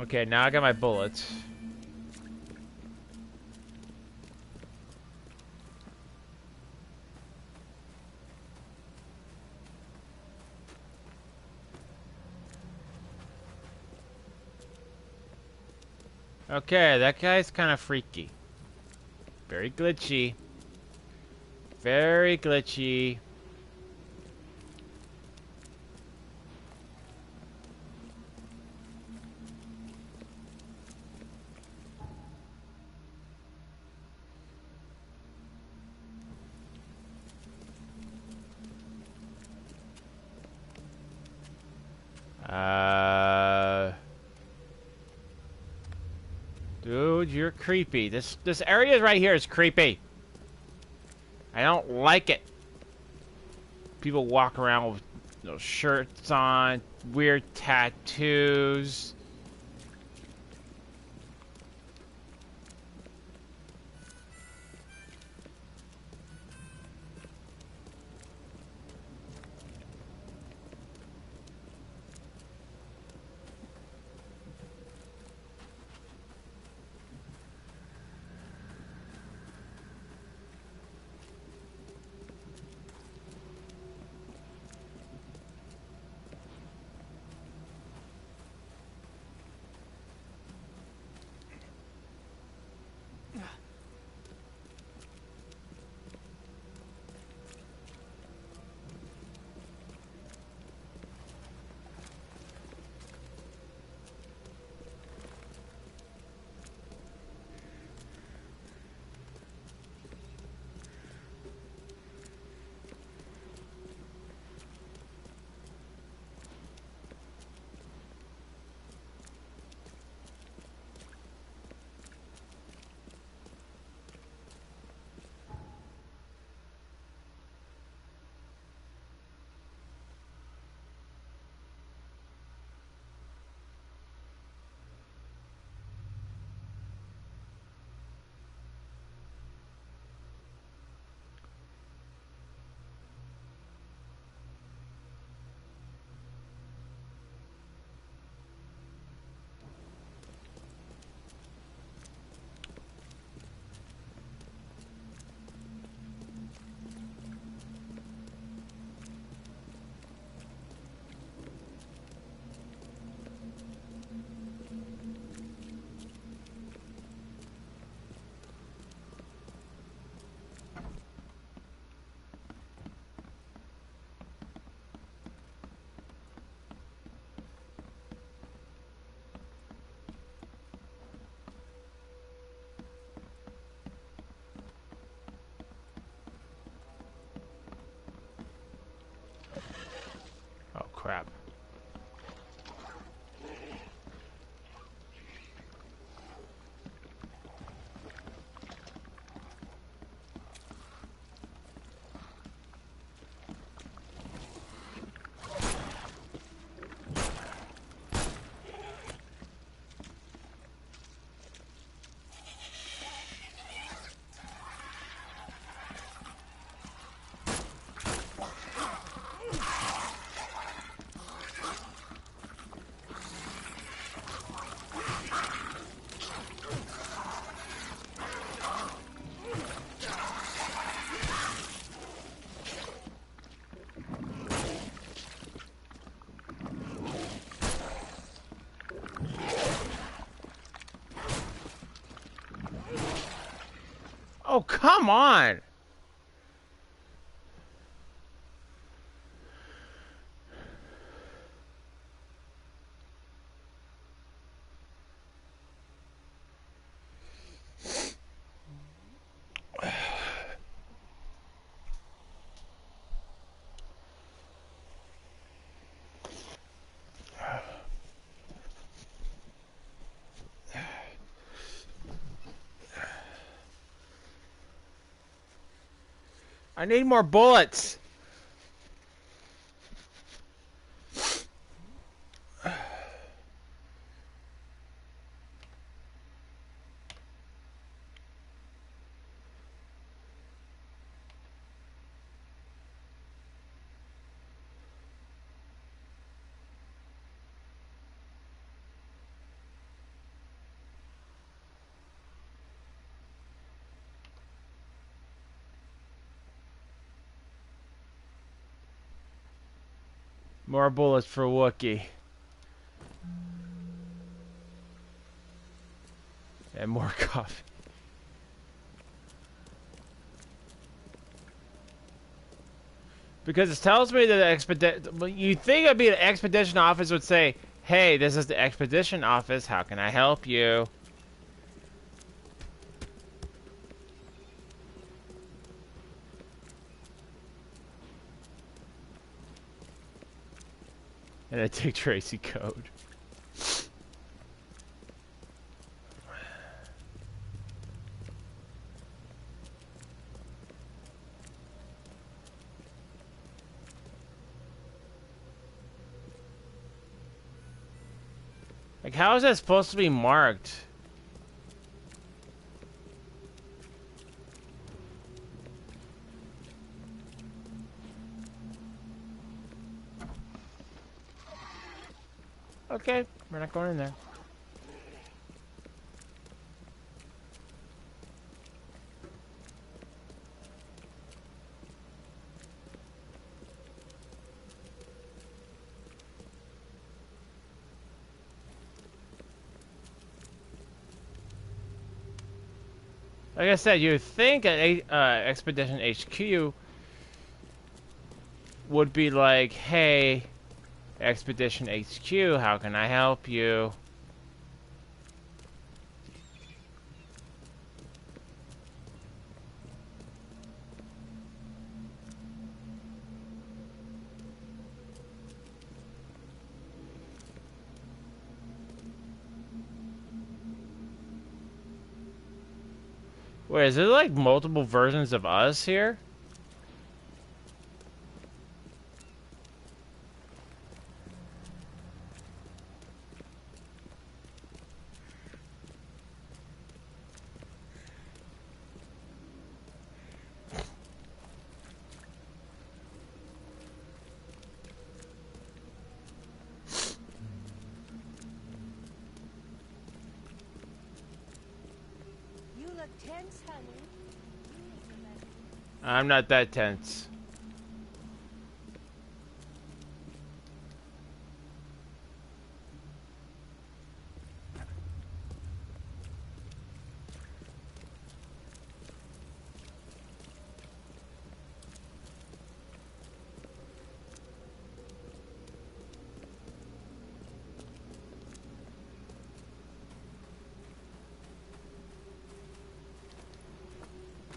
Okay, now I got my bullets. Okay, that guy's kind of freaky. Very glitchy. Very glitchy. Dude, you're creepy. This area right here is creepy. I don't like it. People walk around with no shirts on, weird tattoos. Oh, come on! I need more bullets. More bullets for Wookiee. And more coffee. Because it tells me that the expedition... You think it'd be an expedition office would say, hey, this is the expedition office. How can I help you? And a Dick Tracy code. Like, how is that supposed to be marked? Okay, we're not going in there. Like I said, you'd think an Expedition HQ would be like, hey, Expedition HQ, how can I help you? Wait, is there like multiple versions of us here? I'm not that tense.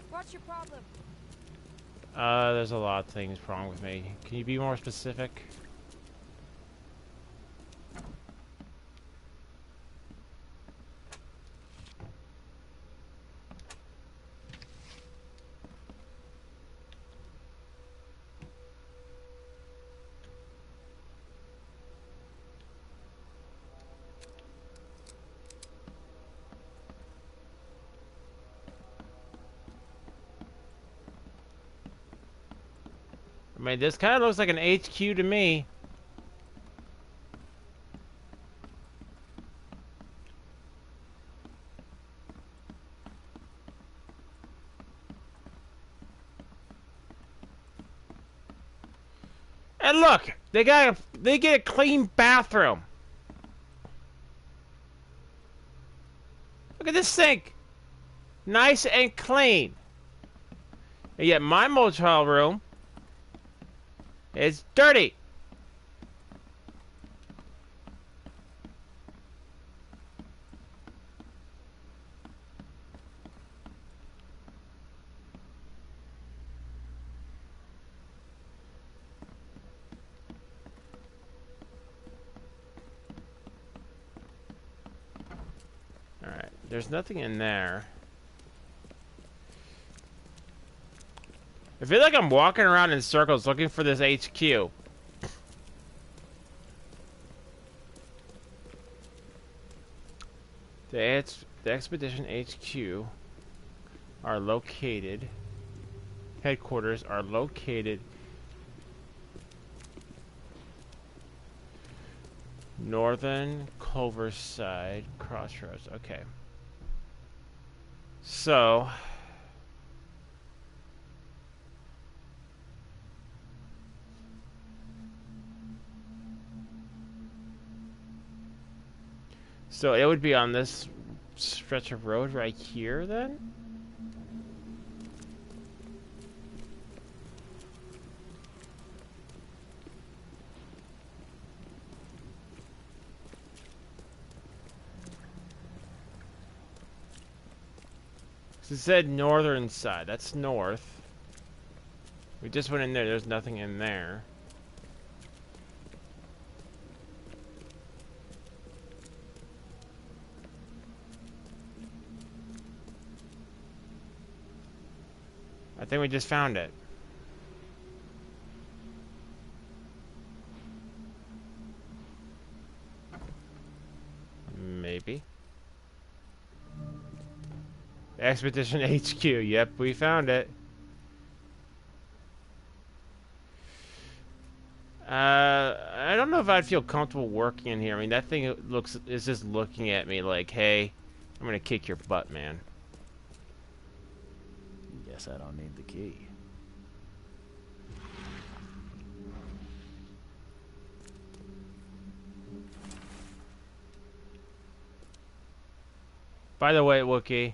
What's your problem? There's a lot of things wrong with me. Can you be more specific? I mean, this kind of looks like an HQ to me. And look, they get a clean bathroom. Look at this sink, nice and clean. And yet my motel room is dirty. Alright, there's nothing in there. I feel like I'm walking around in circles looking for this HQ. The Expedition HQ are located. Headquarters are located Northern Culverside Crossroads. Okay. So it would be on this stretch of road right here then? It said northern side. That's north. We just went in there. There's nothing in there. I think we just found it. Maybe. Expedition HQ. Yep, we found it. I don't know if I'd feel comfortable working in here. I mean, that thing is just looking at me like, hey, I'm gonna kick your butt, man. Guess I don't need the key. By the way, Wookiee,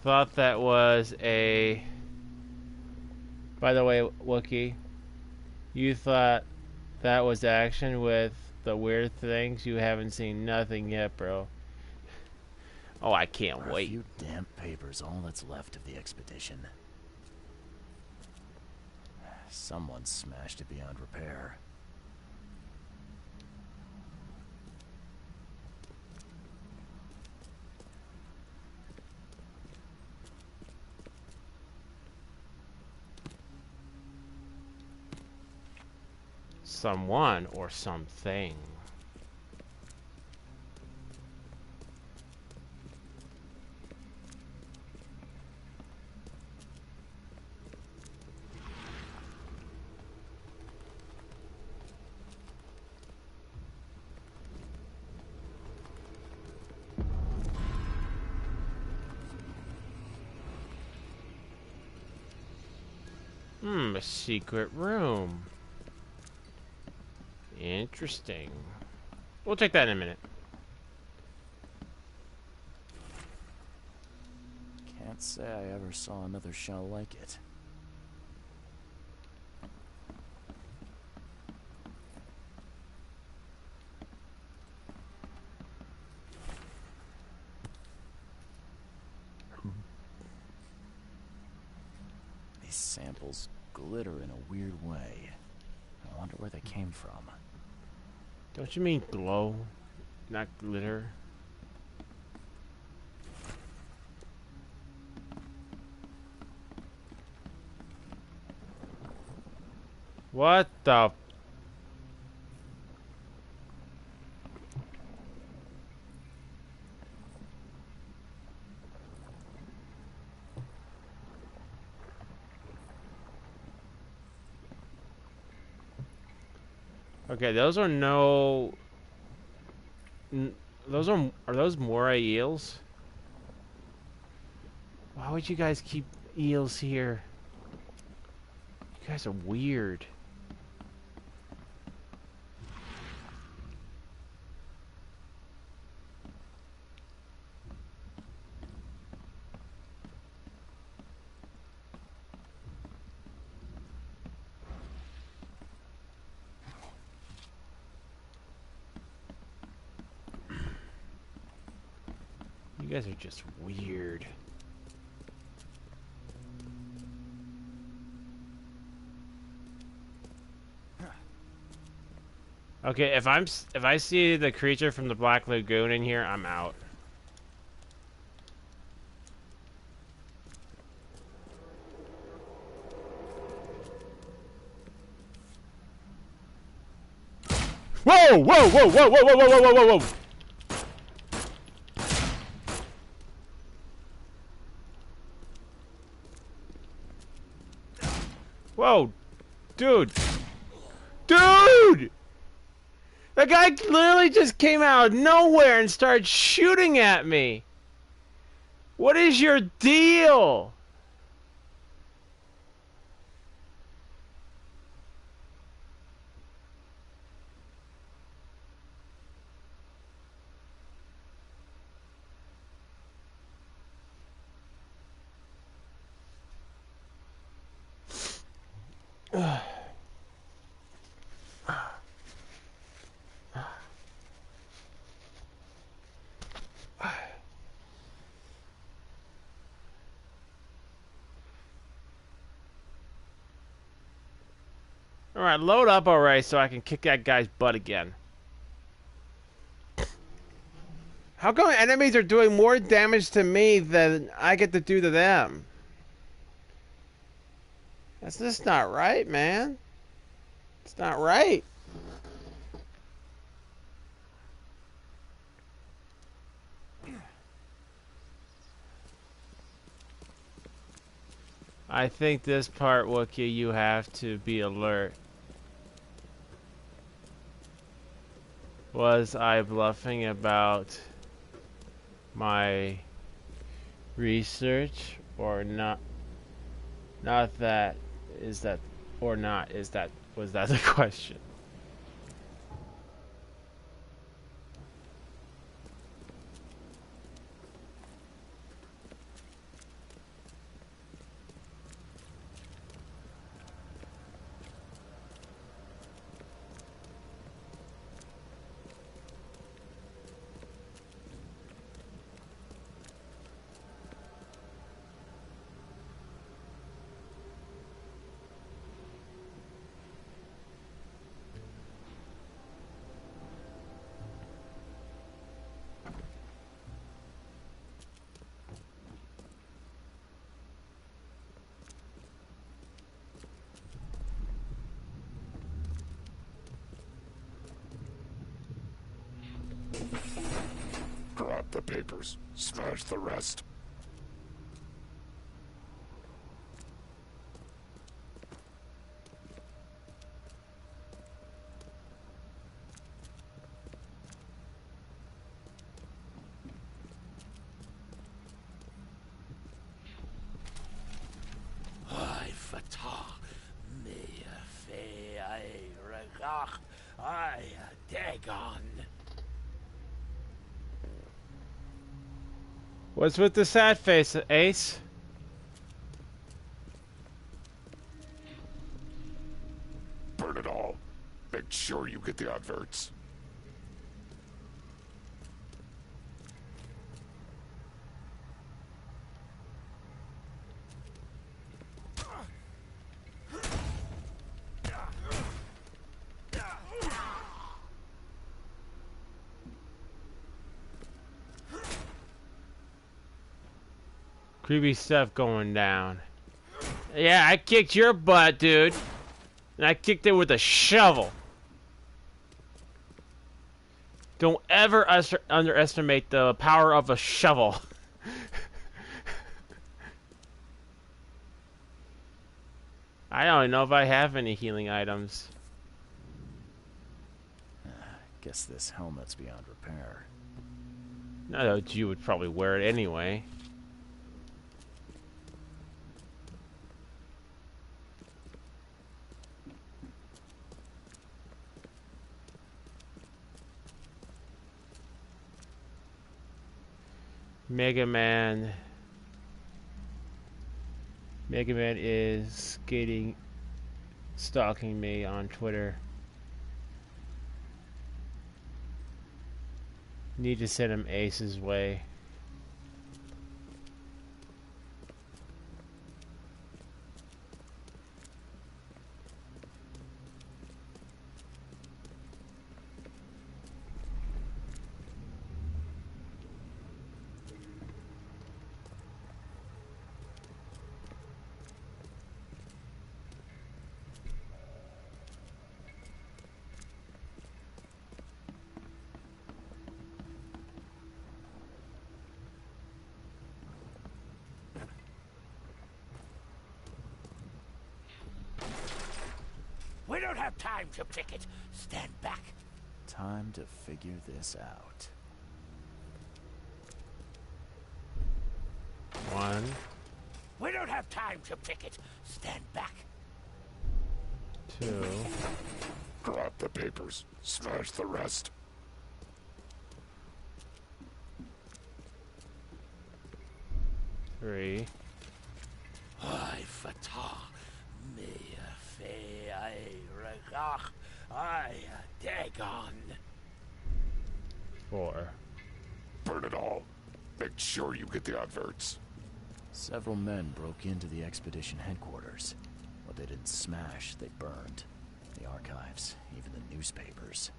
thought that was a... By the way, Wookiee, you thought that was action with the weird things? You haven't seen nothing yet, bro. Oh, I can't wait. A few damp papers, all that's left of the expedition. Someone smashed it beyond repair. Someone or something. A secret room. Interesting. We'll check that in a minute. Can't say I ever saw another shell like it. These samples glitter in a weird way. I wonder where they came from. Don't you mean glow, not glitter? What the? Okay, those are no... Those are those moray eels? Why would you guys keep eels here? You guys are weird. You guys are just weird. Okay, if I see the creature from the Black Lagoon in here, I'm out. Whoa! Whoa! Whoa! Whoa! Whoa! Whoa! Whoa! Whoa! Whoa! Whoa! Whoa! Dude! Dude! That guy literally just came out of nowhere and started shooting at me. What is your deal? Alright, load up already so I can kick that guy's butt again. How come enemies are doing more damage to me than I get to do to them? That's just not right, man. It's not right. I think this part, Wookiee, you have to be alert. Was I bluffing about my research or not? Not that. Is that or not? Is that, was that the question? Grab the papers. Smash the rest. What's with the sad face, Ace? Burn it all. Make sure you get the adverts. Creepy stuff going down. Yeah, I kicked your butt, dude. And I kicked it with a shovel. Don't ever underestimate the power of a shovel. I don't know if I have any healing items. Guess this helmet's beyond repair. No, you would probably wear it anyway. Mega Man is stalking me on Twitter. Need to send him Ace's way. have time to pick it. Stand back. Time to figure this out. 1. We don't have time to pick it. Stand back. 2. Drop the papers. Smash the rest. 3. I fatah me fe I regach I dagon. 4. Burn it all. Make sure you get the adverts. Several men broke into the expedition headquarters. What they didn't smash, they burned. The archives, even the newspapers.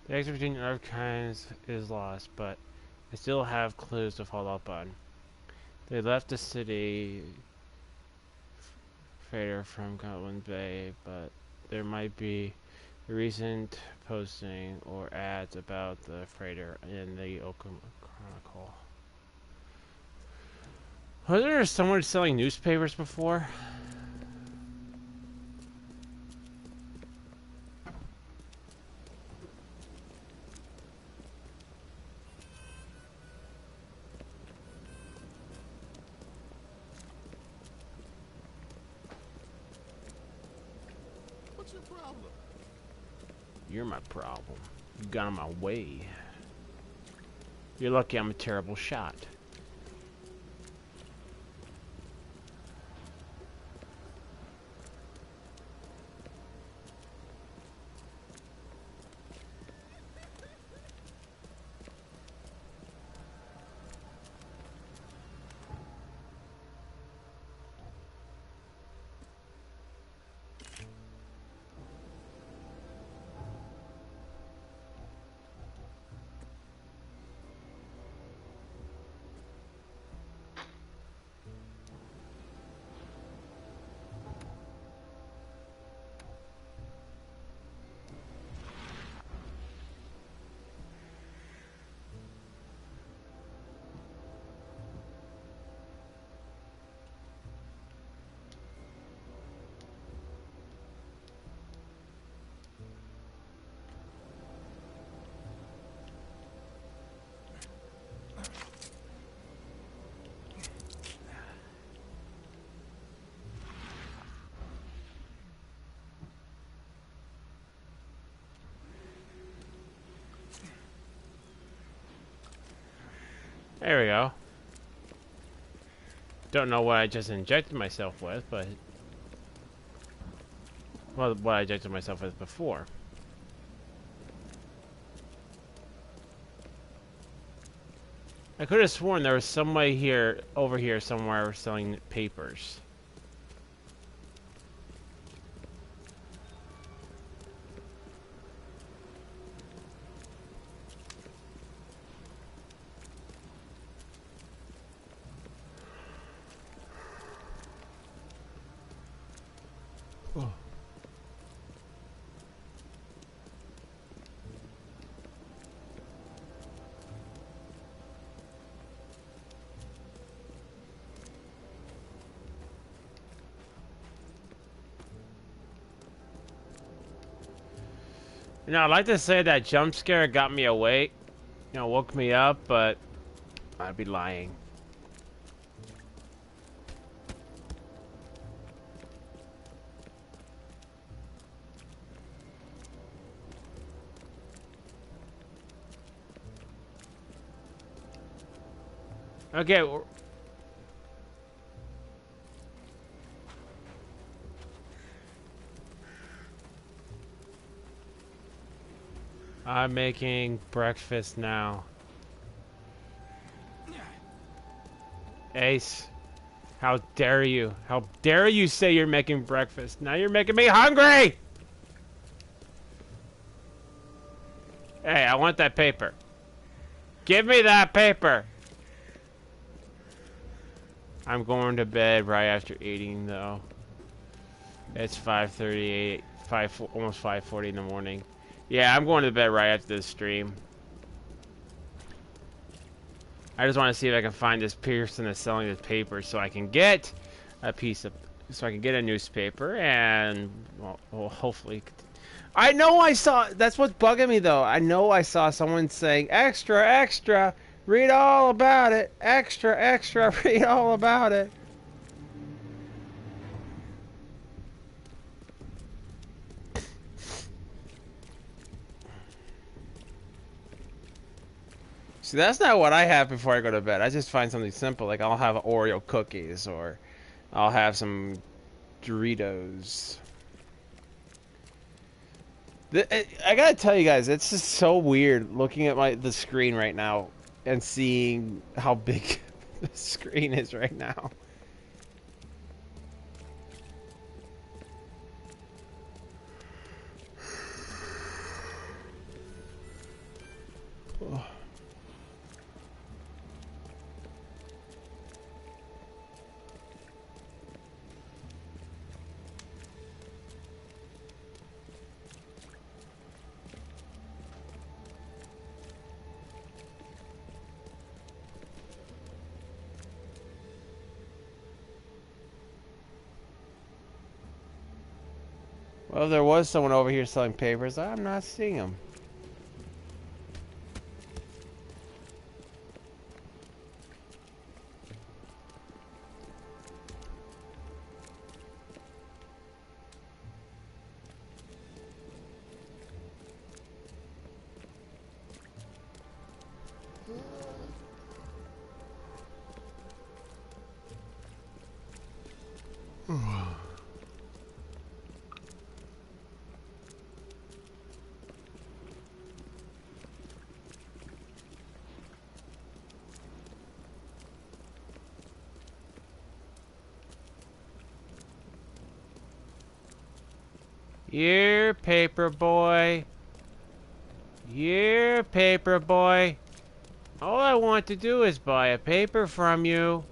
The expedition archives is lost, but I still have clues to follow up on. They left the city freighter from Gotland Bay, but there might be a recent posting or ads about the freighter in the Oakham Chronicle. Was there someone selling newspapers before? What's your problem? You're my problem. You got in my way. You're lucky I'm a terrible shot. There we go. Don't know what I just injected myself with, but... well, what I injected myself with before. I could have sworn there was somebody here, over here somewhere, selling papers. Oh. You know, I'd like to say that jump scare got me awake, you know, woke me up, but I'd be lying. Okay. I'm making breakfast now. Ace, how dare you? How dare you say you're making breakfast? Now you're making me hungry! Hey, I want that paper. Give me that paper. I'm going to bed right after eating, though. It's 5:38, almost 5:40 in the morning. Yeah, I'm going to bed right after this stream. I just want to see if I can find this person that's selling this paper so I can get a newspaper and, well, hopefully. I know I saw, that's what's bugging me though. I know I saw someone saying, extra, extra, read all about it. Extra, extra, read all about it. See, that's not what I have before I go to bed. I just find something simple, like I'll have Oreo cookies, or I'll have some Doritos. I gotta tell you guys, it's just so weird looking at the screen right now and seeing how big the screen is right now. Oh. Well, there was someone over here selling papers. I'm not seeing him. Here, paper boy. Here, paper boy. All I want to do is buy a paper from you.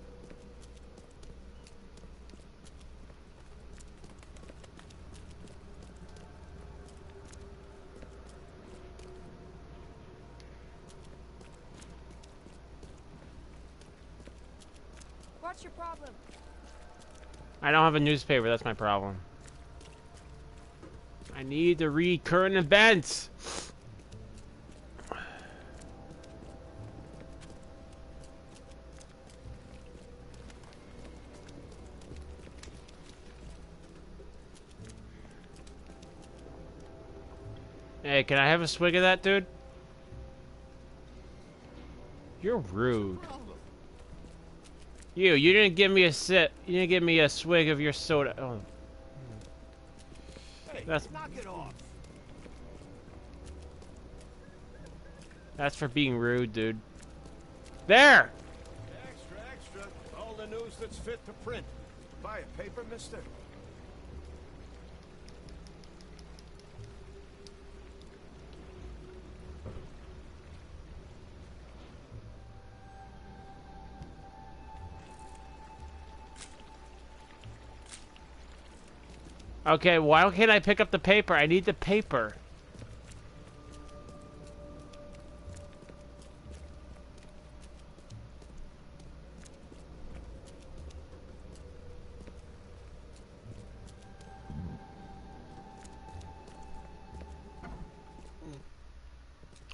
What's your problem? I don't have a newspaper, that's my problem. I need to read current events. Hey, can I have a swig of that, dude? You're rude. You didn't give me a sip. You didn't give me a swig of your soda. Oh. That's, knock it off. That's for being rude, dude. There! Extra, extra. All the news that's fit to print. Buy a paper, mister? Okay, why can't I pick up the paper? I need the paper.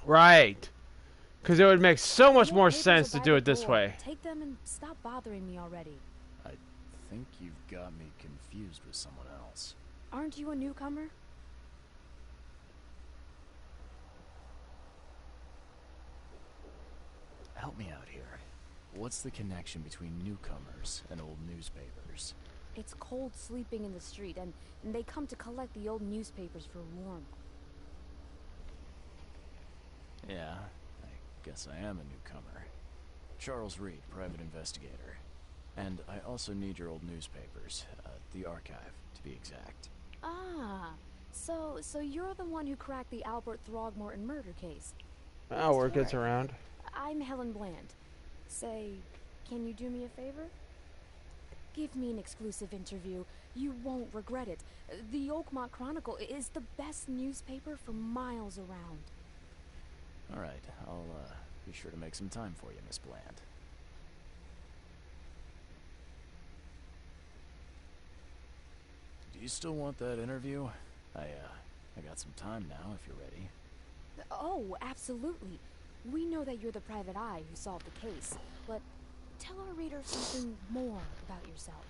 Right. Because it would make so much more sense to do it this way. Take them and stop bothering me already. I think you've got me confused with someone else. Aren't you a newcomer? Help me out here. What's the connection between newcomers and old newspapers? It's cold sleeping in the street, and they come to collect the old newspapers for warmth. Yeah, I guess I am a newcomer. Charles Reed, private investigator. And I also need your old newspapers, the archive, to be exact. Ah, So you're the one who cracked the Albert Throgmorton murder case. Oh, word gets around. I'm Helen Bland. Say, can you do me a favor? Give me an exclusive interview. You won't regret it. The Oakmont Chronicle is the best newspaper for miles around. All right, I'll be sure to make some time for you, Miss Bland. Do you still want that interview? I got some time now, if you're ready. Oh, absolutely. We know that you're the private eye who solved the case, but tell our readers something more about yourself.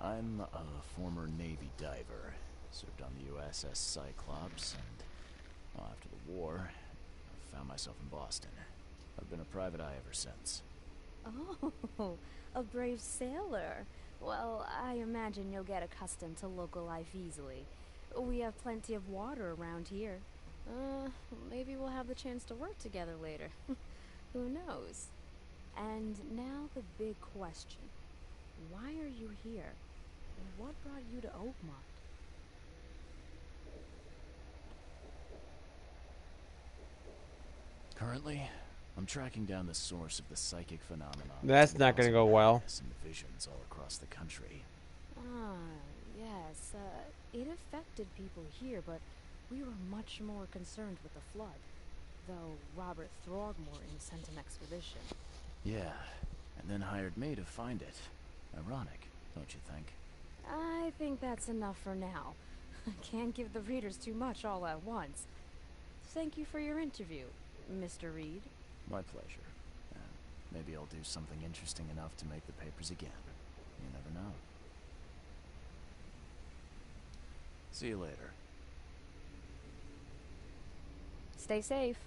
I'm a former Navy diver. Served on the USS Cyclops, and after the war, I found myself in Boston. I've been a private eye ever since. Oh, a brave sailor. Well, I imagine you'll get accustomed to local life easily. We have plenty of water around here. Maybe we'll have the chance to work together later. Who knows? And now the big question. Why are you here? And what brought you to Oakmont? Currently, I'm tracking down the source of the psychic phenomenon. That's not going to go well. And visions all across the country. Yes. It affected people here, but we were much more concerned with the flood. Though Robert Throgmorton sent an expedition. Yeah, and then hired me to find it. Ironic, don't you think? I think that's enough for now. I can't give the readers too much all at once. Thank you for your interview, Mr. Reed. My pleasure. Maybe I'll do something interesting enough to make the papers again. You never know. See you later. Stay safe.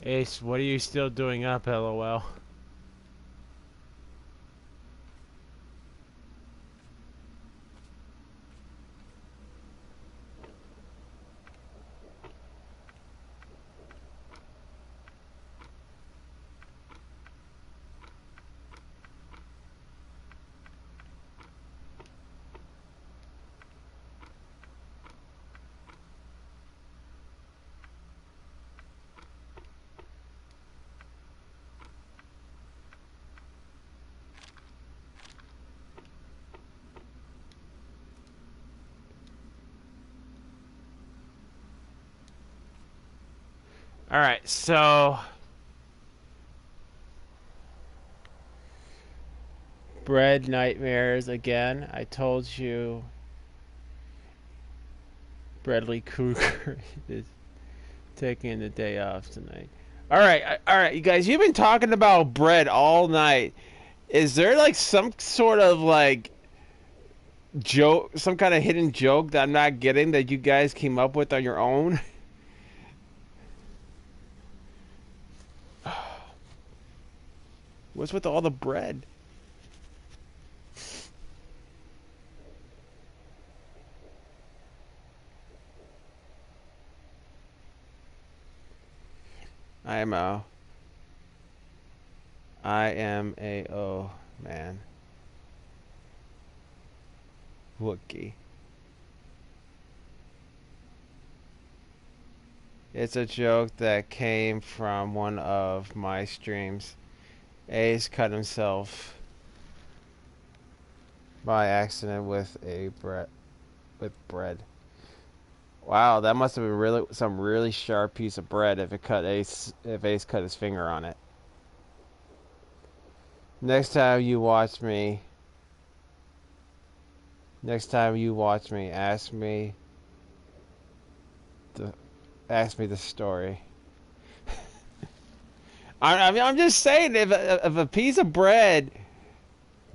Ace, what are you still doing up, LOL? Alright, so bread nightmares again. I told you Bradley Cougar is taking the day off tonight. Alright, you guys, you've been talking about bread all night. Is there like some sort of like joke, some kind of hidden joke that I'm not getting that you guys came up with on your own? What's with all the bread? I am a man. Wookiee. It's a joke that came from one of my streams. Ace cut himself by accident with bread. Wow, that must have been some really sharp piece of bread if Ace cut his finger on it. Next time you watch me, ask me the story. I'm just saying, if a piece of bread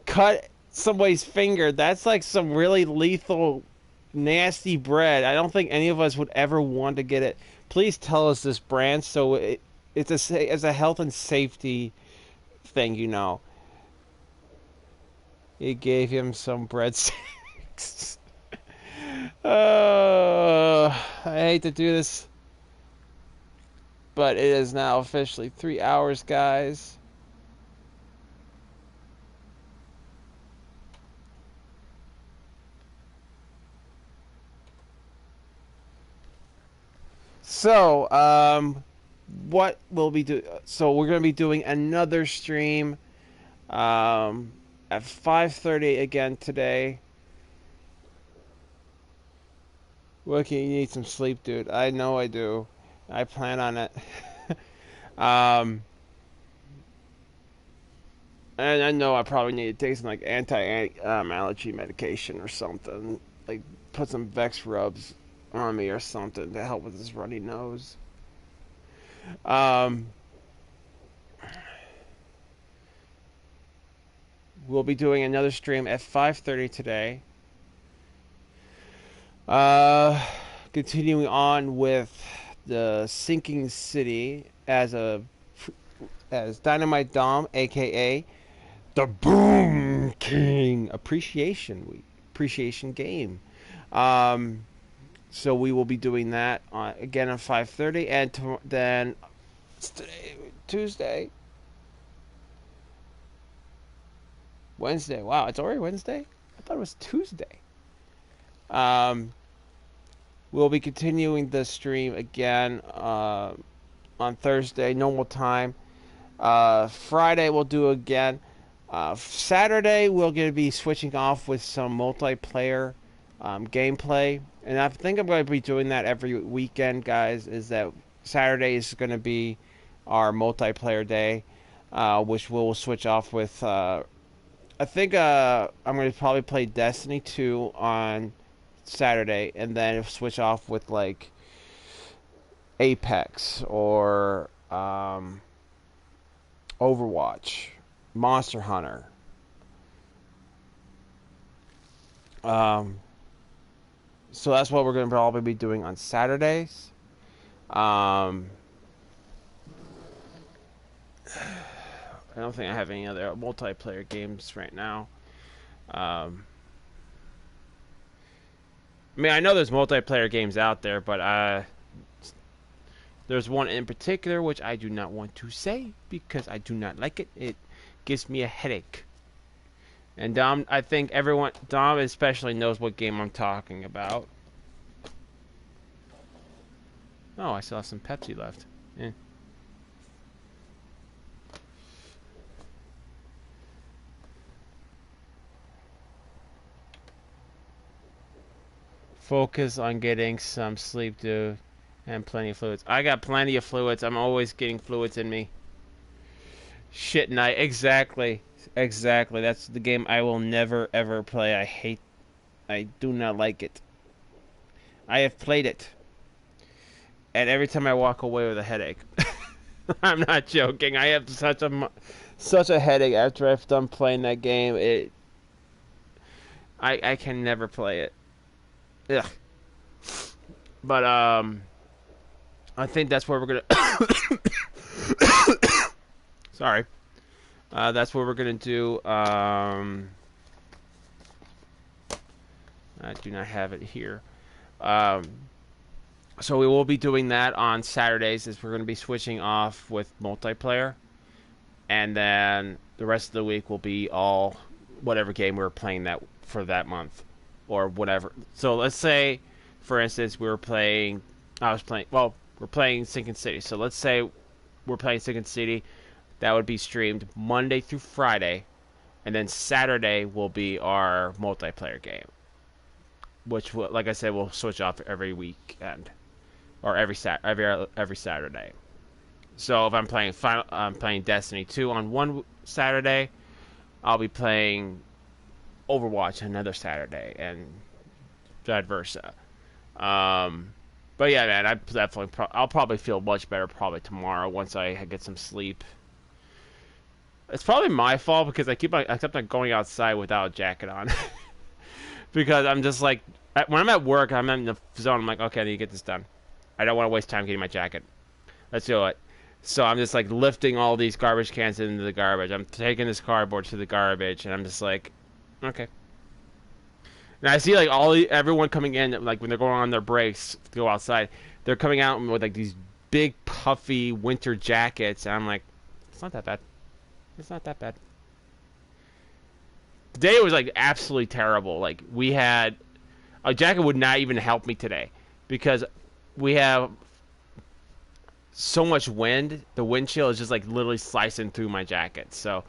cut somebody's finger, that's like some really lethal, nasty bread. I don't think any of us would ever want to get it. Please tell us this brand, so it's a health and safety thing, you know. He gave him some breadsticks. I hate to do this, but it is now officially 3 hours, guys. So, what we'll be doing? So we're gonna be doing another stream, at 5:30 again today. Wookiee, you need some sleep, dude. I know I do. I plan on it. And I know I probably need to take some like anti-allergy medication or something. Like put some Vex rubs on me or something to help with this runny nose. We'll be doing another stream at 5:30 today. Continuing on with the Sinking City as Dynamite Dom, aka the Boom King appreciation game. So we will be doing that again at 5:30, and then it's today, Tuesday, Wednesday. Wow, it's already Wednesday. I thought it was Tuesday. We'll be continuing the stream again on Thursday, normal time. Friday we'll do again. Saturday we're going to be switching off with some multiplayer gameplay, and I think I'm going to be doing that every weekend, guys. Is that Saturday is going to be our multiplayer day, which we'll switch off with. I think I'm going to probably play Destiny 2 on Saturday, and then switch off with like Apex or Overwatch, Monster Hunter. So that's what we're going to probably be doing on Saturdays. I don't think I have any other multiplayer games right now. I mean, I know there's multiplayer games out there, but there's one in particular which I do not want to say because I do not like it. It gives me a headache. And Dom, I think Dom especially knows what game I'm talking about. Oh, I still have some Pepsi left. Yeah. Focus on getting some sleep, dude, and plenty of fluids. I got plenty of fluids. I'm always getting fluids in me. Shit night. Exactly. That's the game I will never, ever play. I do not like it. I have played it, and every time I walk away with a headache. I'm not joking. I have such a headache after I've done playing that game. I can never play it. Ugh. But I think that's where we're gonna sorry. That's what we're gonna do. I do not have it here. So we will be doing that on Saturdays, as we're gonna be switching off with multiplayer, and then the rest of the week will be all whatever game we're playing for that month. Or whatever. So let's say, for instance, we're playing Sinking City. So let's say we're playing Sinking City. That would be streamed Monday through Friday, and then Saturday will be our multiplayer game, which, like I said, we'll switch off every weekend or every Saturday. So if I'm playing Destiny 2 on one Saturday, I'll be playing Overwatch another Saturday, and vice versa. But yeah, man, I'll probably feel much better probably tomorrow once I get some sleep. It's probably my fault because I kept on going outside without a jacket on. Because I'm just like, when I'm at work, I'm in the zone. I'm like, okay, I need to get this done. I don't want to waste time getting my jacket. Let's do it. So I'm just like lifting all these garbage cans into the garbage. I'm taking this cardboard to the garbage, and I'm just like, okay. And I see like everyone coming in, like when they're going on their breaks to go outside, they're coming out with like these big puffy winter jackets, and I'm like, it's not that bad. It's not that bad. Today was like absolutely terrible. Like we had a jacket would not even help me today because we have so much wind. The wind chill is just like literally slicing through my jacket. So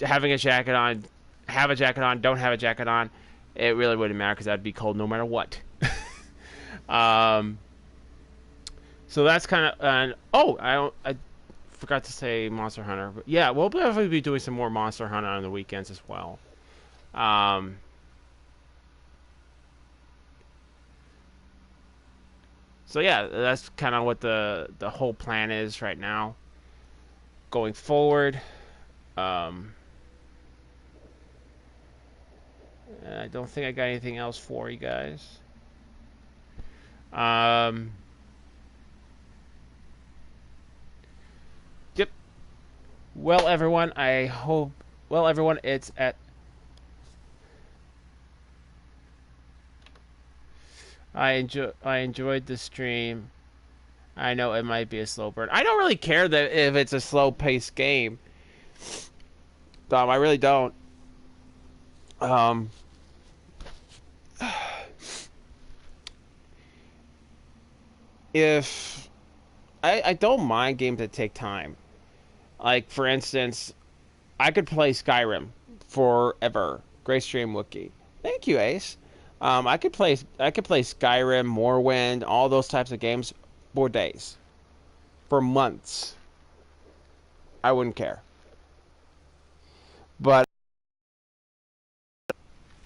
having a jacket on, have a jacket on, don't have a jacket on, it really wouldn't matter because I'd be cold no matter what. So that's kind of I forgot to say Monster Hunter, but yeah, we'll definitely be doing some more Monster Hunter on the weekends as well. So yeah, that's kind of what the whole plan is right now. Going forward, I don't think I got anything else for you guys. Yep. Well, everyone, it's at. I enjoyed the stream. I know it might be a slow burn. I don't really care that if it's a slow-paced game. I really don't. If I don't mind games that take time. Like for instance, I could play Skyrim forever. Great stream, Wookiee. Thank you, Ace. I could play Skyrim, Morrowind, all those types of games for days, for months. I wouldn't care. But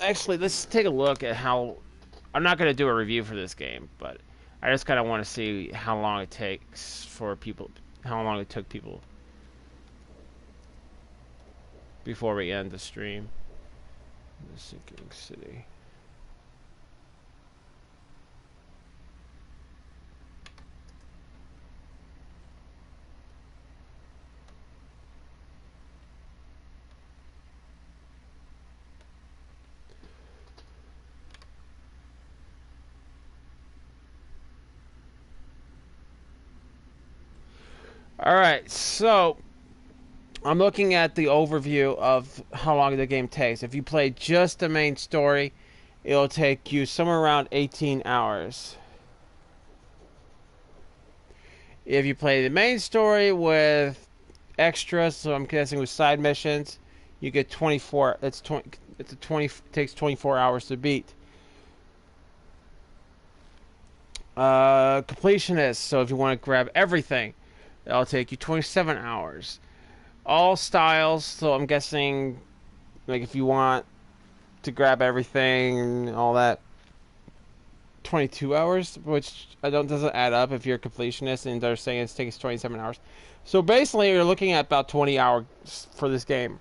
actually, let's take a look at how. I'm not going to do a review for this game, but I just kind of want to see how long it takes for people. How long it took people before we end the stream. The Sinking City. Alright, so I'm looking at the overview of how long the game takes. If you play just the main story, it'll take you somewhere around 18 hours. If you play the main story with extras, so I'm guessing with side missions, you get 24. Takes 24 hours to beat. Completionist, so if you want to grab everything, that'll take you 27 hours. All styles, so I'm guessing, like if you want to grab everything, all that, 22 hours, which doesn't add up if you're a completionist, and they're saying it takes 27 hours. So basically, you're looking at about 20 hours for this game.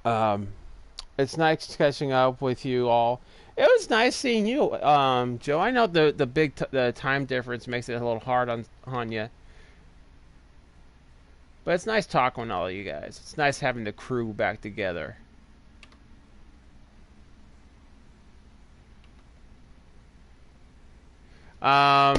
It's nice catching up with you all. It was nice seeing you, Joe. I know the time difference makes it a little hard on you. But it's nice talking with all of you guys. It's nice having the crew back together. Hell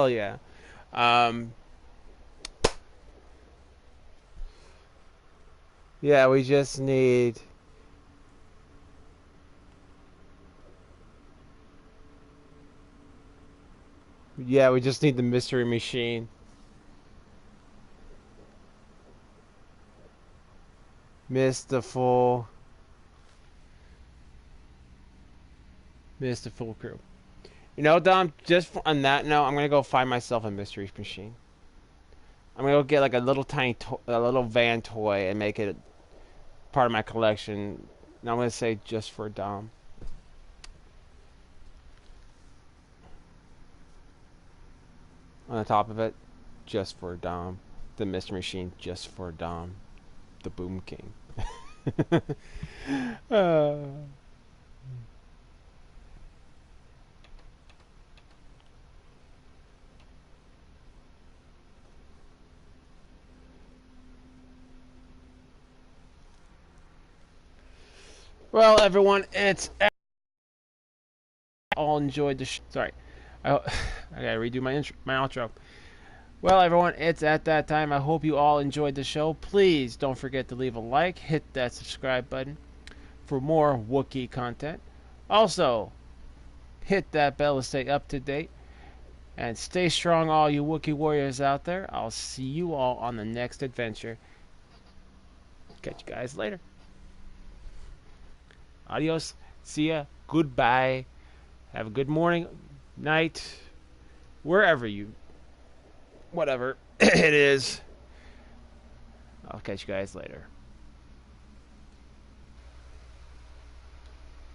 yeah. Yeah, we just need... Yeah, we just need the mystery machine. Missed the full crew. You know, Dom, just on that note, I'm gonna go find myself a mystery machine. I'm gonna go get like a little tiny a little van toy and make it part of my collection. And I'm gonna say just for Dom. On the top of it, just for Dom. The mystery machine, just for Dom. The Boom King. Well, everyone, it's all enjoyed the sorry. I gotta redo my outro. Well, everyone, it's at that time. I hope you all enjoyed the show. Please don't forget to leave a like, hit that subscribe button for more Wookiee content. Also, hit that bell to stay up to date. And stay strong, all you Wookiee warriors out there. I'll see you all on the next adventure. Catch you guys later. Adios. See ya. Goodbye. Have a good morning, night, wherever you... whatever it is. I'll catch you guys later.